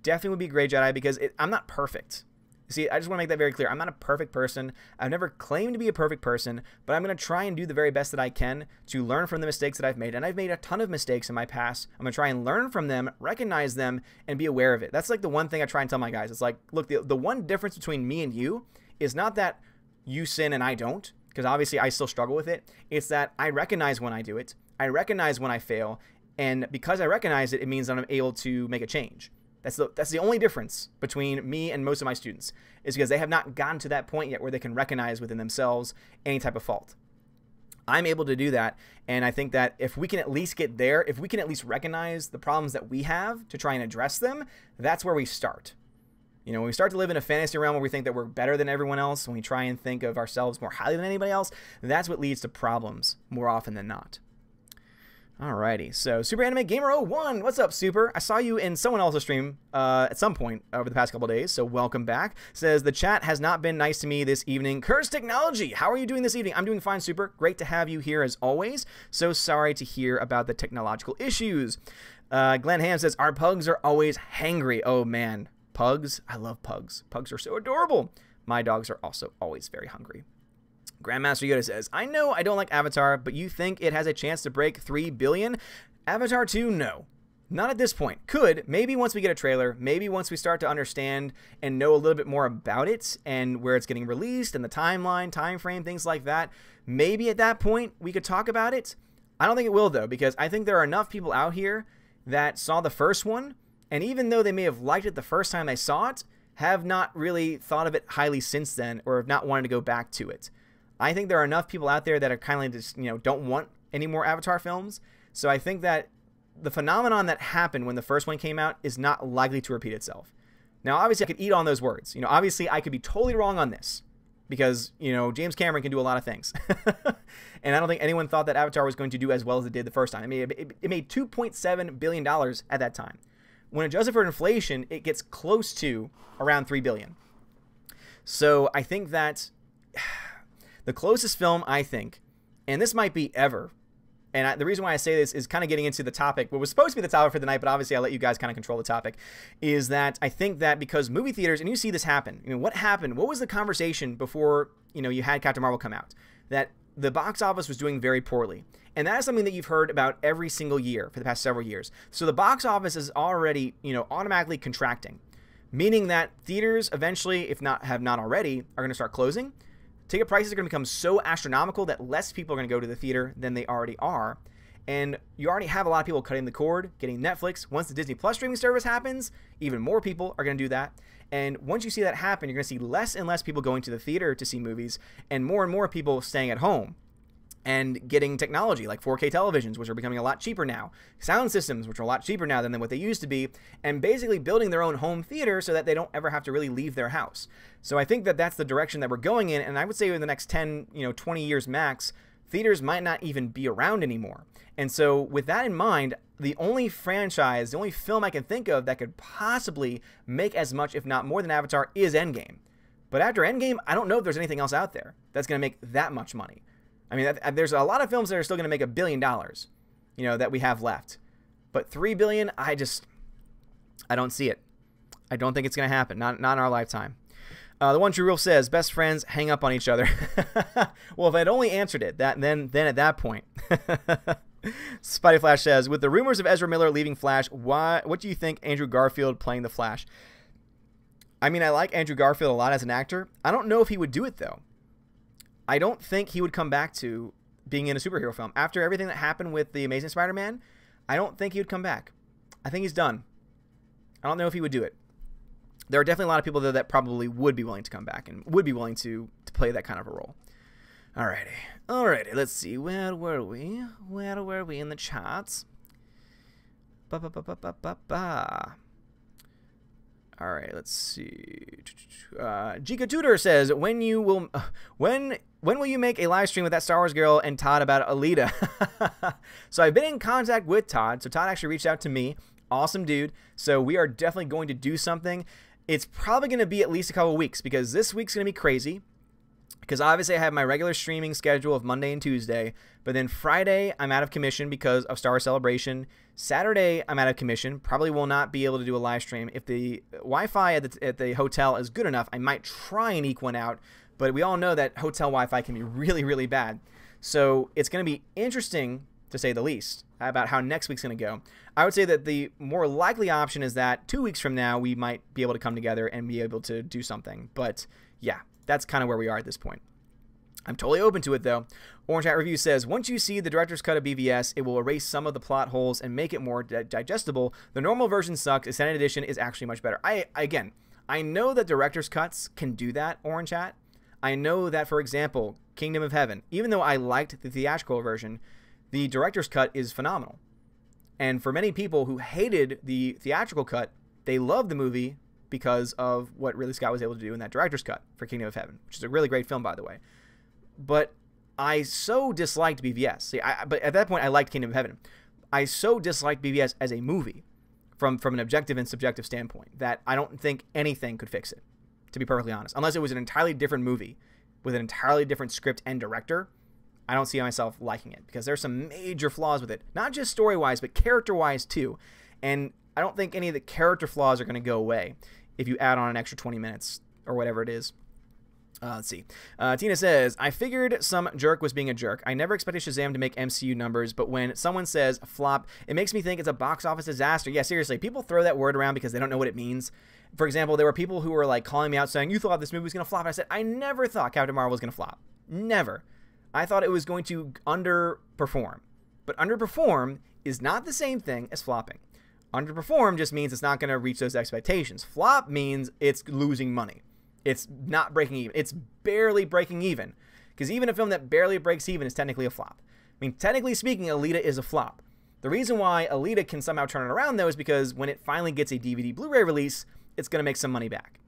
Definitely would be a great Jedi because I'm not perfect. See, I just want to make that very clear. I'm not a perfect person. I've never claimed to be a perfect person, but I'm going to try and do the very best that I can to learn from the mistakes that I've made. And I've made a ton of mistakes in my past. I'm going to try and learn from them, recognize them, and be aware of it. That's like the one thing I try and tell my guys. It's like, look, the one difference between me and you is not that you sin and I don't, because obviously I still struggle with it. It's that I recognize when I do it. I recognize when I fail. And because I recognize it, it means that I'm able to make a change. That's the only difference between me and most of my students, is because they have not gotten to that point yet where they can recognize within themselves any type of fault. I'm able to do that, and I think that if we can at least get there, if we can at least recognize the problems that we have to try and address them, that's where we start. You know, when we start to live in a fantasy realm where we think that we're better than everyone else, when we try and think of ourselves more highly than anybody else, that's what leads to problems more often than not. Alrighty, so Super Anime Gamer 01, what's up, Super? I saw you in someone else's stream at some point over the past couple days, so welcome back. Says, the chat has not been nice to me this evening. Curse Technology, how are you doing this evening? I'm doing fine, Super. Great to have you here as always. So sorry to hear about the technological issues. Glenn Ham says, our pugs are always hangry. Oh, man. Pugs? I love pugs. Pugs are so adorable. My dogs are also always very hungry. Grandmaster Yoda says, I know I don't like Avatar, but you think it has a chance to break 3 billion? Avatar 2, no. Not at this point. Could, maybe once we get a trailer, maybe once we start to understand and know a little bit more about it and where it's getting released and the timeline, time frame, things like that. Maybe at that point we could talk about it. I don't think it will, though, because I think there are enough people out here that saw the first one, and even though they may have liked it the first time they saw it, have not really thought of it highly since then, or have not wanted to go back to it. I think there are enough people out there that are kind of just, don't want any more Avatar films. So I think that the phenomenon that happened when the first one came out is not likely to repeat itself. Now, obviously, I could eat on those words. Obviously, I could be totally wrong on this. because, you know, James Cameron can do a lot of things. And I don't think anyone thought that Avatar was going to do as well as it did the first time. I mean, it made $2.7 billion at that time. When adjusted for inflation, it gets close to around $3 billion. So I think that the closest film, I think, and this might be ever, and the reason why I say this is kind of getting into the topic, what was supposed to be the topic for the night, but obviously I'll let you guys kind of control the topic, is that I think that because movie theaters, and you see this happen, I mean, what happened? What was the conversation before, you know, you had Captain Marvel come out? That the box office was doing very poorly. And that is something that you've heard about every single year for the past several years. So the box office is already, you know, automatically contracting, meaning that theaters eventually, if not have not already, are going to start closing. Ticket prices are going to become so astronomical that less people are going to go to the theater than they already are. And you already have a lot of people cutting the cord, getting Netflix. Once the Disney Plus streaming service happens, even more people are going to do that. And once you see that happen, you're going to see less and less people going to the theater to see movies and more people staying at home and getting technology like 4K televisions, which are becoming a lot cheaper now, sound systems, which are a lot cheaper now than what they used to be, and basically building their own home theater so that they don't ever have to really leave their house. So I think that that's the direction that we're going in, and I would say in the next 10, 20 years max, theaters might not even be around anymore. And so with that in mind, the only franchise, the only film I can think of that could possibly make as much, if not more than Avatar, is Endgame. But after Endgame, I don't know if there's anything else out there that's going to make that much money. I mean, there's a lot of films that are still going to make $1 billion, that we have left. But $3 billion, I don't see it. I don't think it's going to happen. Not in our lifetime. The One True Rule says, best friends hang up on each other. Well, if I'd only answered it, then at that point. Spidey Flash says, with the rumors of Ezra Miller leaving Flash, what do you think Andrew Garfield playing the Flash? I mean, I like Andrew Garfield a lot as an actor. I don't know if he would do it, though. I don't think he would come back to being in a superhero film. After everything that happened with The Amazing Spider-Man, I don't think he would come back. I think he's done. I don't know if he would do it. There are definitely a lot of people, though, that probably would be willing to come back and would be willing to play that kind of a role. Alrighty, let's see. Where were we? Where were we in the charts? Alright, let's see. Jika Tudor says, when will you make a live stream with that Star Wars girl and Todd about Alita? So I've been in contact with Todd. So Todd actually reached out to me. Awesome dude. So we are definitely going to do something. It's probably going to be at least a couple of weeks because this week's going to be crazy. Because obviously I have my regular streaming schedule of Monday and Tuesday, but then Friday I'm out of commission because of Star Wars Celebration. Saturday I'm out of commission, probably will not be able to do a live stream. If the Wi-Fi at the hotel is good enough, I might try and eke one out, but we all know that hotel Wi-Fi can be really, really bad. So it's going to be interesting, to say the least, about how next week's going to go. I would say that the more likely option is that 2 weeks from now we might be able to come together and be able to do something, but yeah. That's kind of where we are at this point. I'm totally open to it, though. Orange Hat Review says, once you see the director's cut of BVS, it will erase some of the plot holes and make it more digestible. The normal version sucks. Extended edition is actually much better. I know that director's cuts can do that, Orange Hat. I know that, for example, Kingdom of Heaven, even though I liked the theatrical version, the director's cut is phenomenal. And for many people who hated the theatrical cut, they loved the movie because of what Ridley Scott was able to do in that director's cut for Kingdom of Heaven, which is a really great film, by the way. But I so disliked BVS. See, but at that point, I liked Kingdom of Heaven. I so disliked BVS as a movie from an objective and subjective standpoint that I don't think anything could fix it, to be perfectly honest. Unless it was an entirely different movie with an entirely different script and director, I don't see myself liking it because there's some major flaws with it. Not just story-wise, but character-wise, too. And I don't think any of the character flaws are going to go away if you add on an extra 20 minutes or whatever it is. Let's see. Tina says, I figured some jerk was being a jerk. I never expected Shazam to make MCU numbers, but when someone says flop, it makes me think it's a box office disaster. Yeah, seriously, people throw that word around because they don't know what it means. For example, there were people who were like calling me out saying, you thought this movie was going to flop. And I said, I never thought Captain Marvel was going to flop. Never. I thought it was going to underperform. But underperform is not the same thing as flopping. Underperform just means it's not going to reach those expectations. Flop means it's losing money. It's not breaking even. It's barely breaking even. Because even a film that barely breaks even is technically a flop. I mean, technically speaking, Alita is a flop. The reason why Alita can somehow turn it around, though, is because when it finally gets a DVD Blu-ray release, it's going to make some money back.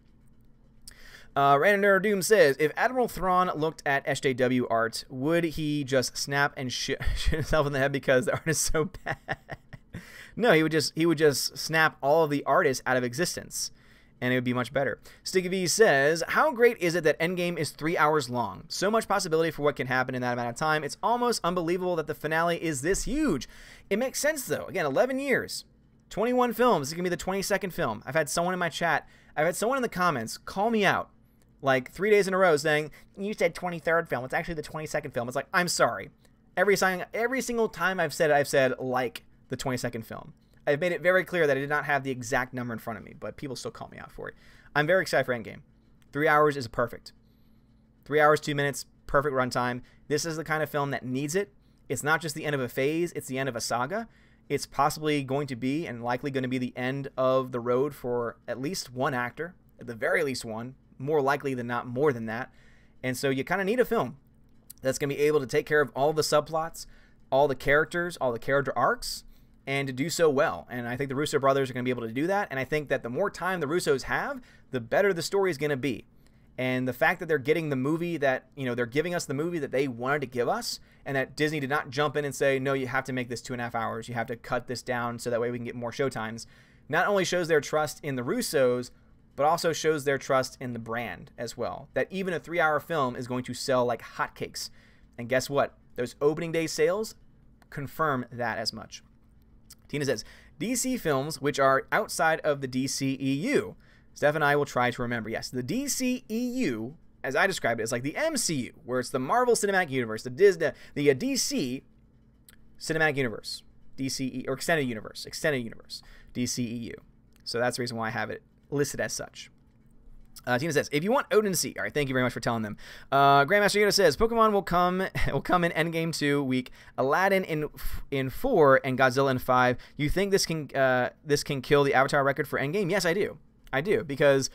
Random Doom says, if Admiral Thrawn looked at SJW art, would he just snap and shoot himself in the head because the art is so bad? No, he would just snap all of the artists out of existence, and it would be much better. Sticky V says, how great is it that Endgame is 3 hours long? So much possibility for what can happen in that amount of time. It's almost unbelievable that the finale is this huge. It makes sense, though. Again, 11 years, 21 films. This is going to be the 22nd film. I've had someone in my chat, I've had someone in the comments call me out like 3 days in a row saying, you said 23rd film. It's actually the 22nd film. It's like, I'm sorry. Every single time I've said like the 22nd film. I've made it very clear that I did not have the exact number in front of me, but people still call me out for it. I'm very excited for Endgame. 3 hours is perfect. 3 hours, 2 minutes, perfect runtime. This is the kind of film that needs it. It's not just the end of a phase, it's the end of a saga. It's possibly going to be, and likely going to be, the end of the road for at least one actor, at the very least one, more likely than not more than that. And so you kind of need a film that's going to be able to take care of all the subplots, all the characters, all the character arcs, and to do so well. And I think the Russo brothers are going to be able to do that. And I think that the more time the Russos have, the better the story is going to be. And the fact that they're getting the movie that, they're giving us the movie that they wanted to give us, and that Disney did not jump in and say, no, you have to make this 2.5 hours. You have to cut this down so that way we can get more showtimes. Not only shows their trust in the Russos, but also shows their trust in the brand as well. That even a 3-hour film is going to sell like hotcakes. And guess what? Those opening day sales confirm that as much. Tina says, DC films which are outside of the DCEU. Steph and I will try to remember. Yes, the DCEU, as I described it, is like the MCU, where it's the Marvel Cinematic Universe, the DC Cinematic Universe, DCE, or Extended Universe, DCEU. So that's the reason why I have it listed as such. Tina says, if you want Odin to see, all right, thank you very much for telling them. Grandmaster Yoda says, Pokemon will come in Endgame 2 week, Aladdin in 4, and Godzilla in 5. You think this can kill the Avatar record for Endgame? Yes, I do, because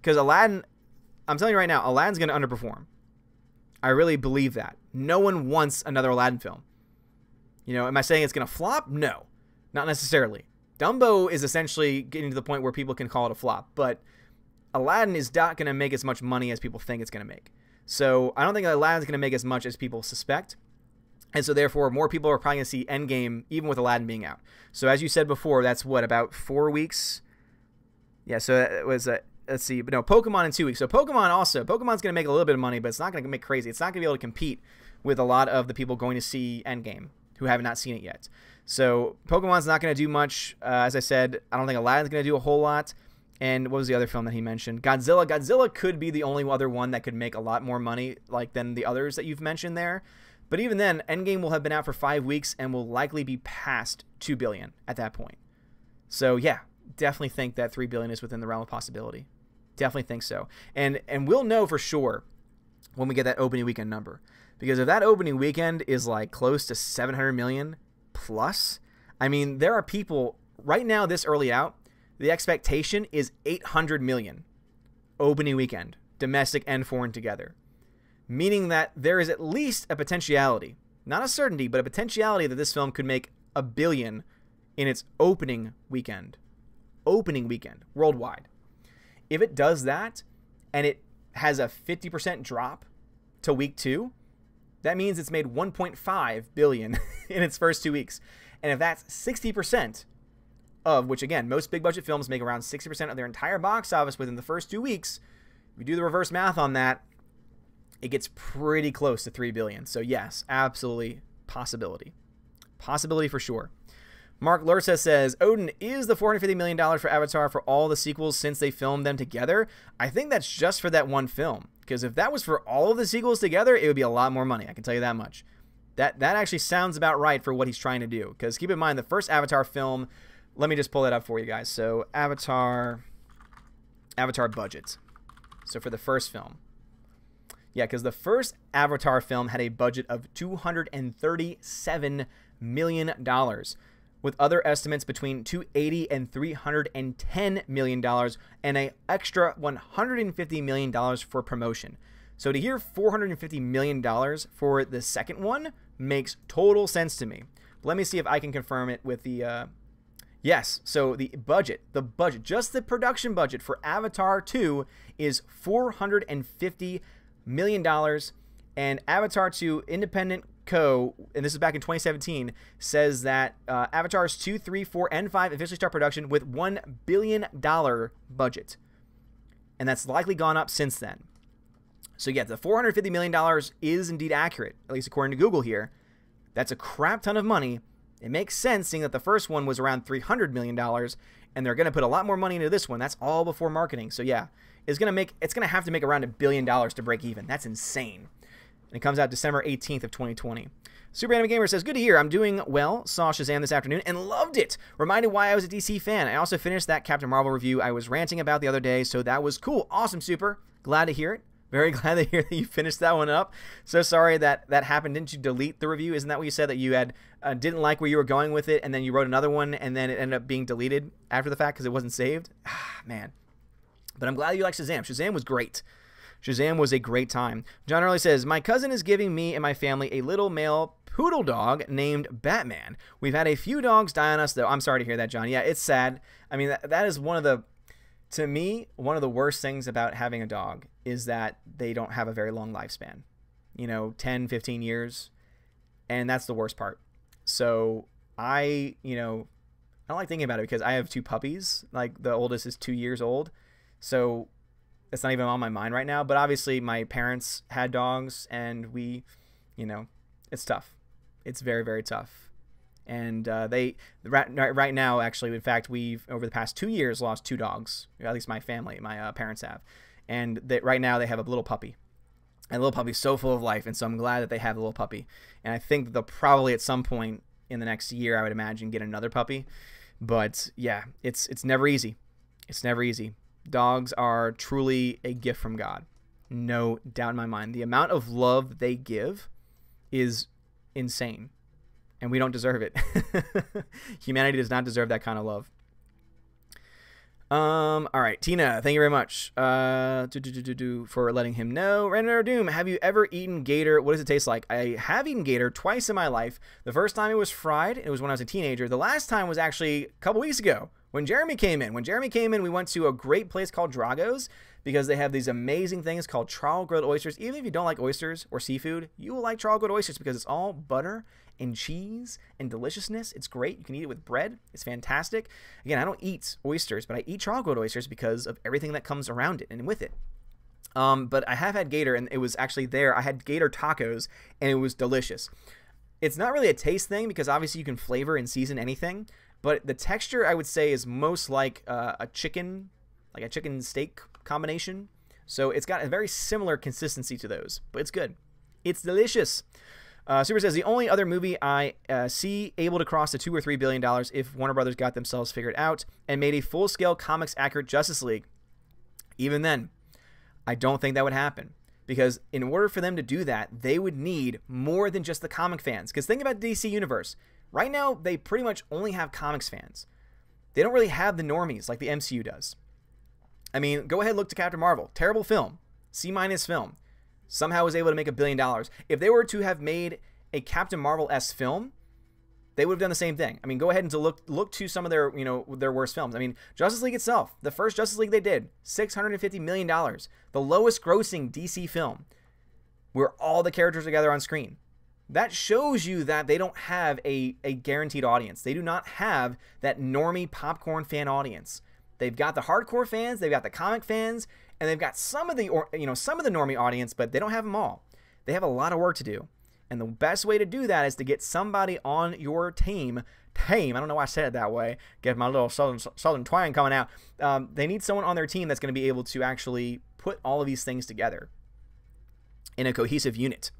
Aladdin, I'm telling you right now, Aladdin's going to underperform. I really believe that. No one wants another Aladdin film. Am I saying it's going to flop? No, not necessarily. Dumbo is essentially getting to the point where people can call it a flop, but Aladdin is not going to make as much money as people think it's going to make. So I don't think Aladdin's going to make as much as people suspect. And so therefore, more people are probably going to see Endgame, even with Aladdin being out. So as you said before, that's what, about 4 weeks? Yeah, so it was, let's see, but no, Pokemon in 2 weeks. So Pokemon's going to make a little bit of money, but it's not going to make crazy. It's not going to be able to compete with a lot of the people going to see Endgame who have not seen it yet. So Pokemon's not going to do much. As I said, I don't think Aladdin's going to do a whole lot. And what was the other film that he mentioned? Godzilla. Godzilla could be the only other one that could make a lot more money than the others that you've mentioned there. But even then, Endgame will have been out for 5 weeks and will likely be past $2 billion at that point. So yeah, definitely think that $3 billion is within the realm of possibility. Definitely think so. And we'll know for sure when we get that opening weekend number. Because if that opening weekend is like close to $700 million plus, I mean, there are people right now this early out, the expectation is $800 million opening weekend, domestic and foreign together. Meaning that there is at least a potentiality, not a certainty, but a potentiality that this film could make $1 billion in its opening weekend. Opening weekend, worldwide. If it does that, and it has a 50% drop to week 2, that means it's made $1.5 billion in its first 2 weeks. And if that's 60%, of which, again, most big budget films make around 60% of their entire box office within the first 2 weeks. If you do the reverse math on that, it gets pretty close to $3 billion. So yes, absolutely possibility. Possibility for sure. Mark Lursa says, Odin, is the $450 million for Avatar for all the sequels since they filmed them together? I think that's just for that one film. Because if that was for all of the sequels together, it would be a lot more money. I can tell you that much. That actually sounds about right for what he's trying to do. Because keep in mind, the first Avatar film, let me just pull that up for you guys. So Avatar budget. So for the first film. Yeah, because the first Avatar film had a budget of $237 million, with other estimates between $280 and $310 million, and an extra $150 million for promotion. So to hear $450 million for the second one makes total sense to me. Let me see if I can confirm it with the... Yes, so the budget, just the production budget for Avatar 2 is $450 million. And Avatar 2 Independent Co., and this is back in 2017, says that Avatars 2, 3, 4, and 5 officially start production with $1 billion budget. And that's likely gone up since then. So yeah, the $450 million is indeed accurate, at least according to Google here. That's a crap ton of money. It makes sense, seeing that the first one was around $300 million, and they're going to put a lot more money into this one. That's all before marketing. So yeah, it's going to have to make around $1 billion to break even. That's insane. And it comes out December 18th of 2020. Super Anime Gamer says, good to hear. I'm doing well. Saw Shazam this afternoon and loved it. Reminded why I was a DC fan. I also finished that Captain Marvel review I was ranting about the other day, so that was cool. Awesome, Super. Glad to hear it. Very glad to hear that you finished that one up. So sorry that happened. Didn't you delete the review? Isn't that what you said, that you had didn't like where you were going with it, and then you wrote another one, and then it ended up being deleted after the fact because it wasn't saved? Ah, man. But I'm glad you like Shazam. Shazam was great. Shazam was a great time. John Early says, my cousin is giving me and my family a little male poodle dog named Batman. We've had a few dogs die on us, though. I'm sorry to hear that, John. Yeah, it's sad. I mean, that is one of the, to me, one of the worst things about having a dog is that they don't have a very long lifespan. 10, 15 years. And that's the worst part. So I don't like thinking about it because I have 2 puppies. Like, the oldest is 2 years old. So it's not even on my mind right now. But obviously my parents had dogs, and we, it's tough. It's very, very tough. And they right now, actually, in fact, we've over the past 2 years lost 2 dogs. At least my family, my parents have. And right now they have a little puppy. And the little puppy's so full of life, and so I'm glad that they have the little puppy. And I think they'll probably at some point in the next year, I would imagine, get another puppy. But yeah, it's never easy. It's never easy. Dogs are truly a gift from God. No doubt in my mind. The amount of love they give is insane. And we don't deserve it. Humanity does not deserve that kind of love. All right, Tina, thank you very much for letting him know. Random Doom, have you ever eaten gator? What does it taste like? I have eaten gator twice in my life. The first time it was fried. It was when I was a teenager. The last time was actually a couple weeks ago when Jeremy came in. When Jeremy came in, we went to a great place called Drago's because they have these amazing things called charcoal-grilled oysters. Even if you don't like oysters or seafood, you will like charcoal-grilled oysters because it's all butter and cheese and deliciousness. It's great. You can eat it with bread. It's fantastic. Again, I don't eat oysters, but I eat charcoal oysters because of everything that comes around it and with it. But I have had gator, and it was actually there. I had gator tacos, and it was delicious. It's not really a taste thing because obviously you can flavor and season anything, but the texture, I would say, is most like a chicken steak combination. So it's got a very similar consistency to those, but it's good. It's delicious. Super says, the only other movie I see able to cross the $2 or $3 billion if Warner Brothers got themselves figured out and made a full-scale comics-accurate Justice League. Even then, I don't think that would happen. Because in order for them to do that, they would need more than just the comic fans. Because think about the DC Universe. Right now, they pretty much only have comics fans. They don't really have the normies like the MCU does. I mean, go ahead and look to Captain Marvel. Terrible film. C- film. Somehow was able to make $1 billion. If they were to have made a Captain Marvel-esque film, they would have done the same thing. I mean, go ahead and look to some of their, their worst films. I mean, Justice League itself, the first Justice League they did, $650 million. The lowest grossing DC film where all the characters are together on screen. That shows you that they don't have a guaranteed audience. They do not have that normie popcorn fan audience. They've got the hardcore fans, they've got the comic fans, and they've got some of the normie audience, but they don't have them all. They have a lot of work to do. And the best way to do that is to get somebody on your team. I don't know why I said it that way. Get my little southern twang coming out. They need someone on their team that's going to be able to actually put all of these things together in a cohesive unit.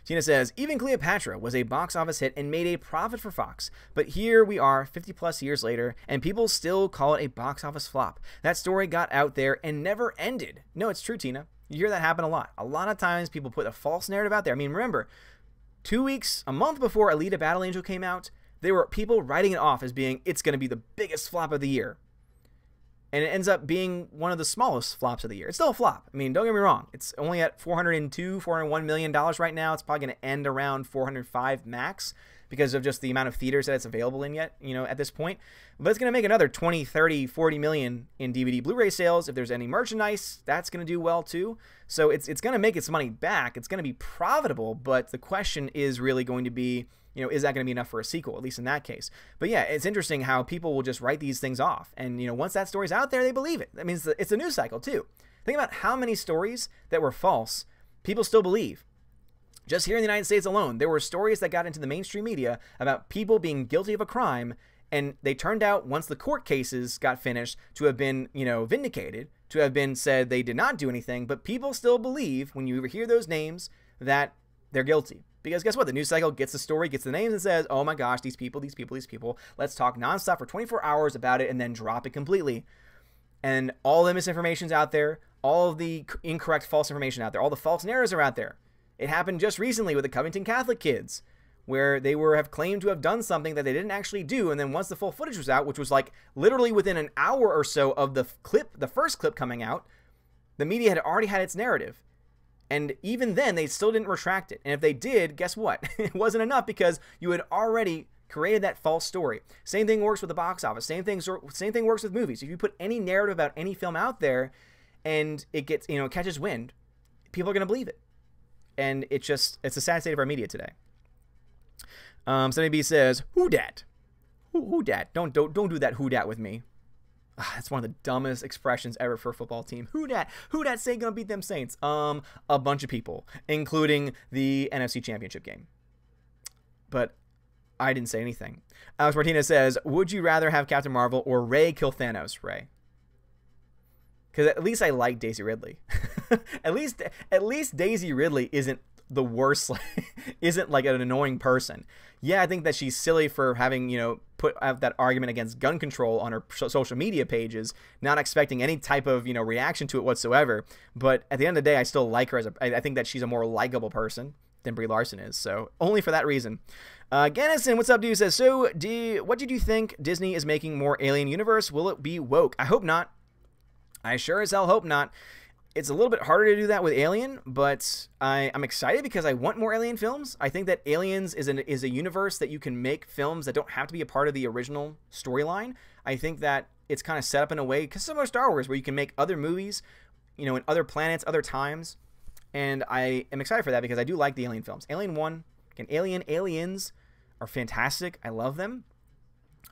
Tina says, even Cleopatra was a box office hit and made a profit for Fox. But here we are 50 plus years later, and people still call it a box office flop. That story got out there and never ended. No, it's true, Tina. You hear that happen a lot. A lot of times people put a false narrative out there. I mean, remember, a month before Alita Battle Angel came out, there were people writing it off as being, it's going to be the biggest flop of the year. And it ends up being one of the smallest flops of the year. It's still a flop. I mean, don't get me wrong. It's only at $401 million right now. It's probably going to end around 405 max. because of just the amount of theaters that it's available in yet, at this point. But it's going to make another 20, 30, 40 million in DVD Blu-ray sales. If there's any merchandise, that's going to do well too. So it's going to make its money back. It's going to be profitable, but the question is really going to be, is that going to be enough for a sequel, at least in that case? But yeah, it's interesting how people will just write these things off. And, once that story's out there, they believe it. That means it's a news cycle too. Think about how many stories that were false people still believe. Just here in the United States alone, there were stories that got into the mainstream media about people being guilty of a crime, and they turned out, once the court cases got finished, to have been, vindicated, to have been said they did not do anything, but people still believe, when you hear those names, that they're guilty. Because guess what? The news cycle gets the story, gets the names, and says, oh my gosh, these people, let's talk nonstop for 24 hours about it, and then drop it completely. And all the misinformation's out there, all of the incorrect false information out there, all the false narratives are out there. It happened just recently with the Covington Catholic kids, where they have claimed to have done something that they didn't actually do, and then once the full footage was out, which was like literally within an hour or so of the first clip coming out, the media had already had its narrative. And even then, they still didn't retract it. And if they did, guess what? It wasn't enough, because you had already created that false story. Same thing works with the box office. Same thing works with movies. If you put any narrative about any film out there and it gets, catches wind, people are going to believe it. And it's a sad state of our media today. Sonny B says, who dat? Who dat? Don't do that who dat with me. That's one of the dumbest expressions ever for a football team. Who dat? Who dat say gonna beat them Saints? A bunch of people, including the NFC Championship game. But I didn't say anything. Alex Martinez says, would you rather have Captain Marvel or Rey kill Thanos? Rey. Because at least I like Daisy Ridley. at least Daisy Ridley isn't the worst, isn't like an annoying person. Yeah, I think that she's silly for having, put out that argument against gun control on her social media pages, not expecting any type of, reaction to it whatsoever. But at the end of the day, I still like her I think that she's a more likable person than Brie Larson is. So only for that reason. Gannison, what's up, dude? Says, so what did you think Disney is making more Alien Universe? Will it be woke? I hope not. I sure as hell hope not. It's a little bit harder to do that with Alien, but I'm excited because I want more Alien films. I think that Aliens is a universe that you can make films that don't have to be a part of the original storyline. I think that it's kind of set up in a way, because similar to Star Wars, where you can make other movies, in other planets, other times. And I am excited for that because I do like the Alien films. Alien 1 and Aliens are fantastic. I love them.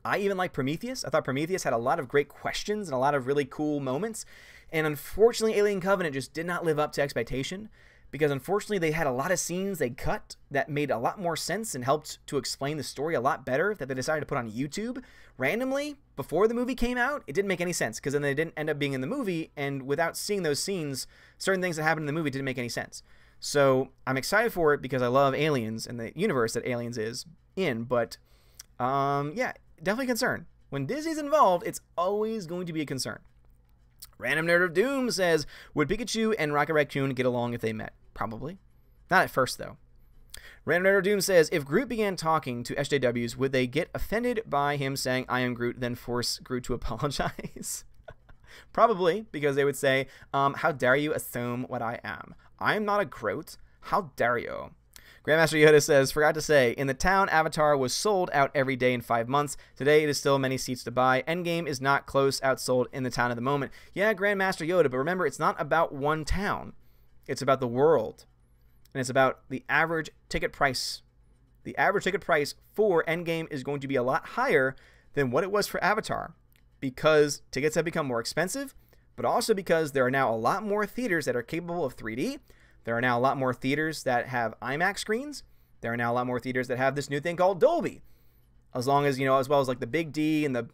I even like Prometheus. I thought Prometheus had a lot of great questions and a lot of really cool moments. And unfortunately, Alien Covenant just did not live up to expectation, because unfortunately they had a lot of scenes they cut that made a lot more sense and helped to explain the story a lot better, that they decided to put on YouTube randomly before the movie came out. It didn't make any sense, because then they didn't end up being in the movie, and without seeing those scenes, certain things that happened in the movie didn't make any sense. So I'm excited for it because I love Aliens and the universe that Aliens is in, but yeah, definitely a concern. When Disney's involved, it's always going to be a concern. Random Nerd of Doom says, would Pikachu and Rocket Raccoon get along if they met? Probably. Not at first, though. Random Nerd of Doom says, if Groot began talking to SJWs, would they get offended by him saying, I am Groot, then force Groot to apologize? Probably, because they would say, how dare you assume what I am? I am not a Groot. How dare you? Grandmaster Yoda says, forgot to say, in the town, Avatar was sold out every day in 5 months. Today, it is still many seats to buy. Endgame is not close outsold in the town at the moment. Yeah, Grandmaster Yoda, but remember, it's not about one town. It's about the world. And it's about the average ticket price. The average ticket price for Endgame is going to be a lot higher than what it was for Avatar, because tickets have become more expensive, but also because there are now a lot more theaters that are capable of 3D. There are now a lot more theaters that have IMAX screens. There are now a lot more theaters that have this new thing called Dolby. As long as, as well as like the Big D and the,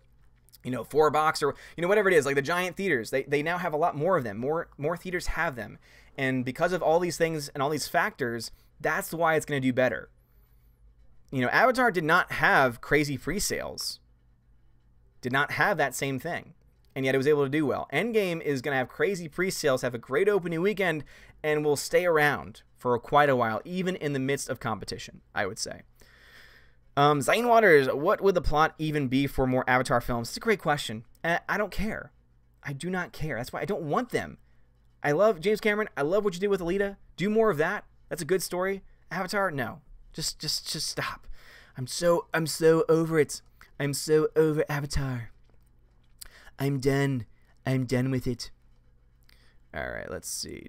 4-box or, whatever it is, like the giant theaters. They now have a lot more of them. More theaters have them. And because of all these things and all these factors, that's why it's going to do better. Avatar did not have crazy pre-sales. Did not have that same thing. And yet it was able to do well. Endgame is going to have crazy pre-sales, have a great opening weekend, and will stay around for quite a while, even in the midst of competition, I would say. Zane Waters, what would the plot even be for more Avatar films? It's a great question. I don't care. I do not care. That's why I don't want them. I love James Cameron. I love what you did with Alita. Do more of that. That's a good story. Avatar, no. Just stop. I'm so over it. I'm so over Avatar. I'm done. I'm done with it. All right, let's see.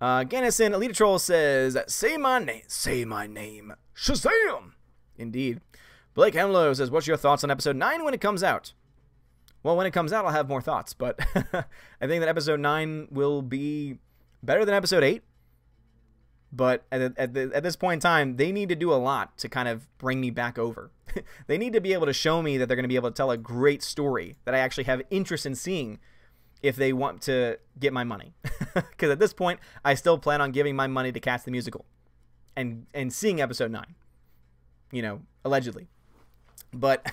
Gannison, Elite Troll says, say my name. Say my name. Shazam! Indeed. Blake Hemlow says, what's your thoughts on episode 9 when it comes out? Well, when it comes out, I'll have more thoughts, but I think that episode 9 will be better than episode 8. But at this point in time, they need to do a lot to kind of bring me back over. They need to be able to show me that they're going to be able to tell a great story that I actually have interest in seeing if they want to get my money. Because at this point, I still plan on giving my money to Cats the Musical and seeing episode 9. You know, allegedly. But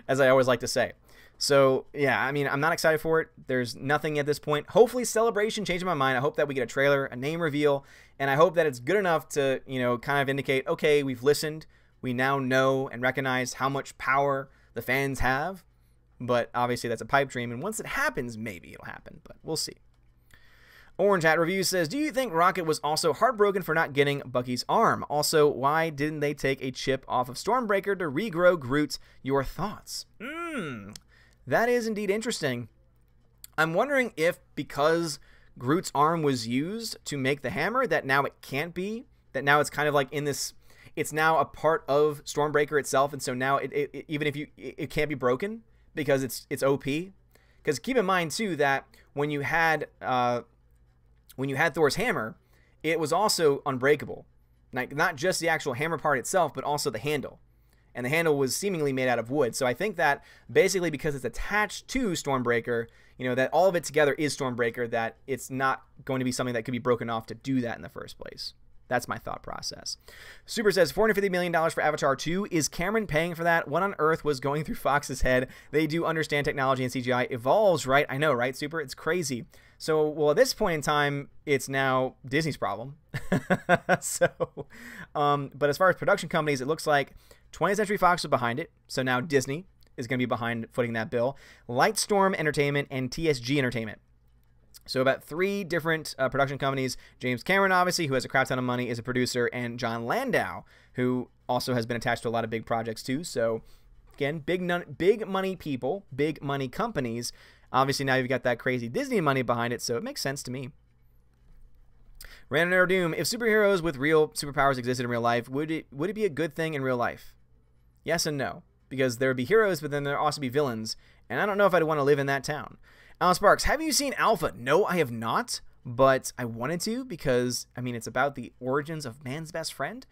as I always like to say. So, yeah, I mean, I'm not excited for it. There's nothing at this point. Hopefully, Celebration changed my mind. I hope that we get a trailer, a name reveal, and I hope that it's good enough to, you know, kind of indicate, okay, we've listened. We now know and recognize how much power the fans have. But obviously, that's a pipe dream, and once it happens, maybe it'll happen, but we'll see. Orange Hat Reviews says, do you think Rocket was also heartbroken for not getting Bucky's arm? Also, why didn't they take a chip off of Stormbreaker to regrow Groot? Your thoughts? That is indeed interesting. I'm wondering if because Groot's arm was used to make the hammer, that now it can't be, that now it's kind of like in this, it's now a part of Stormbreaker itself, and so now even if it can't be broken because it's OP. Because keep in mind too that when you had Thor's hammer, it was also unbreakable. Like not just the actual hammer part itself, but also the handle. And the handle was seemingly made out of wood. So I think that basically because it's attached to Stormbreaker, you know, that all of it together is Stormbreaker, that it's not going to be something that could be broken off to do that in the first place. That's my thought process. Super says, $450 million for Avatar 2. Is Cameron paying for that? What on earth was going through Fox's head? They do understand technology and CGI evolves, right? I know, right, Super? It's crazy. So, well, at this point in time, it's now Disney's problem. But as far as production companies, it looks like 20th Century Fox was behind it. So now Disney is going to be behind footing that bill. Lightstorm Entertainment and TSG Entertainment. So about 3 different production companies. James Cameron, obviously, who has a crap ton of money, is a producer. And John Landau, who also has been attached to a lot of big projects too. So, again, big money people, big money companies. Obviously, now you've got that crazy Disney money behind it, so it makes sense to me. Random Doom, if superheroes with real superpowers existed in real life, would it be a good thing in real life? Yes and no. Because there would be heroes, but then there would also be villains. And I don't know if I'd want to live in that town. Alan Sparks, have you seen Alpha? No, I have not, but I wanted to because, I mean, it's about the origins of man's best friend.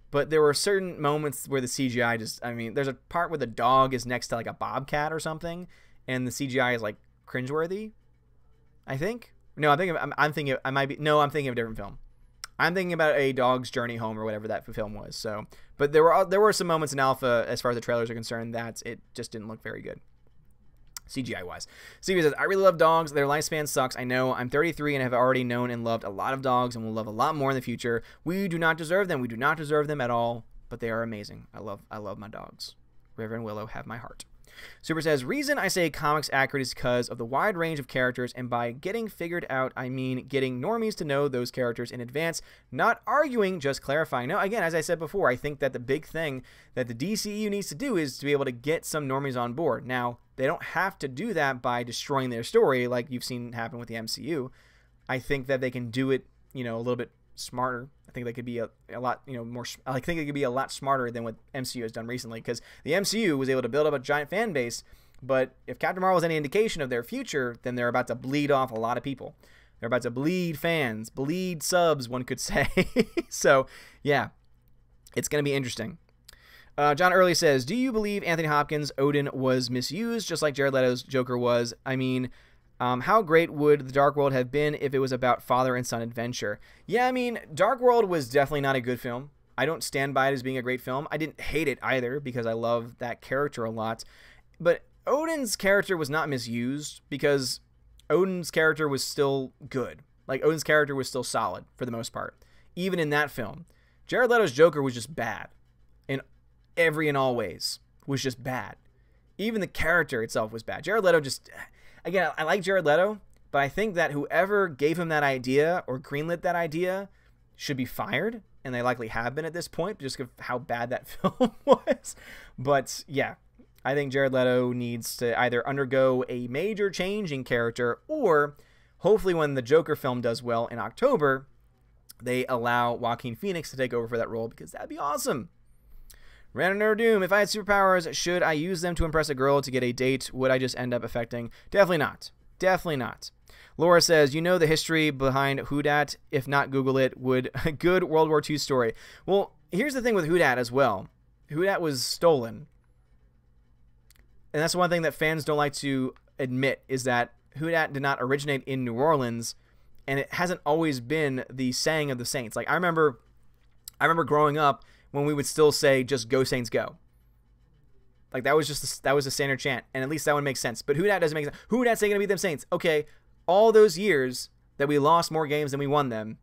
But there were certain moments where the CGI just, I mean, there's a part where the dog is next to like a bobcat or something, and the CGI is like cringeworthy, I think. No, I'm thinking of a different film. I'm thinking about A Dog's Journey Home or whatever that film was. So, but there were some moments in Alpha, as far as the trailers are concerned, that it just didn't look very good. CGI-wise. Stevie says, I really love dogs. Their lifespan sucks. I know. I'm 33 and have already known and loved a lot of dogs and will love a lot more in the future. We do not deserve them. We do not deserve them at all, but they are amazing. I love my dogs. River and Willow have my heart. Super says, reason I say comics accurate is because of the wide range of characters, and by getting figured out, I mean getting normies to know those characters in advance, not arguing, just clarifying. Now, again, as I said before, I think that the big thing that the DCEU needs to do is to be able to get some normies on board. Now, they don't have to do that by destroying their story like you've seen happen with the MCU. I think that they can do it, you know, a little bit smarter. I think they could be a lot, you know, more. I think it could be a lot smarter than what MCU has done recently, because the MCU was able to build up a giant fan base. But if Captain Marvel is any indication of their future, then they're about to bleed off a lot of people. They're about to bleed fans, bleed subs, one could say. So, yeah, it's going to be interesting. John Early says, do you believe Anthony Hopkins' Odin was misused, just like Jared Leto's Joker was? I mean, how great would The Dark World have been if it was about father and son adventure? Yeah, I mean, Dark World was definitely not a good film. I don't stand by it as being a great film. I didn't hate it either, because I love that character a lot. But Odin's character was not misused, because Odin's character was still good. Like, Odin's character was still solid, for the most part. Even in that film. Jared Leto's Joker was just bad. In every and all ways. Was just bad. Even the character itself was bad. Jared Leto just... Again, I like Jared Leto, but I think that whoever gave him that idea or greenlit that idea should be fired, and they likely have been at this point, just of how bad that film was. But yeah, I think Jared Leto needs to either undergo a major change in character, or hopefully when the Joker film does well in October, they allow Joaquin Phoenix to take over for that role, because that'd be awesome. Random Nerd Doom, if I had superpowers, should I use them to impress a girl to get a date? Would I just end up affecting? Definitely not. Definitely not. Laura says, you know the history behind Who Dat? If not, Google it. Would a good World War II story. Well, here's the thing with Who Dat as well. Who Dat was stolen. And that's one thing that fans don't like to admit, is that Who Dat did not originate in New Orleans, and it hasn't always been the saying of the Saints. Like, I remember growing up when we would still say, just go Saints go. Like, that was a standard chant, and at least that would make sense. But Who Dat doesn't make sense. Who Dat's going to beat them Saints? Okay, all those years that we lost more games than we won them,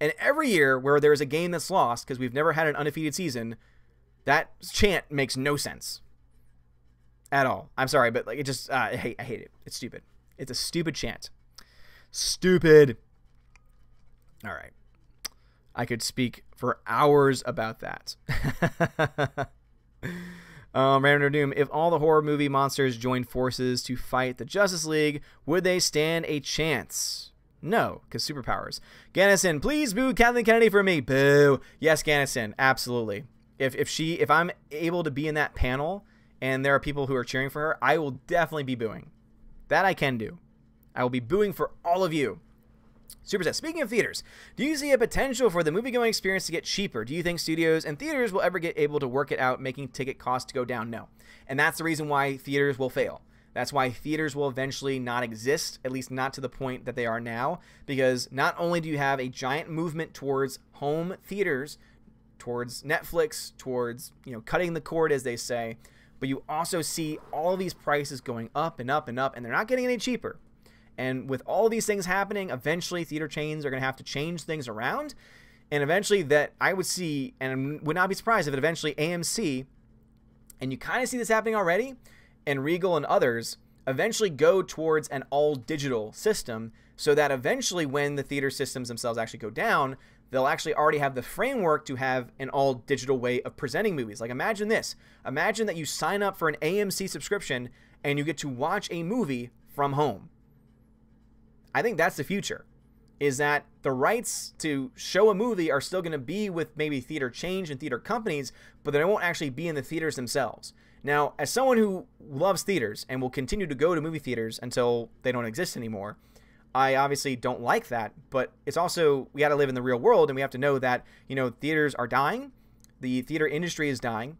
and every year where there's a game that's lost, because we've never had an undefeated season, that chant makes no sense at all. I'm sorry, but like, it just I hate it. It's stupid. It's a stupid chant. Stupid. All right. I could speak for hours about that. Random Doom, if all the horror movie monsters joined forces to fight the Justice League, would they stand a chance? No, because superpowers. Gannison, please boo Kathleen Kennedy for me. Boo. Yes, Gannison, absolutely. If I'm able to be in that panel and there are people who are cheering for her, I will definitely be booing. That I can do. I will be booing for all of you. Superset, speaking of theaters, do you see a potential for the movie-going experience to get cheaper? Do you think studios and theaters will ever get able to work it out, making ticket costs to go down? No. And that's the reason why theaters will fail. That's why theaters will eventually not exist, at least not to the point that they are now, because not only do you have a giant movement towards home theaters, towards Netflix, towards, cutting the cord, as they say, but you also see all these prices going up and up and up, and they're not getting any cheaper. And with all these things happening, eventually theater chains are going to have to change things around. And eventually that I would see, and would not be surprised if it eventually AMC, and you kind of see this happening already, and Regal and others eventually go towards an all-digital system, so that eventually when the theater systems themselves actually go down, they'll actually already have the framework to have an all-digital way of presenting movies. Like, imagine this. Imagine that you sign up for an AMC subscription and you get to watch a movie from home. I think that's the future, is that the rights to show a movie are still going to be with maybe theater chains and theater companies, but they won't actually be in the theaters themselves. Now, as someone who loves theaters and will continue to go to movie theaters until they don't exist anymore, I obviously don't like that, but it's also, we got to live in the real world, and we have to know that, theaters are dying. The theater industry is dying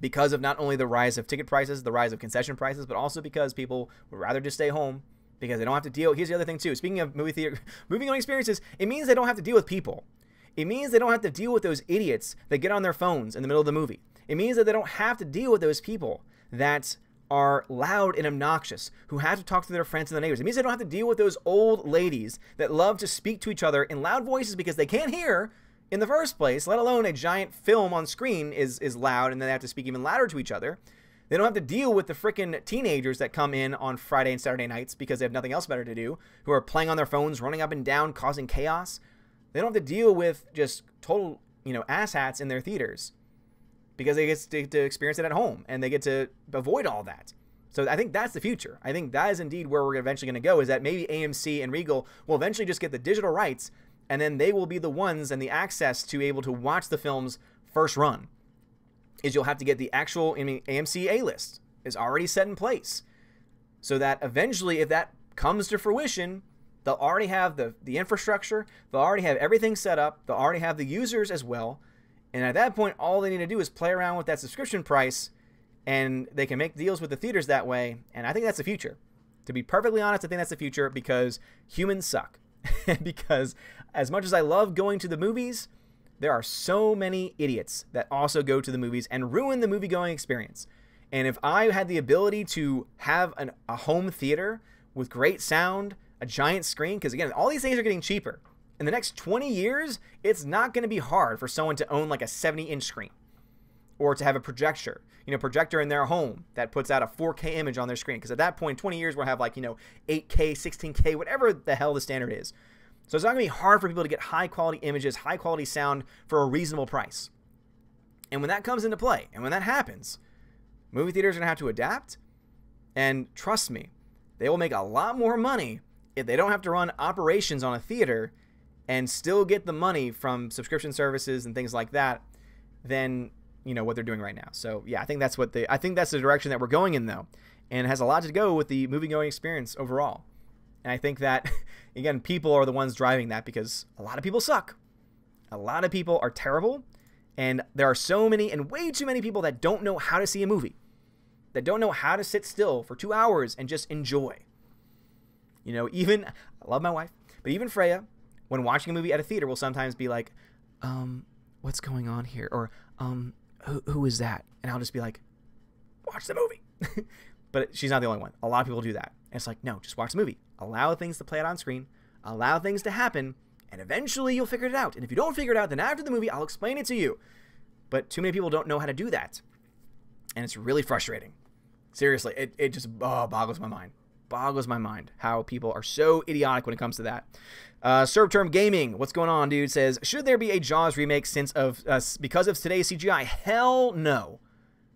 because of not only the rise of ticket prices, the rise of concession prices, but also because people would rather just stay home, because they don't have to deal. Here's the other thing too. Speaking of movie-going experiences, it means they don't have to deal with people. It means they don't have to deal with those idiots that get on their phones in the middle of the movie. It means that they don't have to deal with those people that are loud and obnoxious, who have to talk to their friends and their neighbors. It means they don't have to deal with those old ladies that love to speak to each other in loud voices because they can't hear in the first place, let alone a giant film on screen is loud and then they have to speak even louder to each other. They don't have to deal with the freaking teenagers that come in on Friday and Saturday nights because they have nothing else better to do, who are playing on their phones, running up and down, causing chaos. They don't have to deal with just total, asshats in their theaters because they get to experience it at home and they get to avoid all that. So I think that's the future. I think that is indeed where we're eventually going to go, is that maybe AMC and Regal will eventually just get the digital rights, and then they will be the ones and the access to able to watch the films first run. Is you'll have to get the actual AMC A-list is already set in place, so that eventually, if that comes to fruition, they'll already have the infrastructure, they'll already have everything set up, they'll already have the users as well, and at that point, all they need to do is play around with that subscription price, and they can make deals with the theaters that way, and I think that's the future. To be perfectly honest, I think that's the future, because humans suck. Because as much as I love going to the movies, there are so many idiots that also go to the movies and ruin the movie-going experience. And if I had the ability to have a home theater with great sound, a giant screen, because again, all these things are getting cheaper. In the next 20 years, it's not going to be hard for someone to own like a 70-inch screen or to have a projector in their home that puts out a 4K image on their screen. Because at that point, 20 years, we'll have 8K, 16K, whatever the hell the standard is. So it's not going to be hard for people to get high quality images, high quality sound for a reasonable price. And when that comes into play, and when that happens, movie theaters are going to have to adapt. And trust me, they will make a lot more money if they don't have to run operations on a theater and still get the money from subscription services and things like that than, you know, what they're doing right now. So yeah, I think that's the direction that we're going in, though. And it has a lot to go with the movie-going experience overall. And I think that, again, people are the ones driving that, because a lot of people suck. A lot of people are terrible. And there are so many and way too many people that don't know how to see a movie, that don't know how to sit still for 2 hours and just enjoy. You know, even, I love my wife, but even Freya, when watching a movie at a theater, will sometimes be like, what's going on here? Or, who is that? And I'll just be like, watch the movie. But she's not the only one. A lot of people do that. And it's like, no, just watch the movie. Allow things to play out on screen. Allow things to happen. And eventually you'll figure it out. And if you don't figure it out, then after the movie, I'll explain it to you. But too many people don't know how to do that. And it's really frustrating. Seriously, it just boggles my mind. Boggles my mind how people are so idiotic when it comes to that. Serb Term Gaming, what's going on, dude? Says, should there be a Jaws remake because of today's CGI? Hell no.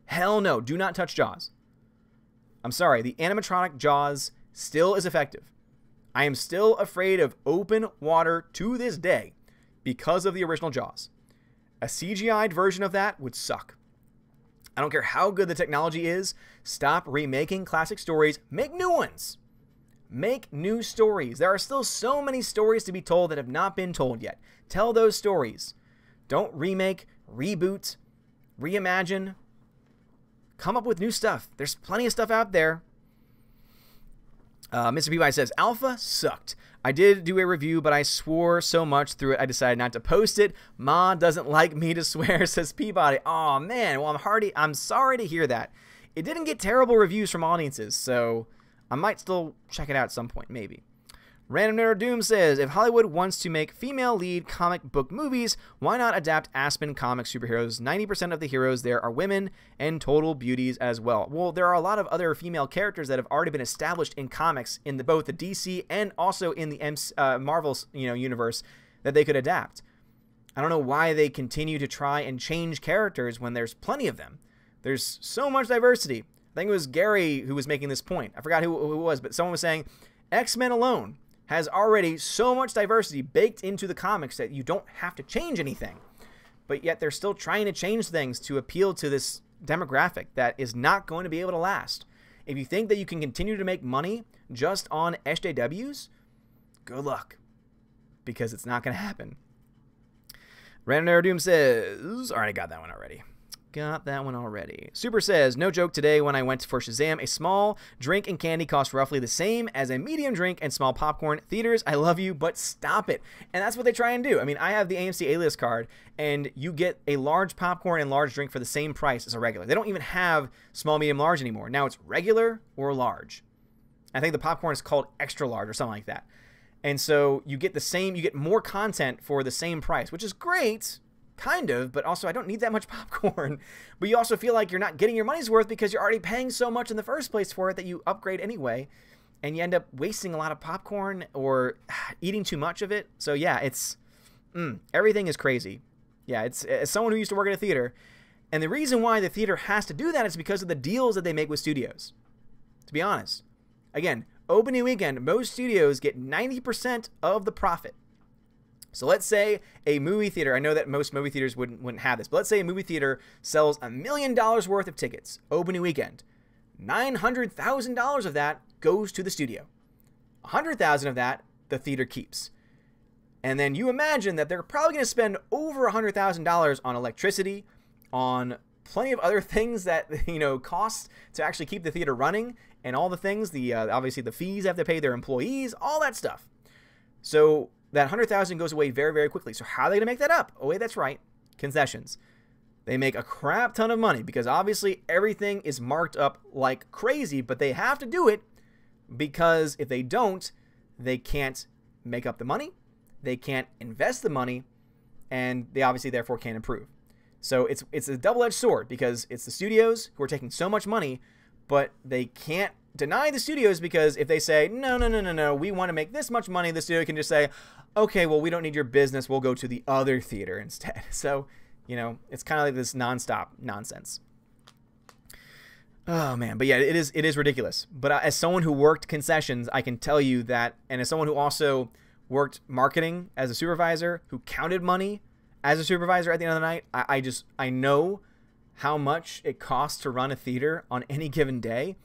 Hell no. Do not touch Jaws. I'm sorry. The animatronic Jaws still is effective. I am still afraid of open water to this day because of the original Jaws. A CGI'd version of that would suck. I don't care how good the technology is. Stop remaking classic stories. Make new ones. Make new stories. There are still so many stories to be told that have not been told yet. Tell those stories. Don't remake, reboot, reimagine. Come up with new stuff. There's plenty of stuff out there. Mr. Peabody says, Alpha sucked. I did do a review, but I swore so much through it, I decided not to post it. Ma doesn't like me to swear, says Peabody. Oh man, well, I'm sorry to hear that. It didn't get terrible reviews from audiences, so I might still check it out at some point, maybe. Random Nerd Doom says, if Hollywood wants to make female lead comic book movies, why not adapt Aspen comic superheroes? 90% of the heroes there are women and total beauties as well. Well, there are a lot of other female characters that have already been established in comics in both the DC and also in the Marvel's universe that they could adapt. I don't know why they continue to try and change characters when there's plenty of them. There's so much diversity. I think it was Gary who was making this point. I forgot who it was, but someone was saying X-Men alone has already so much diversity baked into the comics that you don't have to change anything. But yet they're still trying to change things to appeal to this demographic that is not going to be able to last. If you think that you can continue to make money just on SJWs, good luck. Because it's not going to happen. Random Nerd Doom says, alright, I got that one already. Super says, no joke, today when I went for Shazam, a small drink and candy cost roughly the same as a medium drink and small popcorn. Theaters, I love you, but stop it. And that's what they try and do. I mean, I have the AMC A-list card, and you get a large popcorn and large drink for the same price as a regular. They don't even have small, medium, large anymore. Now it's regular or large. I think the popcorn is called extra large or something like that. And so you get you get more content for the same price, which is great. Kind of, but also I don't need that much popcorn. But you also feel like you're not getting your money's worth because you're already paying so much in the first place for it that you upgrade anyway. And you end up wasting a lot of popcorn or eating too much of it. So yeah, everything is crazy. Yeah, it's as someone who used to work at a theater. And the reason why the theater has to do that is because of the deals that they make with studios. To be honest. Again, opening weekend, most studios get 90% of the profit. So let's say a movie theater, I know that most movie theaters wouldn't have this, but let's say a movie theater sells $1 million worth of tickets opening weekend. $900,000 of that goes to the studio. $100,000 of that the theater keeps. And then you imagine that they're probably going to spend over $100,000 on electricity, on plenty of other things that cost to actually keep the theater running, and all the things, obviously the fees they have to pay their employees, all that stuff. So that $100,000 goes away very, very quickly. So how are they going to make that up? Oh, wait, that's right. Concessions. They make a crap ton of money because obviously everything is marked up like crazy, but they have to do it because if they don't, they can't make up the money, they can't invest the money, and they obviously therefore can't improve. So it's a double-edged sword because it's the studios who are taking so much money, but they can't deny the studios, because if they say, no, no, no, no, no, we want to make this much money, the studio can just say, okay, well, we don't need your business. We'll go to the other theater instead. So, you know, it's kind of like this nonstop nonsense. Oh, man. But yeah, it is ridiculous. But as someone who worked concessions, I can tell you that, and as someone who also worked marketing as a supervisor, who counted money as a supervisor at the end of the night, I know how much it costs to run a theater on any given day.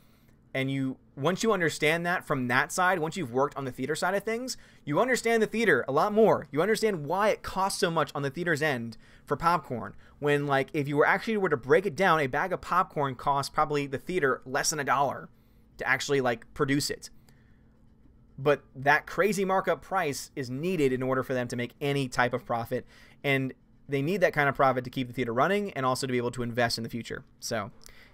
And once you understand that from that side, once you've worked on the theater side of things, you understand the theater a lot more. You understand why it costs so much on the theater's end for popcorn. When, like, if you were to break it down, a bag of popcorn costs probably the theater less than $1 to actually, like, produce it. But that crazy markup price is needed in order for them to make any type of profit. And they need that kind of profit to keep the theater running and also to be able to invest in the future. So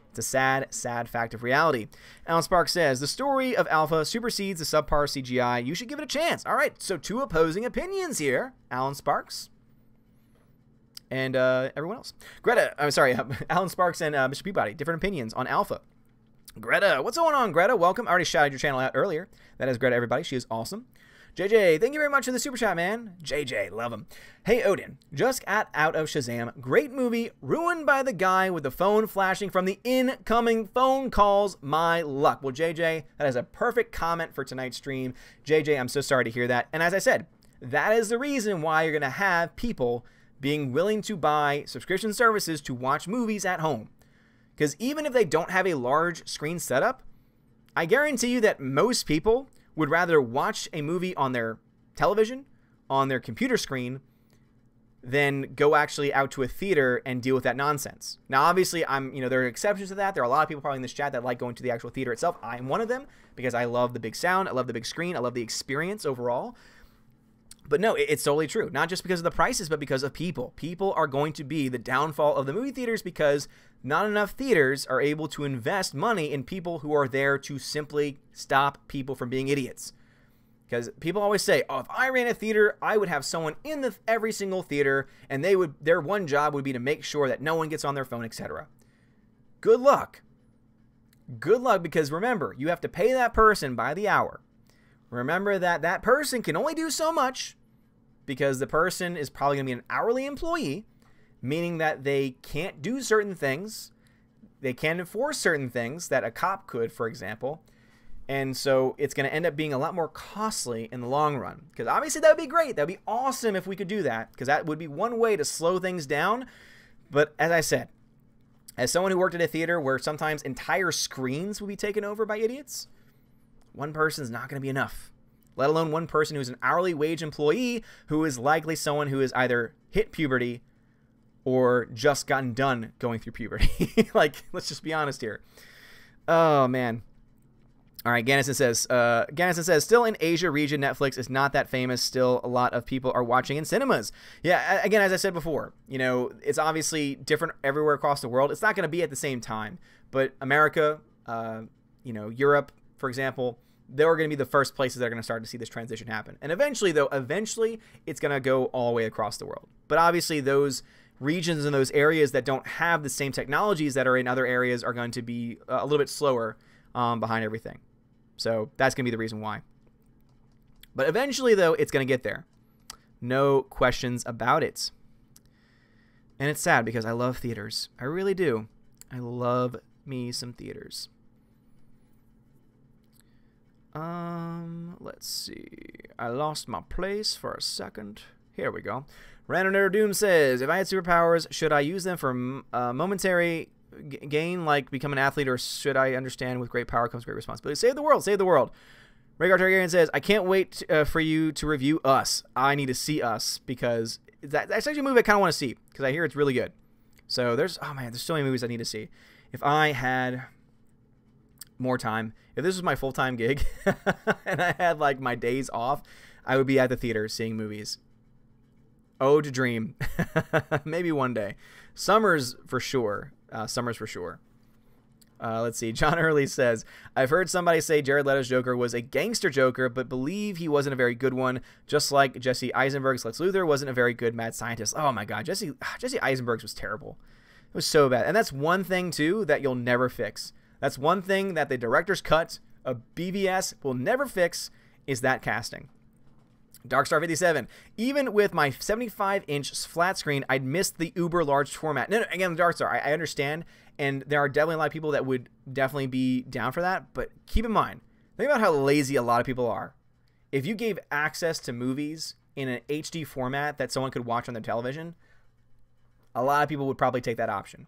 it's a sad, sad fact of reality. Alan Sparks says, the story of Alpha supersedes the subpar CGI. You should give it a chance. All right, so 2 opposing opinions here. Alan Sparks and everyone else. Alan Sparks and Mr. Peabody, different opinions on Alpha. Greta, what's going on, Greta? Welcome. I already shouted your channel out earlier. That is Greta, everybody. She is awesome. JJ, thank you very much for the super chat, man. JJ, love him. Hey, Odin, just got out of Shazam. Great movie, ruined by the guy with the phone flashing from the incoming phone calls. My luck. Well, JJ, that is a perfect comment for tonight's stream. JJ, I'm so sorry to hear that. And as I said, that is the reason why you're going to have people being willing to buy subscription services to watch movies at home. Because even if they don't have a large screen setup, I guarantee you that most people would rather watch a movie on their television, on their computer screen, than go actually out to a theater and deal with that nonsense. Now, obviously, there are exceptions to that. There are a lot of people probably in this chat that like going to the actual theater itself. I'm one of them because I love the big sound. I love the big screen. I love the experience overall. But no, it's totally true. Not just because of the prices, but because of people. People are going to be the downfall of the movie theaters because not enough theaters are able to invest money in people who are there to simply stop people from being idiots. Because people always say, oh, if I ran a theater, I would have someone in every single theater, and their one job would be to make sure that no one gets on their phone, etc. Good luck. Good luck, because remember, you have to pay that person by the hour. Remember that that person can only do so much because the person is probably going to be an hourly employee, meaning that they can't do certain things. They can't enforce certain things that a cop could, for example. And so it's going to end up being a lot more costly in the long run. Because obviously that would be great. That would be awesome if we could do that. Because that would be one way to slow things down. But as I said, as someone who worked at a theater where sometimes entire screens would be taken over by idiots, one person is not going to be enough. Let alone one person who's an hourly wage employee who is likely someone who has either hit puberty or just gotten done going through puberty. Like, let's just be honest here. Oh, man. All right, Gannison says, still in Asia region, Netflix is not that famous. Still, a lot of people are watching in cinemas. Yeah, again, as I said before, it's obviously different everywhere across the world. It's not going to be at the same time. But America, Europe, for example, they're going to be the first places that are going to start to see this transition happen. And eventually, it's going to go all the way across the world. But obviously, those regions and those areas that don't have the same technologies that are in other areas are going to be a little bit slower behind everything. So that's going to be the reason why. But eventually, though, it's going to get there. No questions about it. And it's sad because I love theaters. I really do. I love me some theaters. Let's see. I lost my place for a second. Here we go. Random Nerd Doom says, if I had superpowers, should I use them for momentary gain, like become an athlete, or should I understand with great power comes great responsibility? Save the world, save the world. Rhaegar Targaryen says, I can't wait for you to review Us. I need to see Us because that's actually a movie I kind of want to see because I hear it's really good. So there's so many movies I need to see. If I had more time, if this was my full-time gig and I had like my days off, I would be at the theater seeing movies. Oh, to dream. Maybe one day. Summers for sure. Let's see. John Early says, I've heard somebody say Jared Leto's Joker was a gangster Joker, but believe he wasn't a very good one, just like Jesse Eisenberg's Lex Luthor wasn't a very good mad scientist. Oh my god, Jesse Eisenberg's was terrible. It was so bad. And that's one thing, too, that you'll never fix. That's one thing that the director's cut of BVS will never fix, is that casting. Darkstar57, even with my 75-inch flat screen, I'd miss the uber large format. No, again, Darkstar, I understand, and there are definitely a lot of people that would definitely be down for that, but keep in mind, think about how lazy a lot of people are. If you gave access to movies in an HD format that someone could watch on their television, a lot of people would probably take that option.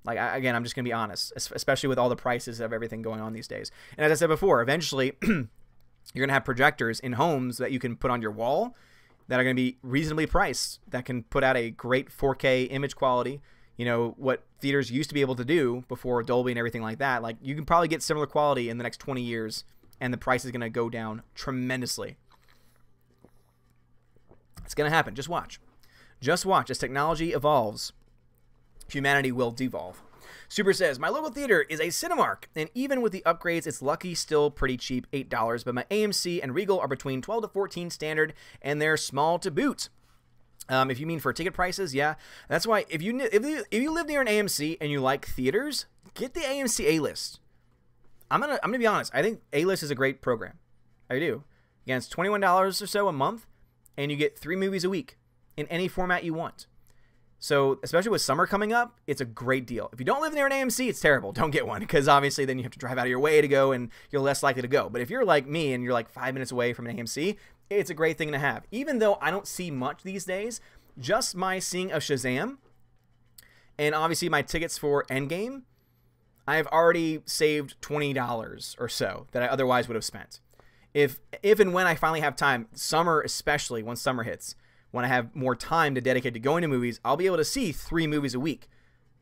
Like, again, I'm just going to be honest, especially with all the prices of everything going on these days. And as I said before, eventually you're going to have projectors in homes that you can put on your wall that are going to be reasonably priced, that can put out a great 4K image quality. You know, what theaters used to be able to do before Dolby and everything like that. Like, you can probably get similar quality in the next 20 years, and the price is going to go down tremendously. It's going to happen. Just watch. Just watch. As technology evolves, humanity will devolve. Super says, my local theater is a Cinemark, and even with the upgrades, it's lucky still pretty cheap, $8, but my AMC and Regal are between $12 to $14 standard, and they're small to boot. If you mean for ticket prices, yeah. That's why if you live near an AMC and you like theaters, get the AMC A-List. I'm gonna be honest. I think A-List is a great program. I do. Again, it's $21 or so a month, and you get 3 movies a week in any format you want. So, especially with summer coming up, it's a great deal. If you don't live near an AMC, it's terrible. Don't get one, because obviously then you have to drive out of your way to go, and you're less likely to go. But if you're like me and you're like 5 minutes away from an AMC, it's a great thing to have. Even though I don't see much these days, just my seeing of Shazam, and obviously my tickets for Endgame, I have already saved $20 or so that I otherwise would have spent. If and when I finally have time, summer especially, once summer hits, when I have more time to dedicate to going to movies, I'll be able to see 3 movies a week.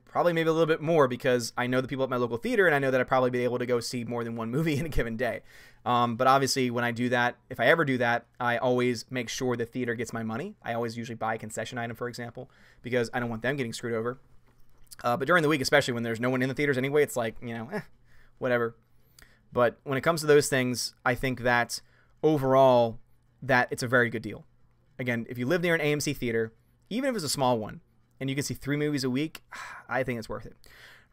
Probably maybe a little bit more, because I know the people at my local theater, and I know that I'd probably be able to go see more than 1 movie in a given day. But obviously, when I do that, if I ever do that, I always make sure the theater gets my money. I always usually buy a concession item, for example, because I don't want them getting screwed over. But during the week, especially when there's no one in the theaters anyway, it's like, you know, whatever. But when it comes to those things, I think that overall, that it's a very good deal. Again, if you live near an AMC theater, even if it's a small one, and you can see 3 movies a week, I think it's worth it.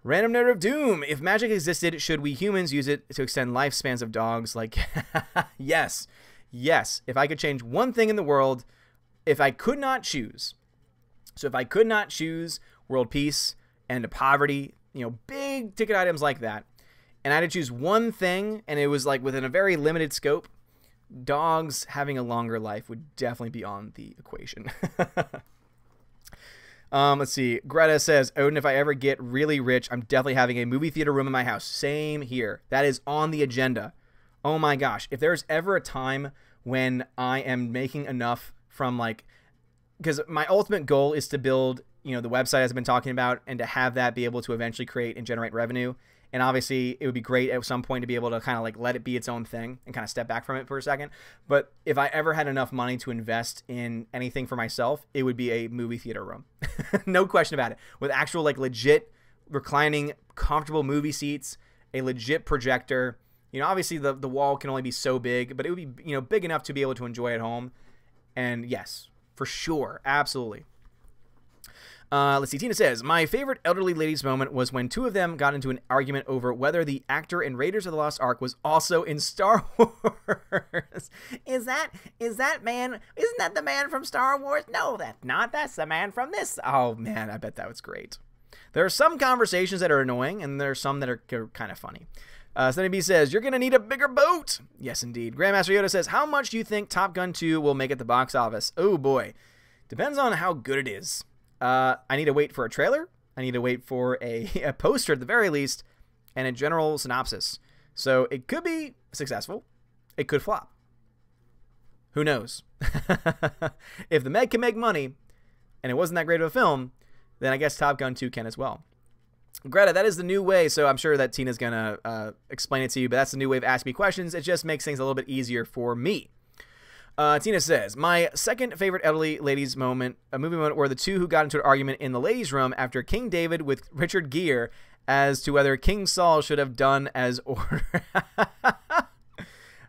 Random Note of Doom. If magic existed, should we humans use it to extend lifespans of dogs? Like, yes. Yes. If I could change one thing in the world, if I could not choose. So if I could not choose world peace and poverty, you know, big ticket items like that, and I had to choose one thing, and it was like within a very limited scope, dogs having a longer life would definitely be on the equation. Let's see. Greta says, Odin, if I ever get really rich, I'm definitely having a movie theater room in my house. Same here. That is on the agenda. Oh my gosh. If there's ever a time when I am making enough from, like, because my ultimate goal is to build, you know, the website as I've been talking about, and to have that be able to eventually create and generate revenue. And obviously, it would be great at some point to be able to kind of like let it be its own thing and kind of step back from it for a second. But if I ever had enough money to invest in anything for myself, it would be a movie theater room. No question about it. With actual, like, legit reclining, comfortable movie seats, a legit projector. You know, obviously the wall can only be so big, but it would be, you know, big enough to be able to enjoy at home. And yes, for sure. Absolutely. Let's see. Tina says, my favorite elderly ladies moment was when 2 of them got into an argument over whether the actor in Raiders of the Lost Ark was also in Star Wars. Is that man? Isn't that the man from Star Wars? No, that's not. That's the man from this. Oh man, I bet that was great. There are some conversations that are annoying, and there are some that are kind of funny. Sunny B says, you're going to need a bigger boat. Yes, indeed. Grandmaster Yoda says, how much do you think Top Gun 2 will make at the box office? Oh boy. Depends on how good it is. I need to wait for a trailer. I need to wait for a poster at the very least, and a general synopsis. So it could be successful. It could flop. Who knows? If the Meg can make money, and it wasn't that great of a film, then I guess Top Gun 2 can as well. Greta, that is the new way, so I'm sure that Tina's going to explain it to you, but that's the new way of asking me questions. It just makes things a little bit easier for me. Tina says, my second favorite elderly ladies moment, a movie moment, were the 2 who got into an argument in the ladies' room after King David with Richard Gere as to whether King Saul should have done as ordered.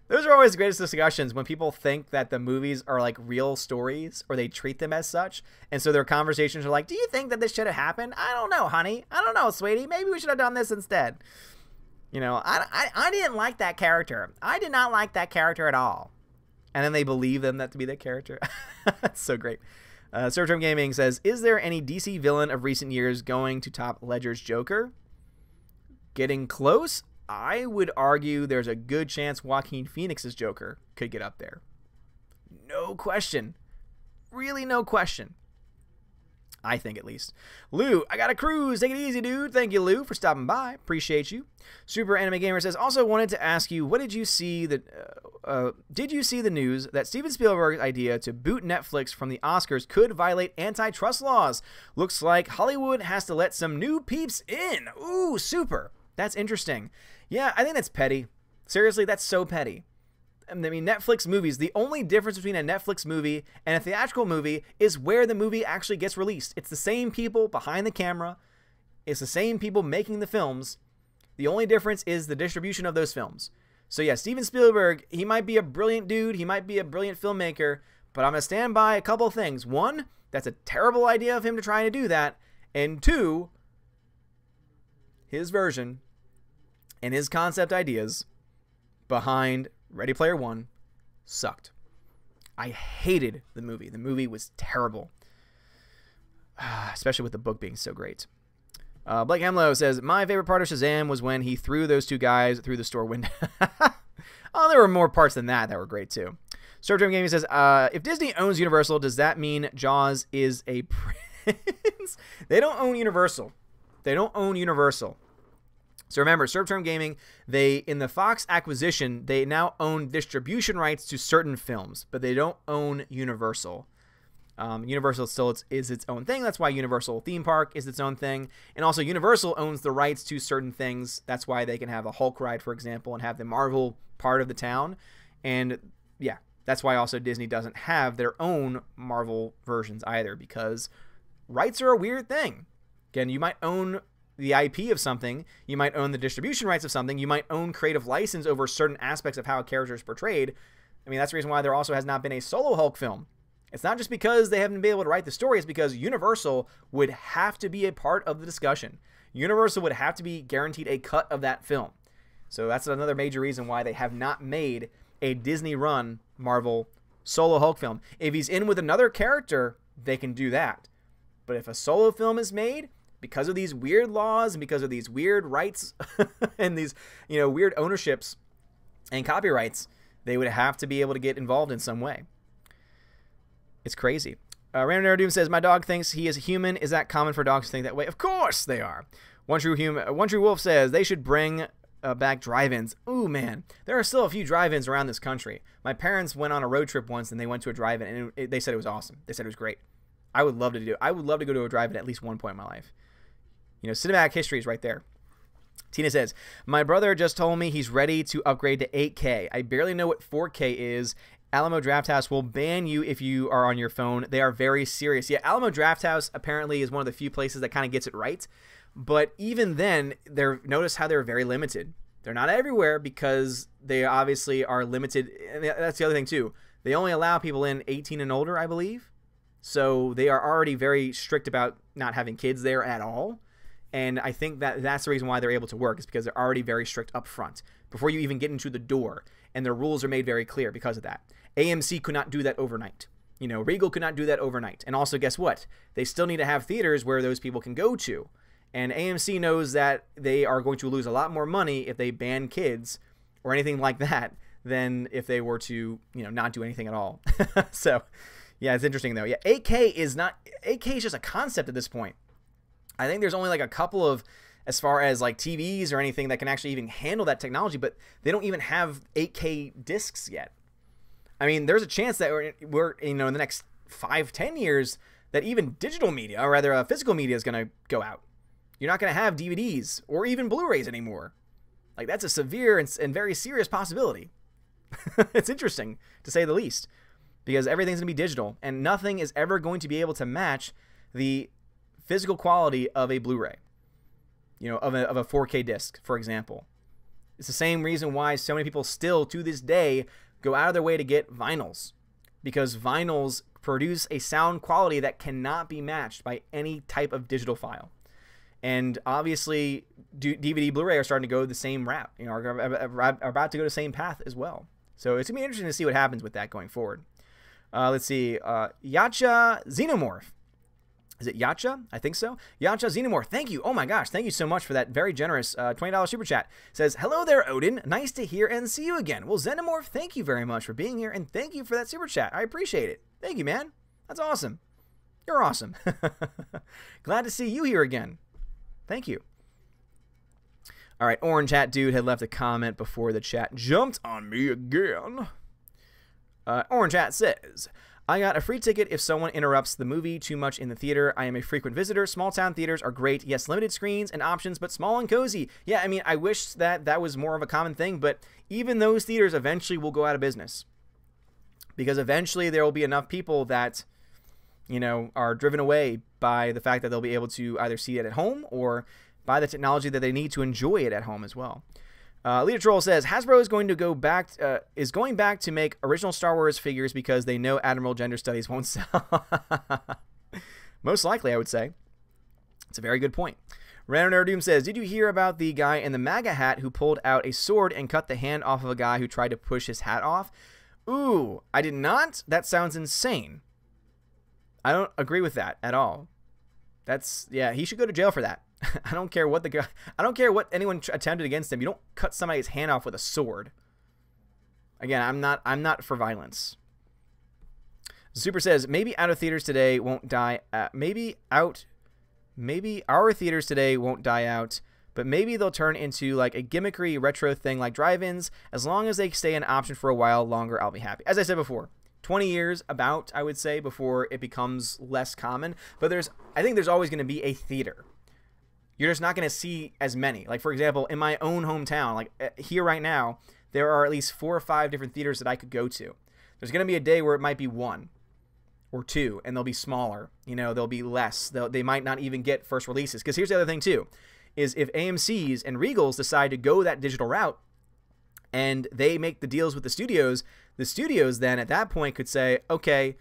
Those are always the greatest discussions, when people think that the movies are like real stories, or they treat them as such. And so their conversations are like, do you think that this should have happened? I don't know, honey. I don't know, sweetie. Maybe we should have done this instead. You know, I didn't like that character. I did not like that character at all. And then they believe them that to be that character. That's so great. Servterm Gaming says, is there any DC villain of recent years going to top Ledger's Joker? Getting close. I would argue there's a good chance Joaquin Phoenix's Joker could get up there. No question. Really no question. I think, at least. Lou, I got a cruise. Take it easy, dude. Thank you, Lou, for stopping by. Appreciate you. Super Anime Gamer says, also wanted to ask you, what did you see that? Did you see the news that Steven Spielberg's idea to boot Netflix from the Oscars could violate antitrust laws? Looks like Hollywood has to let some new peeps in. Ooh, super. That's interesting. Yeah, I think that's petty. Seriously, that's so petty. I mean, Netflix movies, the only difference between a Netflix movie and a theatrical movie is where the movie actually gets released. It's the same people behind the camera. It's the same people making the films. The only difference is the distribution of those films. So yeah, Steven Spielberg, he might be a brilliant dude. He might be a brilliant filmmaker, but I'm going to stand by a couple of things. One, that's a terrible idea of him to try to do that. And two, his version and his concept ideas behind Ready Player One sucked. I hated the movie. The movie was terrible. Especially with the book being so great. Blake Hemlow says, my favorite part of Shazam was when he threw those two guys through the store window. Oh, there were more parts than that were great too. Starterm Gaming says, if Disney owns Universal, does that mean Jaws is a prince? They don't own Universal. They don't own Universal. So remember, Servterm Gaming, in the Fox acquisition, they now own distribution rights to certain films, but they don't own Universal. Universal still is its own thing. That's why Universal Theme Park is its own thing. And also Universal owns the rights to certain things. That's why they can have a Hulk ride, for example, and have the Marvel part of the town. And yeah, that's why also Disney doesn't have their own Marvel versions either, because rights are a weird thing. Again, you might own the IP of something, you might own the distribution rights of something, you might own creative license over certain aspects of how a character is portrayed. I mean, that's the reason why there also has not been a solo Hulk film. It's not just because they haven't been able to write the story, it's because Universal would have to be a part of the discussion. Universal would have to be guaranteed a cut of that film. So that's another major reason why they have not made a Disney-run Marvel solo Hulk film. If he's in with another character, they can do that. But if a solo film is made, because of these weird laws and because of these weird rights and these, weird ownerships and copyrights, they would have to be able to get involved in some way. It's crazy. Random Doom says, my dog thinks he is human. Is that common for dogs to think that way? Of course they are. One True Wolf says they should bring back drive-ins. Ooh, man. There are still a few drive-ins around this country. My parents went on a road trip once and they went to a drive-in and they said it was awesome. They said it was great. I would love to do it. I would love to go to a drive-in at least one point in my life. Cinematic history is right there. Tina says, my brother just told me he's ready to upgrade to 8K. I barely know what 4K is. Alamo Drafthouse will ban you if you are on your phone. They are very serious. Yeah, Alamo Drafthouse apparently is one of the few places that kind of gets it right. But even then, notice how they're very limited. They're not everywhere because they obviously are limited. And that's the other thing, too. They only allow people in 18 and older, I believe. So they are already very strict about not having kids there at all. And I think that's the reason why they're able to work, is because they're already very strict up front before you even get into the door. And their rules are made very clear because of that. AMC could not do that overnight. Regal could not do that overnight. And also, guess what? They still need to have theaters where those people can go to. And AMC knows that they are going to lose a lot more money if they ban kids or anything like that than if they were to, not do anything at all. So, yeah, it's interesting though. Yeah, 8K is just a concept at this point. I think there's only like a couple of, as far as like TVs or anything that can actually even handle that technology, but they don't even have 8K discs yet. I mean, there's a chance that we're in the next 5-10 years that even digital media, or rather physical media, is going to go out. You're not going to have DVDs or even Blu-rays anymore. Like, that's a severe and very serious possibility. It's interesting, to say the least, because everything's going to be digital, and nothing is ever going to be able to match the physical quality of a Blu-ray, of a 4K disc, for example. It's the same reason why so many people still, to this day, go out of their way to get vinyls, because vinyls produce a sound quality that cannot be matched by any type of digital file. And obviously, DVD, Blu-ray are starting to go the same route. You know, are about to go the same path as well. So it's gonna be interesting to see what happens with that going forward. Let's see, Yacha Xenomorph. Is it Yacha? I think so. Yacha Xenomorph, thank you. Oh my gosh, thank you so much for that very generous $20 super chat. Says, hello there, Odin. Nice to hear and see you again. Well, Xenomorph, thank you very much for being here, and thank you for that super chat. I appreciate it. Thank you, man. That's awesome. You're awesome. Glad to see you here again. Thank you. All right, Orange Hat Dude had left a comment before the chat jumped on me again. Orange Hat says, I got a free ticket if someone interrupts the movie too much in the theater. I am a frequent visitor. Small town theaters are great. Yes, limited screens and options, but small and cozy. Yeah, I mean, I wish that was more of a common thing, but even those theaters eventually will go out of business. Because eventually there will be enough people that, you know, are driven away by the fact that they'll be able to either see it at home or by the technology that they need to enjoy it at home as well. Leader Troll says, Hasbro is going back to make original Star Wars figures because they know Admiral Gender Studies won't sell. Most likely, I would say. It's a very good point. Random Doom says, did you hear about the guy in the MAGA hat who pulled out a sword and cut the hand off of a guy who tried to push his hat off? Ooh, I did not. That sounds insane. I don't agree with that at all. Yeah, he should go to jail for that. I don't care what anyone attempted against him. You don't cut somebody's hand off with a sword. Again, I'm not for violence. Super says, maybe out of theaters today won't die. Maybe our theaters today won't die out, but maybe they'll turn into like a gimmickry retro thing like drive-ins. As long as they stay an option for a while longer, I'll be happy. As I said before, 20 years about, I would say, before it becomes less common. But I think there's always going to be a theater. You're just not going to see as many. Like, for example, in my own hometown, like here right now, there are at least 4 or 5 different theaters that I could go to. There's going to be a day where it might be 1 or 2, and they'll be smaller. You know, they'll be less. They might not even get first releases. Because here's the other thing, too, is if AMC's and Regals decide to go that digital route and they make the deals with the studios then at that point could say, okay,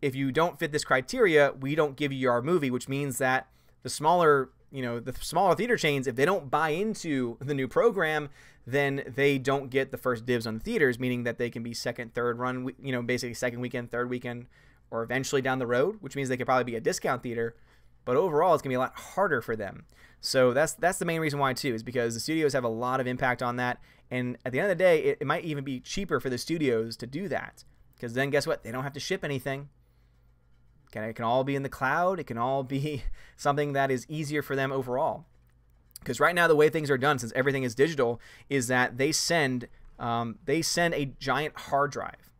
if you don't fit this criteria, we don't give you our movie, which means that the smaller theater chains, if they don't buy into the new program, then they don't get the first dibs on the theaters, meaning that they can be second, third run, you know, basically second weekend, third weekend, or eventually down the road, which means they could probably be a discount theater. But overall, it's going to be a lot harder for them. So that's the main reason why, too, is because the studios have a lot of impact on that. And at the end of the day, it might even be cheaper for the studios to do that. Because then guess what? They don't have to ship anything. It can all be in the cloud. It can all be something that is easier for them overall. Because right now, the way things are done, since everything is digital, is that they send a giant hard drive.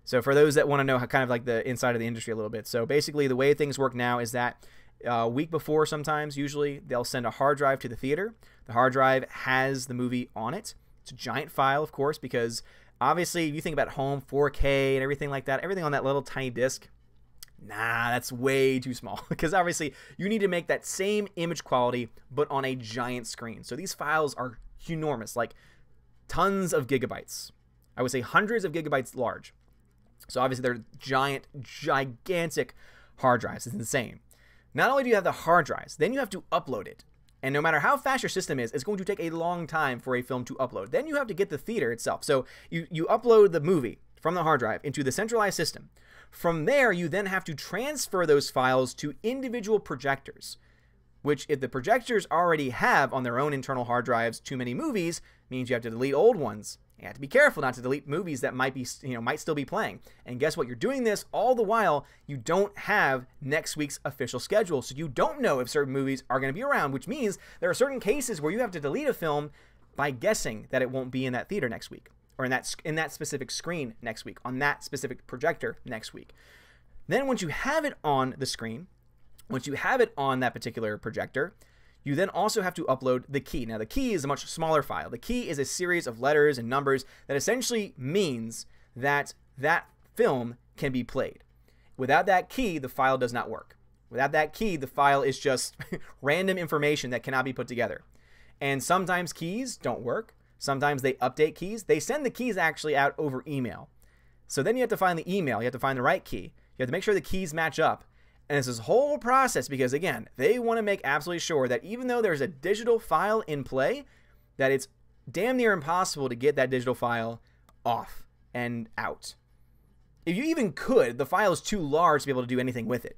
So for those that want to know how kind of like the inside of the industry a little bit. So basically, the way things work now is that a week before, sometimes, usually, they'll send a hard drive to the theater. The hard drive has the movie on it. It's a giant file, of course, because obviously, if you think about home 4K and everything like that, everything on that little tiny disc, nah, that's way too small. Because obviously, you need to make that same image quality, but on a giant screen. So these files are enormous, like tons of gigabytes. I would say hundreds of gigabytes large. So obviously, they're gigantic hard drives. It's insane. Not only do you have the hard drives, then you have to upload it. And no matter how fast your system is, it's going to take a long time for a film to upload. Then you have to get the theater itself. So you upload the movie from the hard drive into the centralized system. From there, you then have to transfer those files to individual projectors, which if the projectors already have on their own internal hard drives too many movies, means you have to delete old ones. You have to be careful not to delete movies that might still be playing. And guess what? You're doing this all the while you don't have next week's official schedule. So you don't know if certain movies are going to be around, which means there are certain cases where you have to delete a film by guessing that it won't be in that theater next week, or in that specific screen next week, on that specific projector next week. Then once you have it on the screen, once you have it on that particular projector, you then also have to upload the key. Now, the key is a much smaller file. The key is a series of letters and numbers that essentially means that that film can be played. Without that key, the file does not work. Without that key, the file is just random information that cannot be put together. And sometimes keys don't work. Sometimes they update keys. They send the keys actually out over email. So then you have to find the email. You have to find the right key. You have to make sure the keys match up. And it's this whole process because, again, they want to make absolutely sure that even though there's a digital file in play, that it's damn near impossible to get that digital file off and out. If you even could, the file is too large to be able to do anything with it.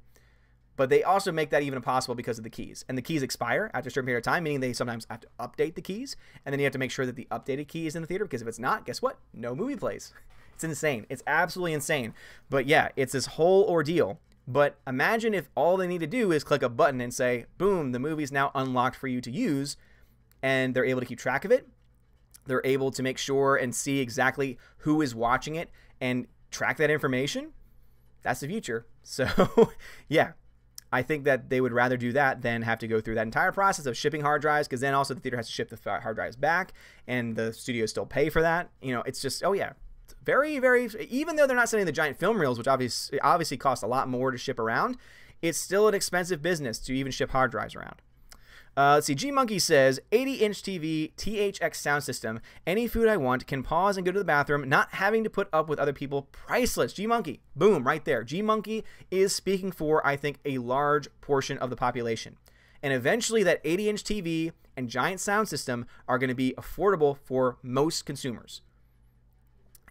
But they also make that even impossible because of the keys. And the keys expire after a certain period of time, meaning they sometimes have to update the keys. And then you have to make sure that the updated key is in the theater, because if it's not, guess what? No movie plays. It's insane. It's absolutely insane. But yeah, it's this whole ordeal. But imagine if all they need to do is click a button and say, boom, the movie's now unlocked for you to use. And they're able to keep track of it. They're able to make sure and see exactly who is watching it and track that information. That's the future. So yeah, I think that they would rather do that than have to go through that entire process of shipping hard drives, because then also the theater has to ship the hard drives back and the studios still pay for that. You know, it's just, oh yeah, very, very, even though they're not sending the giant film reels, which obviously cost a lot more to ship around, it's still an expensive business to even ship hard drives around. Let's see, G Monkey says, 80-inch TV, THX sound system, any food I want, can pause and go to the bathroom, not having to put up with other people, priceless. G Monkey, boom, right there. G Monkey is speaking for, I think, a large portion of the population. And eventually that 80-inch TV and giant sound system are going to be affordable for most consumers.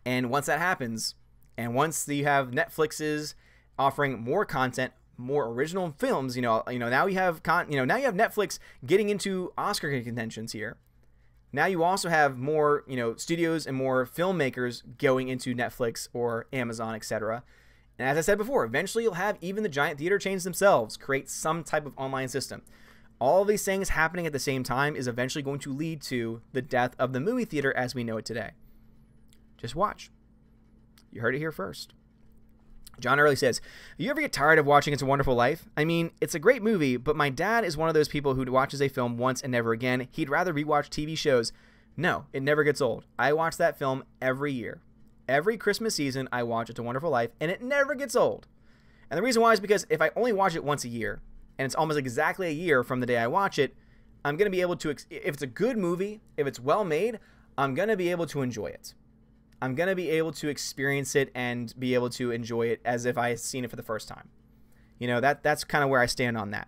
And once that happens, and once you have Netflix's offering more content, more original films, now you have Netflix getting into Oscar contentions here. Now you also have more, studios and more filmmakers going into Netflix or Amazon, etc. And as I said before, eventually you'll have even the giant theater chains themselves create some type of online system. All of these things happening at the same time is eventually going to lead to the death of the movie theater as we know it today. Just watch. You heard it here first. John Early says, you ever get tired of watching It's a Wonderful Life? I mean, it's a great movie, but my dad is one of those people who watches a film once and never again. He'd rather rewatch TV shows. No, it never gets old. I watch that film every year. Every Christmas season, I watch It's a Wonderful Life, and it never gets old. And the reason why is because if I only watch it once a year, and it's almost exactly a year from the day I watch it, I'm going to be able to, if it's a good movie, if it's well made, I'm going to be able to enjoy it. I'm going to be able to experience it and be able to enjoy it as if I had seen it for the first time. That's kind of where I stand on that.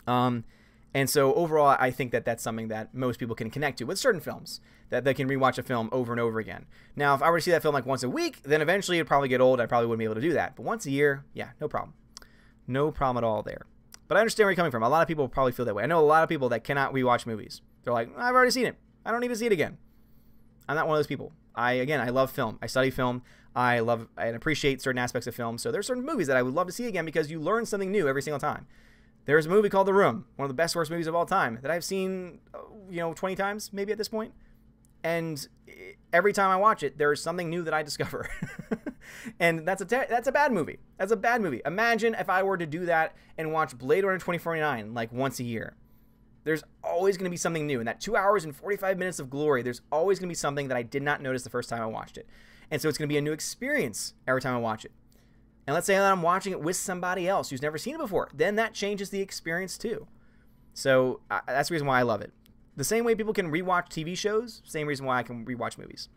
And so overall, I think that that's something that most people can connect to with certain films, that they can rewatch a film over and over again. Now, if I were to see that film like once a week, then eventually it'd probably get old. I probably wouldn't be able to do that. But once a year, yeah, no problem. No problem at all there. But I understand where you're coming from. A lot of people probably feel that way. I know a lot of people that cannot rewatch movies. They're like, I've already seen it. I don't need to see it again. I'm not one of those people. I love film. I study film. I love and appreciate certain aspects of film. So there's certain movies that I would love to see again because you learn something new every single time. There's a movie called The Room, one of the best, worst movies of all time, that I've seen, 20 times maybe at this point. And every time I watch it, there is something new that I discover. And that's a bad movie. That's a bad movie. Imagine if I were to do that and watch Blade Runner 2049 like once a year. There's always going to be something new. In that 2 hours and 45 minutes of glory, there's always going to be something that I did not notice the first time I watched it. And so it's going to be a new experience every time I watch it. And let's say that I'm watching it with somebody else who's never seen it before. Then that changes the experience too. So that's the reason why I love it. The same way people can rewatch TV shows, same reason why I can rewatch movies.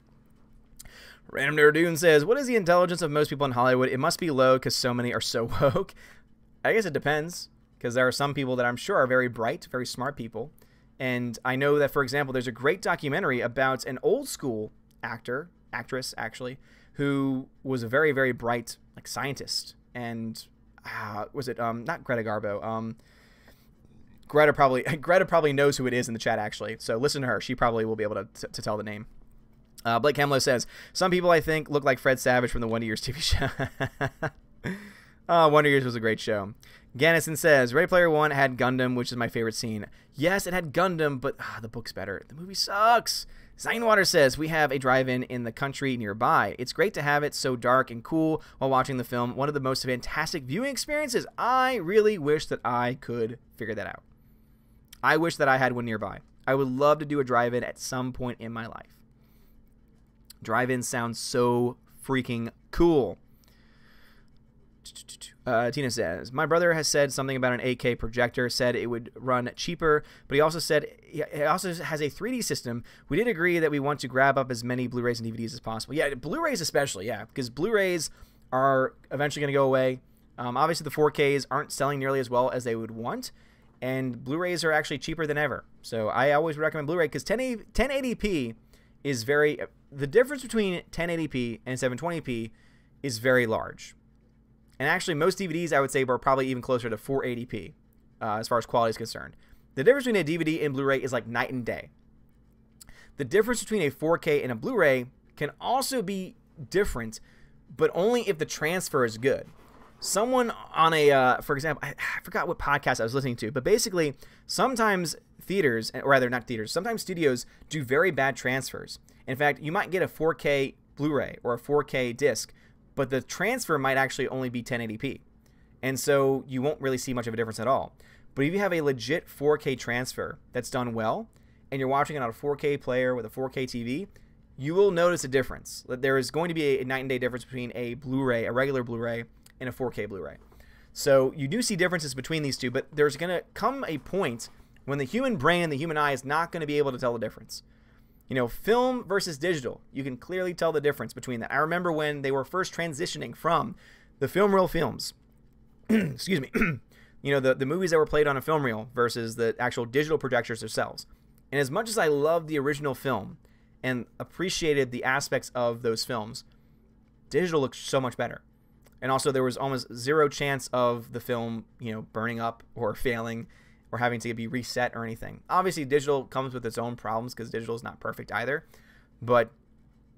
Random Nerdoon says, what is the intelligence of most people in Hollywood? It must be low because so many are so woke. I guess it depends. Because there are some people that I'm sure are very bright, very smart people. And I know that, for example, there's a great documentary about an old school actress actually, who was a very, very bright scientist. And was it not Greta Garbo? Greta probably knows who it is in the chat actually. So listen to her. She probably will be able to tell the name. Blake Hemlow says, some people I think look like Fred Savage from the Wonder Years TV show. Wonder Years was a great show. Gannison says, Ready Player One had Gundam, which is my favorite scene. Yes, it had Gundam, but the book's better. The movie sucks. Zinewater says, we have a drive-in in the country nearby. It's great to have it so dark and cool while watching the film. One of the most fantastic viewing experiences. I really wish that I could figure that out. I wish that I had one nearby. I would love to do a drive-in at some point in my life. Drive-in sounds so freaking cool. Tina says, my brother has said something about an 8K projector, said it would run cheaper, but he also said it also has a 3D system. We did agree that we want to grab up as many Blu-rays and DVDs as possible. Yeah, Blu-rays especially, yeah, because Blu-rays are eventually going to go away. Obviously, the 4Ks aren't selling nearly as well as they would want, and Blu-rays are actually cheaper than ever. So I always recommend Blu-ray because 1080p is very... The difference between 1080p and 720p is very large. And actually, most DVDs, I would say, are probably even closer to 480p as far as quality is concerned. The difference between a DVD and Blu-ray is like night and day. The difference between a 4K and a Blu-ray can also be different, but only if the transfer is good. Someone on a, for example, I forgot what podcast I was listening to, but basically, sometimes theaters, or rather not theaters, sometimes studios do very bad transfers. In fact, you might get a 4K Blu-ray or a 4K disc, but the transfer might actually only be 1080p. And so you won't really see much of a difference at all. But if you have a legit 4K transfer that's done well, and you're watching it on a 4K player with a 4K TV, you will notice a difference. There is going to be a night and day difference between a Blu-ray, a regular Blu-ray, and a 4K Blu-ray. So you do see differences between these two, but there's going to come a point when the human brain and the human eye is not going to be able to tell the difference. You know, film versus digital, you can clearly tell the difference between that. I remember when they were first transitioning from the film reel films, excuse me, you know, the movies that were played on a film reel versus the actual digital projectors themselves. And as much as I loved the original film and appreciated the aspects of those films, digital looked so much better. And also there was almost zero chance of the film, you know, burning up or failing or having to be reset or anything. Obviously, digital comes with its own problems because digital is not perfect either. But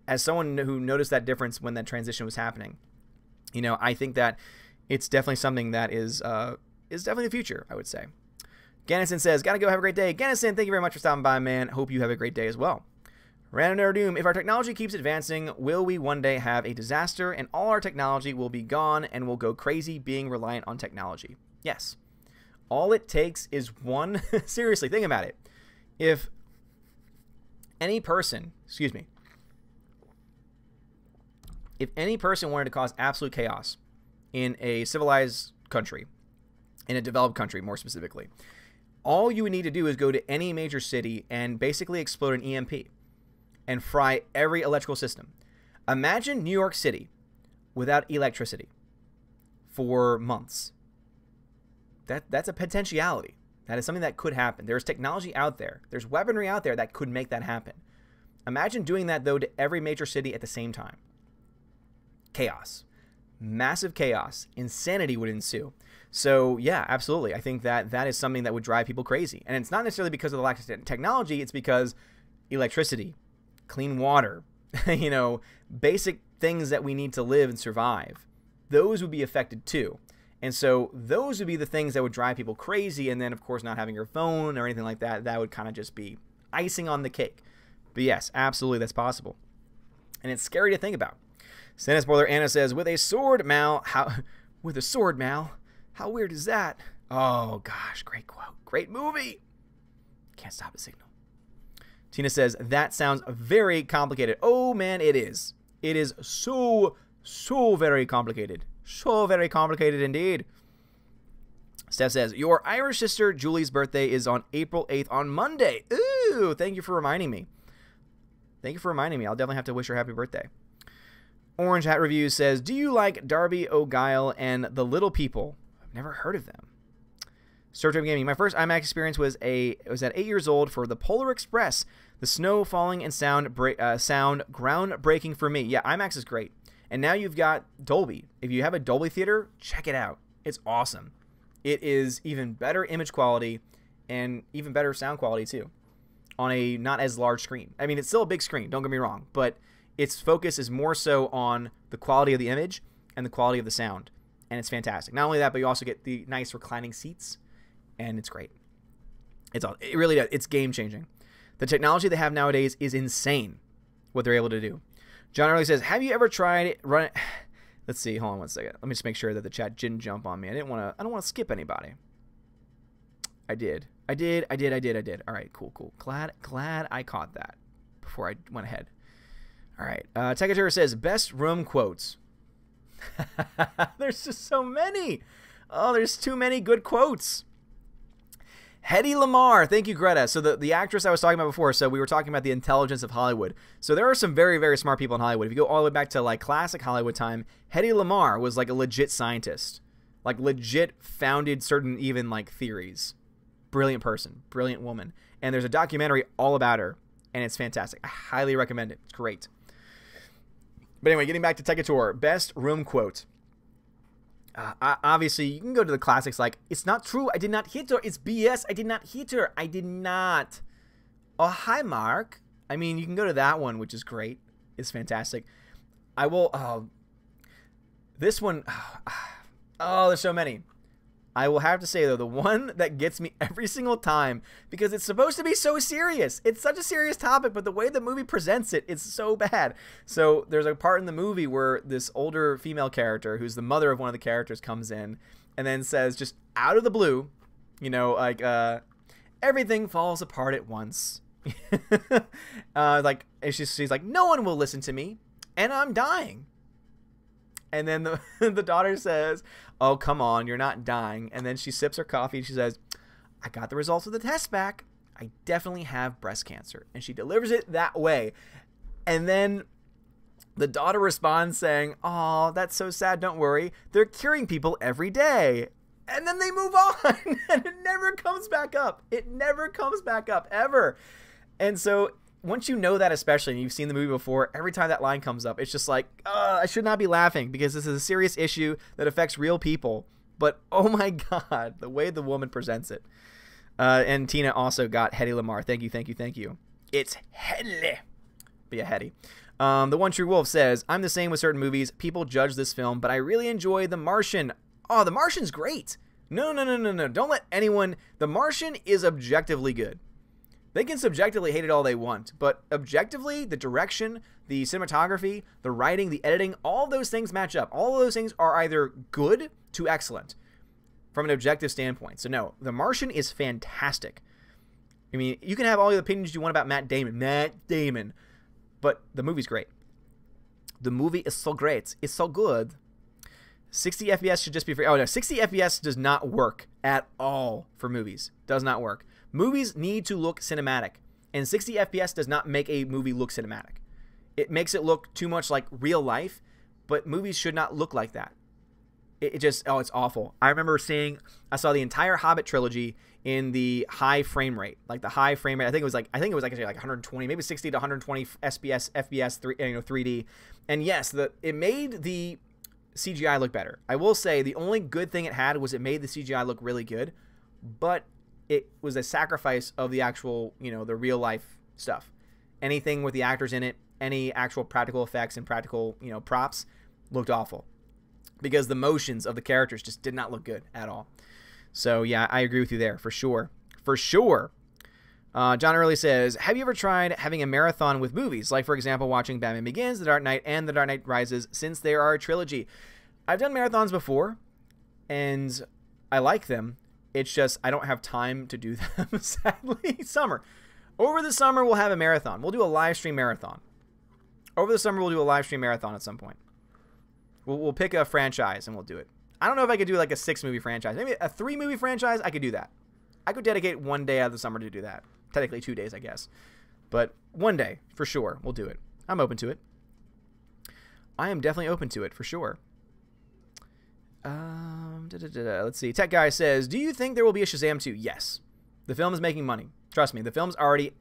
as someone who noticed that difference when that transition was happening, you know, I think that it's definitely something that is definitely the future, I would say. Gannison says, gotta go, have a great day. Gannison, thank you very much for stopping by, man. Hope you have a great day as well. Random Nerd Doom, if our technology keeps advancing, will we one day have a disaster and all our technology will be gone and we'll go crazy being reliant on technology? Yes. All it takes is one, seriously, think about it. If any person, if any person wanted to cause absolute chaos in a civilized country, in a developed country more specifically, all you would need to do is go to any major city and basically explode an EMP and fry every electrical system. Imagine New York City without electricity for months. That's a potentiality. That is something that could happen. There's technology out there. There's weaponry out there that could make that happen. Imagine doing that, though, to every major city at the same time. Chaos. Massive chaos. Insanity would ensue. So, yeah, absolutely. I think that that is something that would drive people crazy. And it's not necessarily because of the lack of technology. It's because electricity, clean water, you know, basic things that we need to live and survive, those would be affected too. And so those would be the things that would drive people crazy. And then, of course, not having your phone or anything like that, that would kind of just be icing on the cake. But yes, absolutely, that's possible. And it's scary to think about. Santa Spoiler Anna says, with a sword, Mal, with a sword, Mal, how weird is that? Oh, gosh, great quote. Great movie. Can't stop the signal. Tina says, that sounds very complicated. Oh, man, it is. It is so very complicated. So very complicated indeed. Steph says, your Irish sister Julie's birthday is on April 8th on Monday. Ooh, thank you for reminding me. Thank you for reminding me. I'll definitely have to wish her happy birthday. Orange Hat Reviews says, do you like Darby O'Guile and The Little People? I've never heard of them. Startime Gaming. My first IMAX experience was at 8 years old for The Polar Express. The snow falling and sound groundbreaking for me. Yeah, IMAX is great. And now you've got Dolby. If you have a Dolby theater, check it out. It's awesome. It is even better image quality and even better sound quality too on a not as large screen. I mean, it's still a big screen, don't get me wrong, but its focus is more so on the quality of the image and the quality of the sound. And it's fantastic. Not only that, but you also get the nice reclining seats, and it's great. It really does. It's game-changing. The technology they have nowadays is insane, what they're able to do. John Early says, have you ever tried running... Let's see, hold on one second. Let me just make sure that the chat didn't jump on me. I don't want to skip anybody. I did. All right, cool. Glad I caught that before I went ahead. All right. Tekatura says, best room quotes. There's just so many. Oh, there's too many good quotes. Hedy Lamarr. Thank you, Greta. So the actress I was talking about before, so we were talking about the intelligence of Hollywood. So there are some very, very smart people in Hollywood. If you go all the way back to like classic Hollywood time, Hedy Lamarr was like a legit scientist. like legit founded certain even like theories. Brilliant person, brilliant woman. And there's a documentary all about her, and it's fantastic. I highly recommend it. It's great. But anyway, getting back to Tekator, best room quote. Obviously, you can go to the classics like, it's not true, I did not hit her. It's BS, I did not hit her. I did not. Oh, hi, Mark. I mean, you can go to that one, which is great. It's fantastic. I will, this one, oh, there's so many. I will have to say, though, the one that gets me every single time, because it's supposed to be so serious. It's such a serious topic, but the way the movie presents it, it's so bad. So there's a part in the movie where this older female character, who's the mother of one of the characters, comes in and then says, just out of the blue, you know, like, everything falls apart at once. Like, she's like, no one will listen to me, and I'm dying. And then the daughter says, oh, come on, you're not dying. And then she sips her coffee and she says, I got the results of the test back. I definitely have breast cancer. And she delivers it that way. And then the daughter responds saying, oh, that's so sad. Don't worry. They're curing people every day. And then they move on. And it never comes back up. It never comes back up, ever. And so once you know that, especially, and you've seen the movie before, every time that line comes up, it's just like, I should not be laughing because this is a serious issue that affects real people. But, oh my God, the way the woman presents it. And Tina also got Hedy Lamarr. Thank you, thank you, thank you. It's Hedy. Be a Hedy. The One True Wolf says, I'm the same with certain movies. People judge this film, but I really enjoy The Martian. Oh, The Martian's great. No. Don't let anyone... The Martian is objectively good. They can subjectively hate it all they want, but objectively, the direction, the cinematography, the writing, the editing, all of those things match up. All of those things are either good to excellent from an objective standpoint. So no, The Martian is fantastic. I mean, you can have all the opinions you want about Matt Damon, but the movie's great. The movie is so great. It's so good. 60 FPS should just be free. Oh no, 60 FPS does not work at all for movies. Does not work. Movies need to look cinematic, and 60 FPS does not make a movie look cinematic. It makes it look too much like real life, but movies should not look like that. It just, oh, it's awful. I remember I saw the entire Hobbit trilogy in the high frame rate, like the high frame rate. I think it was actually like 120, maybe 60 to 120 FPS, 3D. And yes, it made the CGI look better. I will say the only good thing it had was it made the CGI look really good, but it was a sacrifice of the actual, the real life stuff. Anything with the actors in it, any actual practical effects and practical, props looked awful because the motions of the characters just did not look good at all. So yeah, I agree with you there for sure. For sure. John Early says, have you ever tried having a marathon with movies? Like, for example, watching Batman Begins, The Dark Knight, and The Dark Knight Rises, since they are a trilogy. I've done marathons before, and I like them. It's just I don't have time to do them, sadly. Over the summer, we'll have a marathon. We'll do a live stream marathon. Over the summer, we'll do a live stream marathon at some point. We'll pick a franchise, and we'll do it. I don't know if I could do like a 6-movie franchise. Maybe a 3-movie franchise, I could do that. I could dedicate one day out of the summer to do that. Technically 2 days, I guess. But one day, for sure, we'll do it. I'm open to it. I am definitely open to it, for sure. Let's see. Tech Guy says, do you think there will be a Shazam 2? Yes. The film is making money. Trust me, the film's already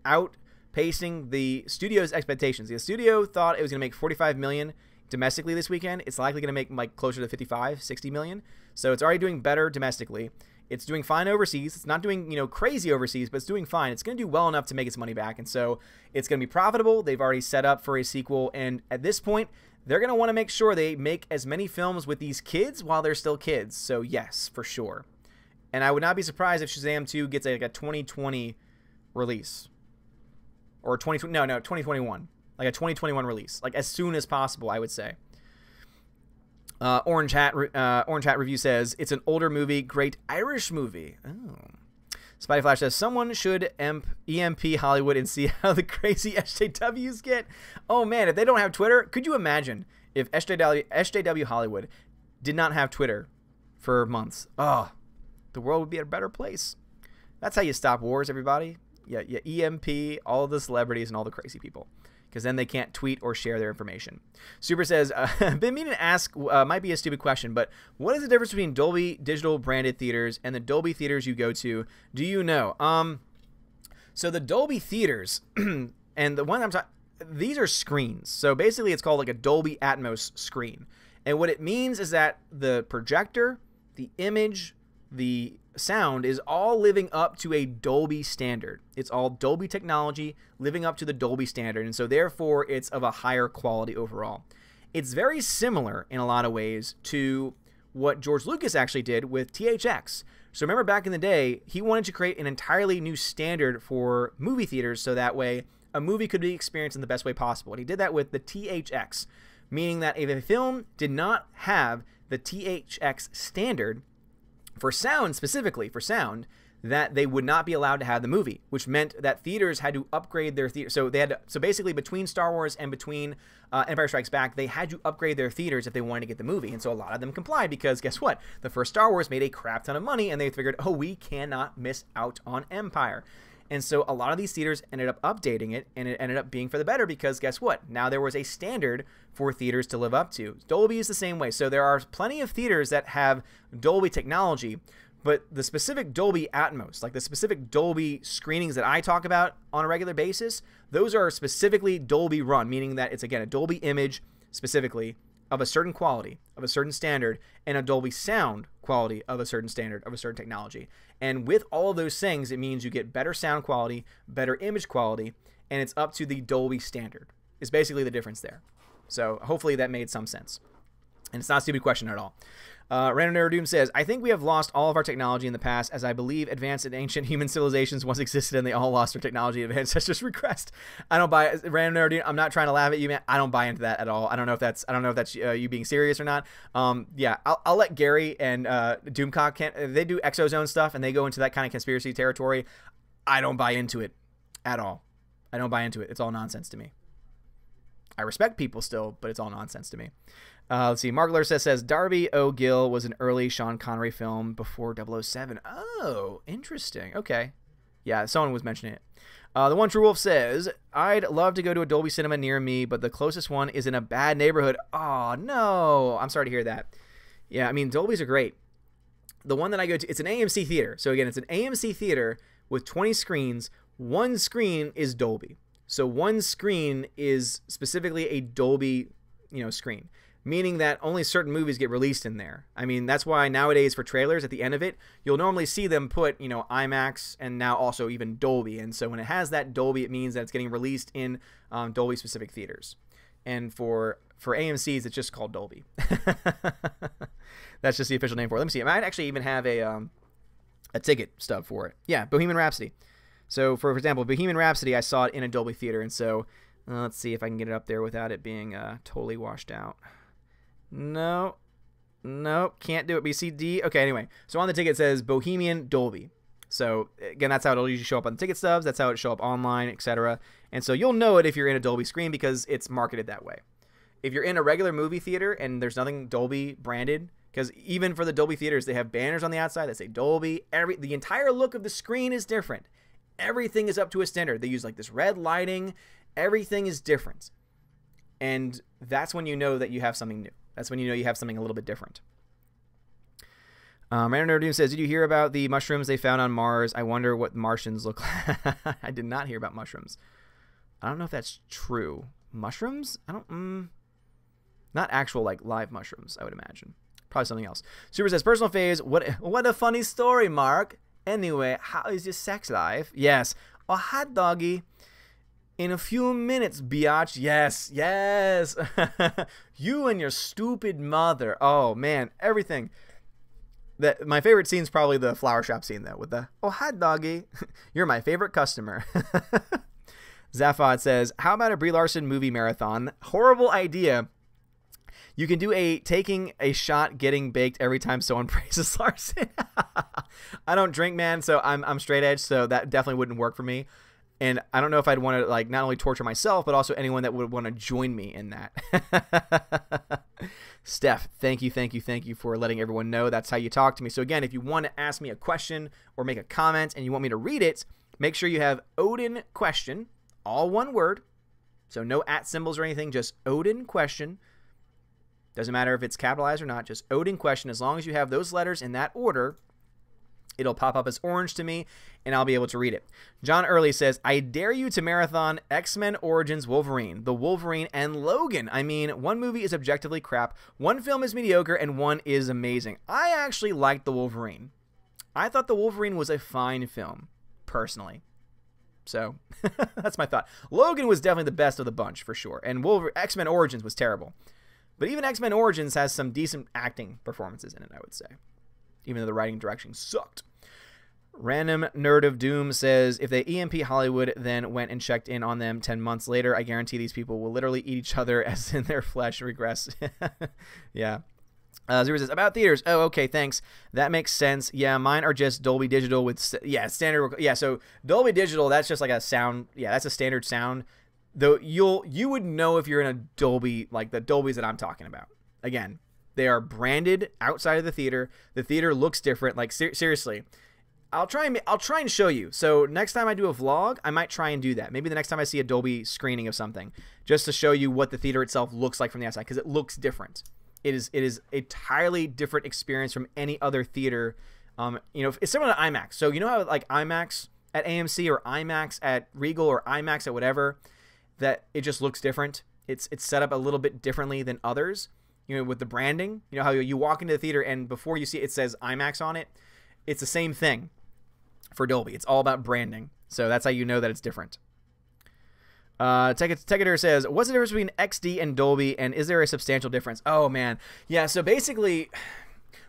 outpacing the studio's expectations. The studio thought it was going to make $45 million domestically this weekend. It's likely going to make like closer to $55-60 million. So it's already doing better domestically. It's doing fine overseas. It's not doing, crazy overseas, but it's doing fine. It's going to do well enough to make its money back. And so it's going to be profitable. They've already set up for a sequel. And at this point, they're going to want to make sure they make as many films with these kids while they're still kids. So yes, for sure. And I would not be surprised if Shazam 2 gets like a 2020 release. Or 2021. Like a 2021 release. Like as soon as possible, I would say. Orange Hat Review says, it's an older movie, great Irish movie. Oh. Spidey Flash says, someone should EMP Hollywood and see how the crazy SJWs get. Oh man, if they don't have Twitter, could you imagine if SJW Hollywood did not have Twitter for months? Oh, the world would be a better place. That's how you stop wars, everybody. Yeah, EMP all the celebrities and all the crazy people. because then they can't tweet or share their information. Super says, I've been meaning to ask, might be a stupid question, but what is the difference between Dolby Digital branded theaters and the Dolby theaters you go to? Do you know? So the Dolby theaters, and the one I'm talking, these are screens. So basically it's called like a Dolby Atmos screen. And what it means is that the projector, the image, the sound is all living up to a Dolby standard. It's all Dolby technology living up to the Dolby standard, and so therefore it's of a higher quality overall. It's very similar in a lot of ways to what George Lucas actually did with THX. So remember back in the day, he wanted to create an entirely new standard for movie theaters so that way a movie could be experienced in the best way possible. And he did that with the THX, meaning that if a film did not have the THX standard, for sound, specifically for sound, that they would not be allowed to have the movie, which meant that theaters had to upgrade their theater. So they had to, so basically between Star Wars and between Empire Strikes Back, they had to upgrade their theaters if they wanted to get the movie. And so a lot of them complied because guess what? The first Star Wars made a crap ton of money and they figured, oh, we cannot miss out on Empire. And so a lot of these theaters ended up updating it, and it ended up being for the better because guess what? Now there was a standard for theaters to live up to. Dolby is the same way. So there are plenty of theaters that have Dolby technology, but the specific Dolby Atmos, like the specific Dolby screenings that I talk about on a regular basis, those are specifically Dolby run, meaning that it's, again, a Dolby image specifically of a certain quality, of a certain standard, and a Dolby sound quality of a certain standard, of a certain technology. And with all of those things, it means you get better sound quality, better image quality, and it's up to the Dolby standard. Is basically the difference there. So hopefully that made some sense. And it's not a stupid question at all. Random Nerd Doom says, I think we have lost all of our technology in the past, as I believe advanced and ancient human civilizations once existed and they all lost their technology. Advanced has just regressed. I don't buy it. Random Nerd Doom, I'm not trying to laugh at you, man. I don't buy into that at all. I don't know if that's you being serious or not. Yeah, I'll let Gary and Doomcock, they do exozone stuff and they go into that kind of conspiracy territory. I don't buy into it at all. I don't buy into it. It's all nonsense to me. I respect people still, but it's all nonsense to me. Let's see. Mark Lursa says, Darby O'Gill was an early Sean Connery film before 007. Oh, interesting. Okay. Yeah, someone was mentioning it. The One True Wolf says, I'd love to go to a Dolby Cinema near me, but the closest one is in a bad neighborhood. Oh, no. I'm sorry to hear that. Yeah, I mean, Dolby's are great. The one that I go to, it's an AMC theater. So, again, it's an AMC theater with 20 screens. One screen is Dolby. So one screen is specifically a Dolby, screen, meaning that only certain movies get released in there. I mean, that's why nowadays for trailers at the end of it, you'll normally see them put, IMAX and now also even Dolby. And so when it has that Dolby, it means that it's getting released in Dolby specific theaters. And for AMCs, it's just called Dolby. That's just the official name for it. Let me see. I might actually even have a ticket stub for it. Yeah, Bohemian Rhapsody. So, for example, Bohemian Rhapsody, I saw it in a Dolby theater, and so let's see if I can get it up there without it being totally washed out. No, can't do it. BCD. Okay, anyway, so on the ticket it says Bohemian Dolby. So, again, that's how it'll usually show up on the ticket stubs. That's how it show up online, etc. And so you'll know it if you're in a Dolby screen because it's marketed that way. If you're in a regular movie theater and there's nothing Dolby branded, because even for the Dolby theaters, they have banners on the outside that say Dolby. The entire look of the screen is different. Everything is up to a standard. They use like this red lighting. Everything is different. And that's when you know that you have something new. That's when you know you have something a little bit different. Random Nerd Doom says, did you hear about the mushrooms they found on Mars? I wonder what Martians look like. I did not hear about mushrooms. I don't know if that's true. Mushrooms? Not actual like live mushrooms, I would imagine. Probably something else. Super says, personal phase. What a funny story, Mark. Anyway, how is your sex life? Yes. A hot doggy. In a few minutes, biatch. Yes. You and your stupid mother. Oh, man. Everything. My favorite scene is probably the flower shop scene, though, with the, oh, hot doggy. You're my favorite customer. Zaphod says, how about a Brie Larson movie marathon? Horrible idea. You can do taking a shot getting baked every time someone praises Larson. I don't drink, man, so I'm straight edge, so that definitely wouldn't work for me. And I don't know if I'd want to like not only torture myself, but also anyone that would want to join me in that. Steph, thank you for letting everyone know that's how you talk to me. So again, if you want to ask me a question or make a comment and you want me to read it, make sure you have Odin question, all one word, So no @ symbols or anything, just Odin question. Doesn't matter if it's capitalized or not, just Odin question. As long as you have those letters in that order, it'll pop up as orange to me, and I'll be able to read it. John Early says, I dare you to marathon X-Men Origins Wolverine, The Wolverine, and Logan. I mean, one movie is objectively crap, one film is mediocre, and one is amazing. I actually liked The Wolverine. I thought The Wolverine was a fine film, personally. So, that's my thought. Logan was definitely the best of the bunch, for sure, and X-Men Origins was terrible. But even X-Men Origins has some decent acting performances in it, I would say. Even though the writing direction sucked. Random Nerd of Doom says, if they EMP Hollywood then went and checked in on them 10 months later, I guarantee these people will literally eat each other as in their flesh regress. Yeah. Zero says, about theaters. Oh, okay, thanks. That makes sense. Yeah, mine are just Dolby Digital with, standard. Yeah, so Dolby Digital, that's just like a sound. Yeah, that's a standard sound. Though you would know if you're in a Dolby, like the Dolbys that I'm talking about. Again, they are branded outside of the theater. The theater looks different. Like seriously, I'll try and show you. So next time I do a vlog, I might try and do that. Maybe the next time I see a Dolby screening of something, just to show you what the theater itself looks like from the outside, because it looks different. It is an entirely different experience from any other theater. It's similar to IMAX. So you know how like IMAX at AMC or IMAX at Regal or IMAX at whatever, that it just looks different. It's set up a little bit differently than others. With the branding, how you walk into the theater and before you see it says IMAX on it. It's the same thing for Dolby. It's all about branding. So that's how you know that it's different. Techater says, what's the difference between XD and Dolby, and is there a substantial difference? Oh, man. Yeah, so basically,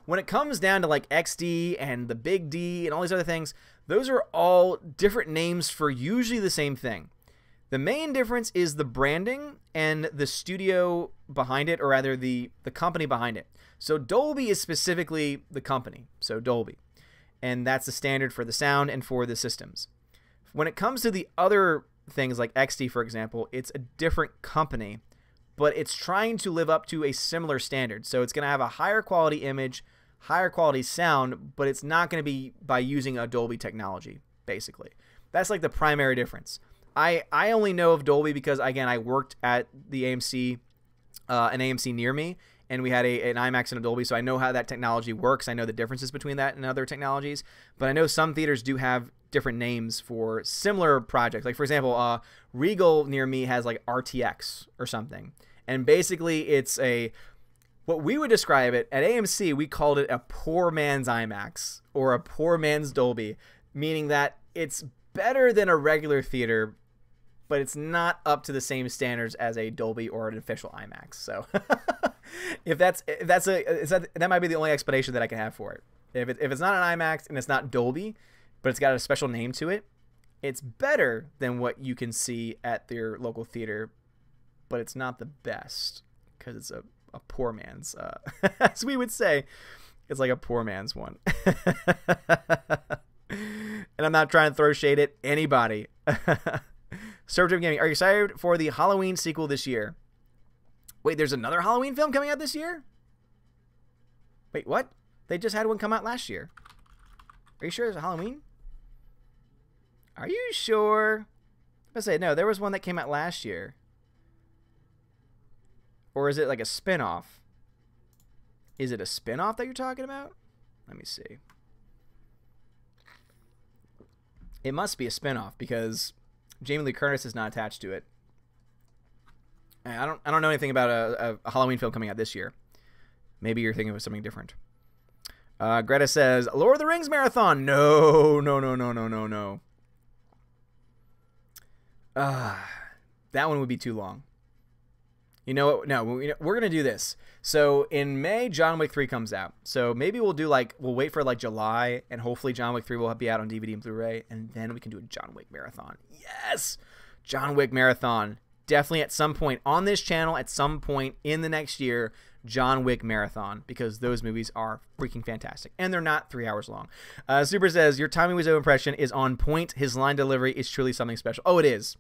when it comes down to like XD and the big D and all these other things, those are all different names for usually the same thing. The main difference is the branding and the studio behind it, or rather the company behind it. So Dolby is specifically the company, so Dolby. And that's the standard for the sound and for the systems. When it comes to the other things like XD, for example, it's a different company, but it's trying to live up to a similar standard. So it's going to have a higher quality image, higher quality sound, but it's not going to be by using a Dolby technology, basically. That's like the primary difference. I only know of Dolby because, again, I worked at the AMC, an AMC near me, and we had an IMAX and a Dolby, so I know how that technology works. I know the differences between that and other technologies, but I know some theaters do have different names for similar projects. Like, for example, Regal near me has like RTX or something, and basically it's what we would describe it, at AMC, we called it a poor man's IMAX or a poor man's Dolby, meaning that it's better than a regular theater, but it's not up to the same standards as a Dolby or an official IMAX. So that might be the only explanation that I can have for it. If it's not an IMAX and it's not Dolby, but it's got a special name to it, it's better than what you can see at your local theater, but it's not the best because it's a poor man's, as we would say, it's like a poor man's one. And I'm not trying to throw shade at anybody. Surf Gaming, are you excited for the Halloween sequel this year? Wait, there's another Halloween film coming out this year? Wait, what? They just had one come out last year. Are you sure it's a Halloween? Are you sure? I say no, there was one that came out last year. Or is it like a spin-off? Is it a spin-off that you're talking about? Let me see. It must be a spin-off because Jamie Lee Curtis is not attached to it. I don't know anything about a Halloween film coming out this year. Maybe you're thinking of something different. Greta says, Lord of the Rings marathon. No. That one would be too long. You know what? No, we're going to do this. So in May, John Wick 3 comes out. So maybe we'll wait for like July, and hopefully John Wick 3 will be out on DVD and Blu-ray, and then we can do a John Wick marathon. Yes! John Wick marathon. Definitely at some point on this channel, at some point in the next year, John Wick marathon, because those movies are freaking fantastic. And they're not 3 hours long. Super says, your Tommy Wiseau impression is on point. His line delivery is truly something special. Oh, it is.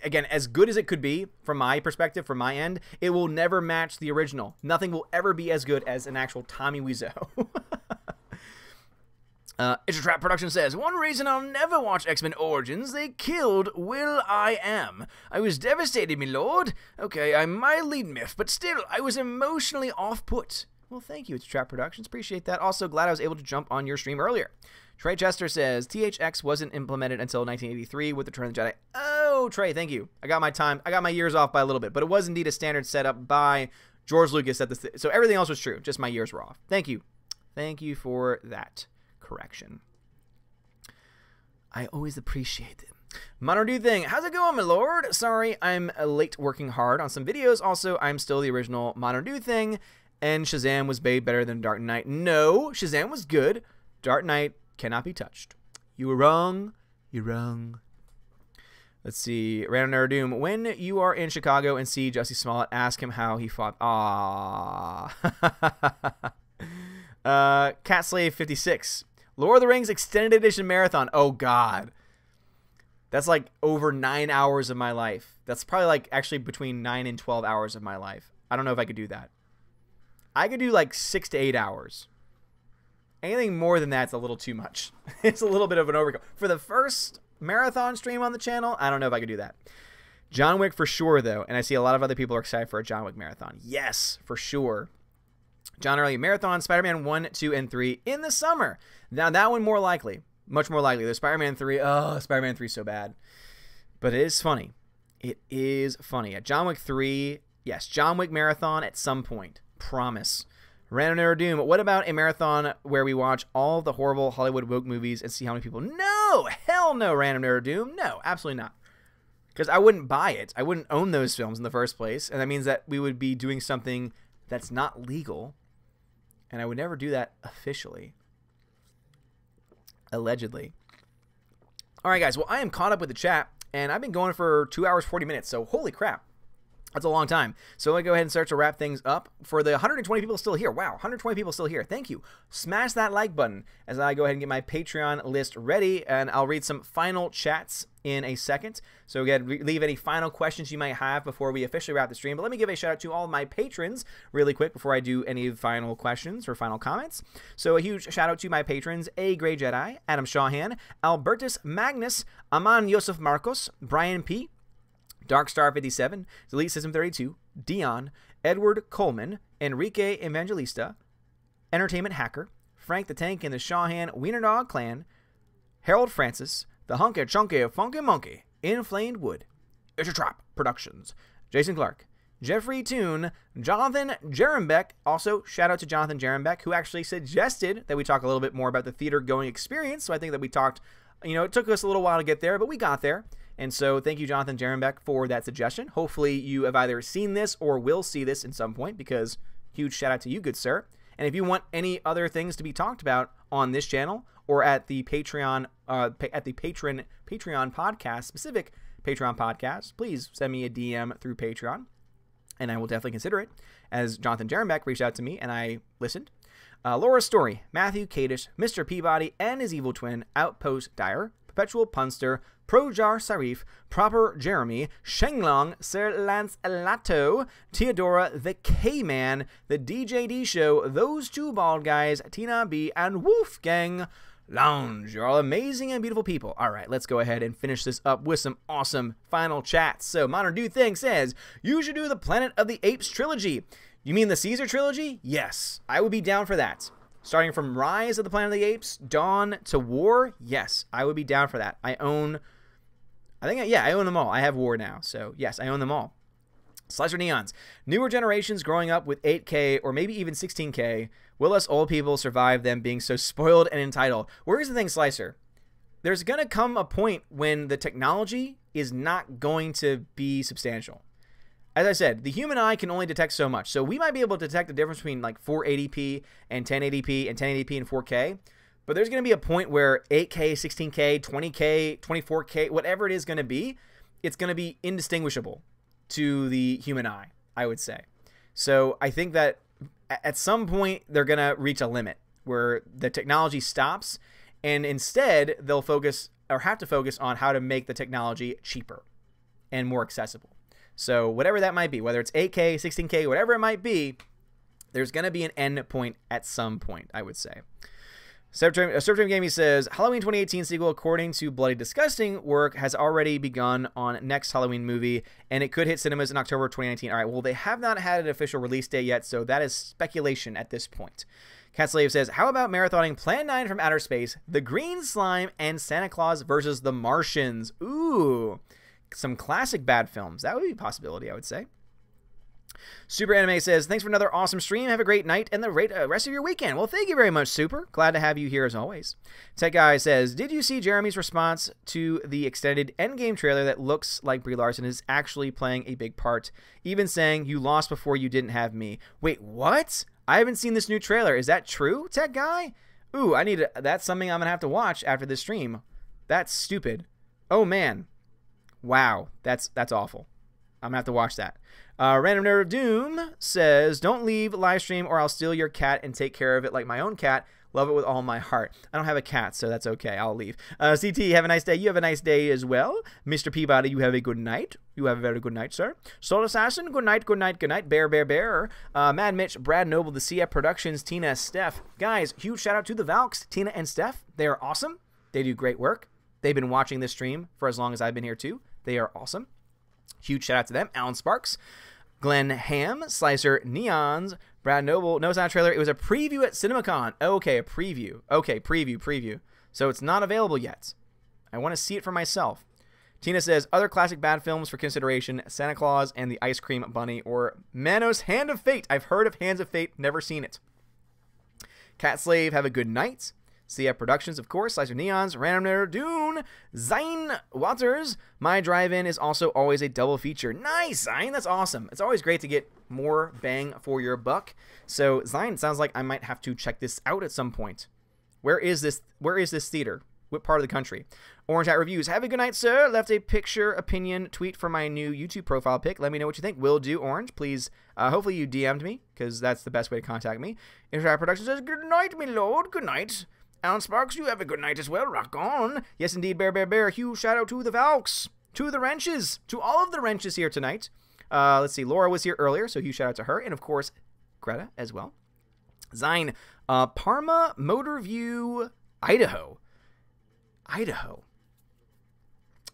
Again, as good as it could be from my perspective, from my end, it will never match the original. Nothing will ever be as good as an actual Tommy Wiseau. It's a Trap Production says, one reason I'll never watch X-Men Origins, they killed Will.I.Am. I was devastated, me lord. Okay, I'm mildly miffed, but still, I was emotionally off-put. Well, thank you, It's a Trap Productions. Appreciate that. Also, glad I was able to jump on your stream earlier. Trey Chester says, THX wasn't implemented until 1983 with the Return of the Jedi. Oh, Trey, thank you. I got my years off by a little bit, but it was indeed a standard setup by George Lucas at the so everything else was true, just my years were off. Thank you. Thank you for that correction. I always appreciate it. Mono Dude Thing, how's it going, my lord? Sorry, I'm late working hard on some videos. Also, I'm still the original Mono Dude Thing, and Shazam was way better than Dark Knight. No, Shazam was good. Dark Knight cannot be touched. You were wrong. You're wrong. Let's see. Random Nerd Doom. When you are in Chicago and see Jussie Smollett, ask him how he fought. Cat Slave 56. Lord of the Rings Extended Edition Marathon. Oh, God. That's like over 9 hours of my life. That's probably like actually between 9 and 12 hours of my life. I don't know if I could do that. I could do like 6 to 8 hours. Anything more than that's a little too much. It's a little bit of an overkill. For the first marathon stream on the channel, I don't know if I could do that. John Wick for sure, though. And I see a lot of other people are excited for a John Wick marathon. Yes, for sure. John Early Marathon, Spider-Man 1, 2, and 3 in the summer. Now, that one more likely. Much more likely. There's Spider-Man 3. Oh, Spider-Man 3 is so bad. But it is funny. It is funny. At John Wick 3, yes, John Wick Marathon at some point. Promise. Random Nerd Doom. What about a marathon where we watch all the horrible Hollywood woke movies and see how many people? No! Hell no, Random Nerd Doom. No, absolutely not. Because I wouldn't buy it. I wouldn't own those films in the first place. And that means that we would be doing something that's not legal. And I would never do that officially. Allegedly. All right, guys. Well, I am caught up with the chat, and I've been going for 2 hours, 40 minutes. So, holy crap. That's a long time. So let's go ahead and start to wrap things up. For the 120 people still here. Wow, 120 people still here. Thank you. Smash that like button as I go ahead and get my Patreon list ready, and I'll read some final chats in a second. So again, leave any final questions you might have before we officially wrap the stream. But let me give a shout out to all of my patrons really quick before I do any final questions or final comments. So a huge shout out to my patrons: A. Gray Jedi, Adam Shawhan, Albertus Magnus, Aman Yosef Marcos, Brian P., Darkstar 57, Elite System 32, Dion, Edward Coleman, Enrique Evangelista, Entertainment Hacker, Frank the Tank and the Shawhan Wiener Dog Clan, Harold Francis, the Hunky Chunky Funky Monkey, Inflamed Wood, It's a Trap Productions, Jason Clark, Jeffrey Toon, Jonathan Jerembeck. Also, shout out to Jonathan Jerembeck, who actually suggested that we talk a little bit more about the theater going experience. So I think that we talked, it took us a little while to get there, but we got there. And so thank you, Jonathan Jerembeck, for that suggestion. Hopefully you have either seen this or will see this at some point, because huge shout out to you, good sir. And if you want any other things to be talked about on this channel or at the Patreon, Patreon podcast, specific Patreon podcast, please send me a DM through Patreon, and I will definitely consider it, as Jonathan Jerembeck reached out to me and I listened. Laura Story, Matthew Kadish, Mr. Peabody and his evil twin, Outpost Dyer, Perpetual Punster, Projar Sarif, Proper Jeremy, Shenglong, Sir Lance Elato, Theodora, the K-Man, the DJD Show, Those Two Bald Guys, Tina B, and Wolfgang Lounge. You're all amazing and beautiful people. All right, let's go ahead and finish this up with some awesome final chats. So, Modern Dude Thing says, you should do the Planet of the Apes trilogy. You mean the Caesar trilogy? Yes, I would be down for that. Starting from Rise of the Planet of the Apes, Dawn to War, yes, I would be down for that. I own them all. I have War now, so yes, I own them all. Slicer Neons, newer generations growing up with 8K or maybe even 16K, will us old people survive them being so spoiled and entitled? Well, here's the thing, Slicer. There's going to come a point when the technology is not going to be substantial. As I said, the human eye can only detect so much. So we might be able to detect the difference between like 480p and 1080p and 1080p and 4K. But there's going to be a point where 8K, 16K, 20K, 24K, whatever it is going to be, it's going to be indistinguishable to the human eye, I would say. So I think that at some point they're going to reach a limit where the technology stops, and instead they'll focus or have to focus on how to make the technology cheaper and more accessible. So whatever that might be, whether it's 8K, 16K, whatever it might be, there's going to be an end point at some point, I would say. Surfdream Gaming says, Halloween 2018 sequel, according to Bloody Disgusting, work has already begun on next Halloween movie, and it could hit cinemas in October 2019. All right, well, they have not had an official release date yet, so that is speculation at this point. Cat Slave says, how about marathoning Plan 9 from Outer Space, The Green Slime, and Santa Claus versus the Martians? Ooh, some classic bad films. That would be a possibility, I would say. Super Anime says, thanks for another awesome stream. Have a great night and the rest of your weekend. Well, thank you very much, Super. Glad to have you here as always. Tech Guy says, did you see Jeremy's response to the extended Endgame trailer that looks like Brie Larson is actually playing a big part, even saying, you lost before you didn't have me? Wait, what? I haven't seen this new trailer. Is that true, Tech Guy? Ooh, that's something I'm going to have to watch after this stream. That's stupid. Oh, man. Wow. That's awful. I'm going to have to watch that. Random Nerd of Doom says, don't leave live stream or I'll steal your cat and take care of it like my own cat. Love it with all my heart. I don't have a cat, so that's okay. I'll leave. CT, have a nice day. You have a nice day as well. Mr. Peabody, you have a good night. You have a very good night, sir. Soul Assassin, good night, good night, good night. Bear, bear, bear. Mad Mitch, Brad Noble, the CF Productions, Tina, Steph. Guys, huge shout out to the Valks, Tina and Steph. They are awesome. They do great work. They've been watching this stream for as long as I've been here, too. They are awesome. Huge shout out to them. Alan Sparks, Glenn Ham, Slicer, Neons, Brad Noble. No, it's not a trailer. It was a preview at CinemaCon. Okay, a preview. Okay, preview. So it's not available yet. I want to see it for myself. Tina says, other classic bad films for consideration, Santa Claus and the Ice Cream Bunny, or Manos Hand of Fate. I've heard of Hands of Fate, never seen it. Cat Slave, have a good night. CF Productions, of course, Slicer Neons, Random Nerd, Dune, Zine Waters. My Drive-In is also always a double feature. Nice, Zine, that's awesome. It's always great to get more bang for your buck. So, Zine, sounds like I might have to check this out at some point. Where is this theater? What part of the country? Orange Hat Reviews, have a good night, sir. Left a picture, opinion, tweet for my new YouTube profile pic. Let me know what you think. Will do, Orange. Please, hopefully you DM'd me, because that's the best way to contact me. Orange Hat Productions says, good night, me lord. Good night. Alan Sparks, you have a good night as well. Rock on. Yes, indeed, Bear, bear, bear. Huge shout out to the Valks, to the Wrenches, to all of the Wrenches here tonight. Let's see. Laura was here earlier, so huge shout out to her. And, of course, Greta as well. Zine, Parma Motor View, Idaho. Idaho.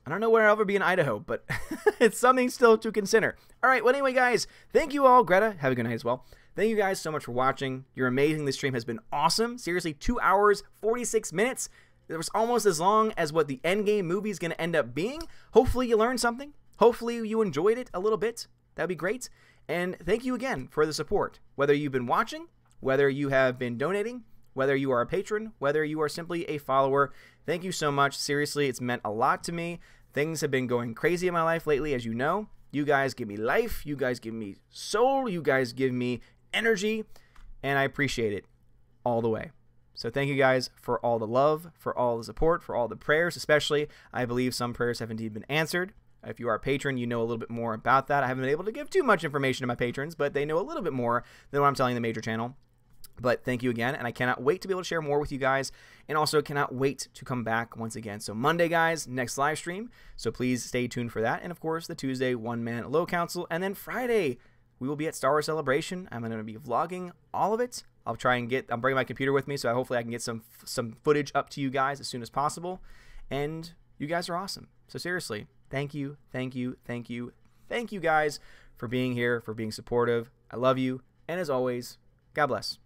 I don't know where I'll ever be in Idaho, but it's something still to consider. All right, well, anyway, guys, thank you all. Greta, have a good night as well. Thank you guys so much for watching. You're amazing. This stream has been awesome. Seriously, 2 hours, 46 minutes. It was almost as long as what the Endgame movie is going to end up being. Hopefully you learned something. Hopefully you enjoyed it a little bit. That would be great. And thank you again for the support. Whether you've been watching, whether you have been donating, whether you are a patron, whether you are simply a follower, thank you so much. Seriously, it's meant a lot to me. Things have been going crazy in my life lately, as you know. You guys give me life. You guys give me soul. You guys give me energy, and I appreciate it all the way. So thank you guys for all the love, for all the support, for all the prayers, especially. I believe some prayers have indeed been answered. If you are a patron, you know a little bit more about that. I haven't been able to give too much information to my patrons, but they know a little bit more than what I'm telling the major channel. But thank you again, and I cannot wait to be able to share more with you guys, and also cannot wait to come back once again. So Monday, guys, next live stream, so please stay tuned for that. And, of course, the Tuesday one-man low council, and then Friday, we will be at Star Wars Celebration. I'm going to be vlogging all of it. I'm bringing my computer with me, so hopefully I can get some footage up to you guys as soon as possible. And you guys are awesome. So seriously, thank you, thank you, thank you, thank you guys for being here, for being supportive. I love you. And as always, God bless.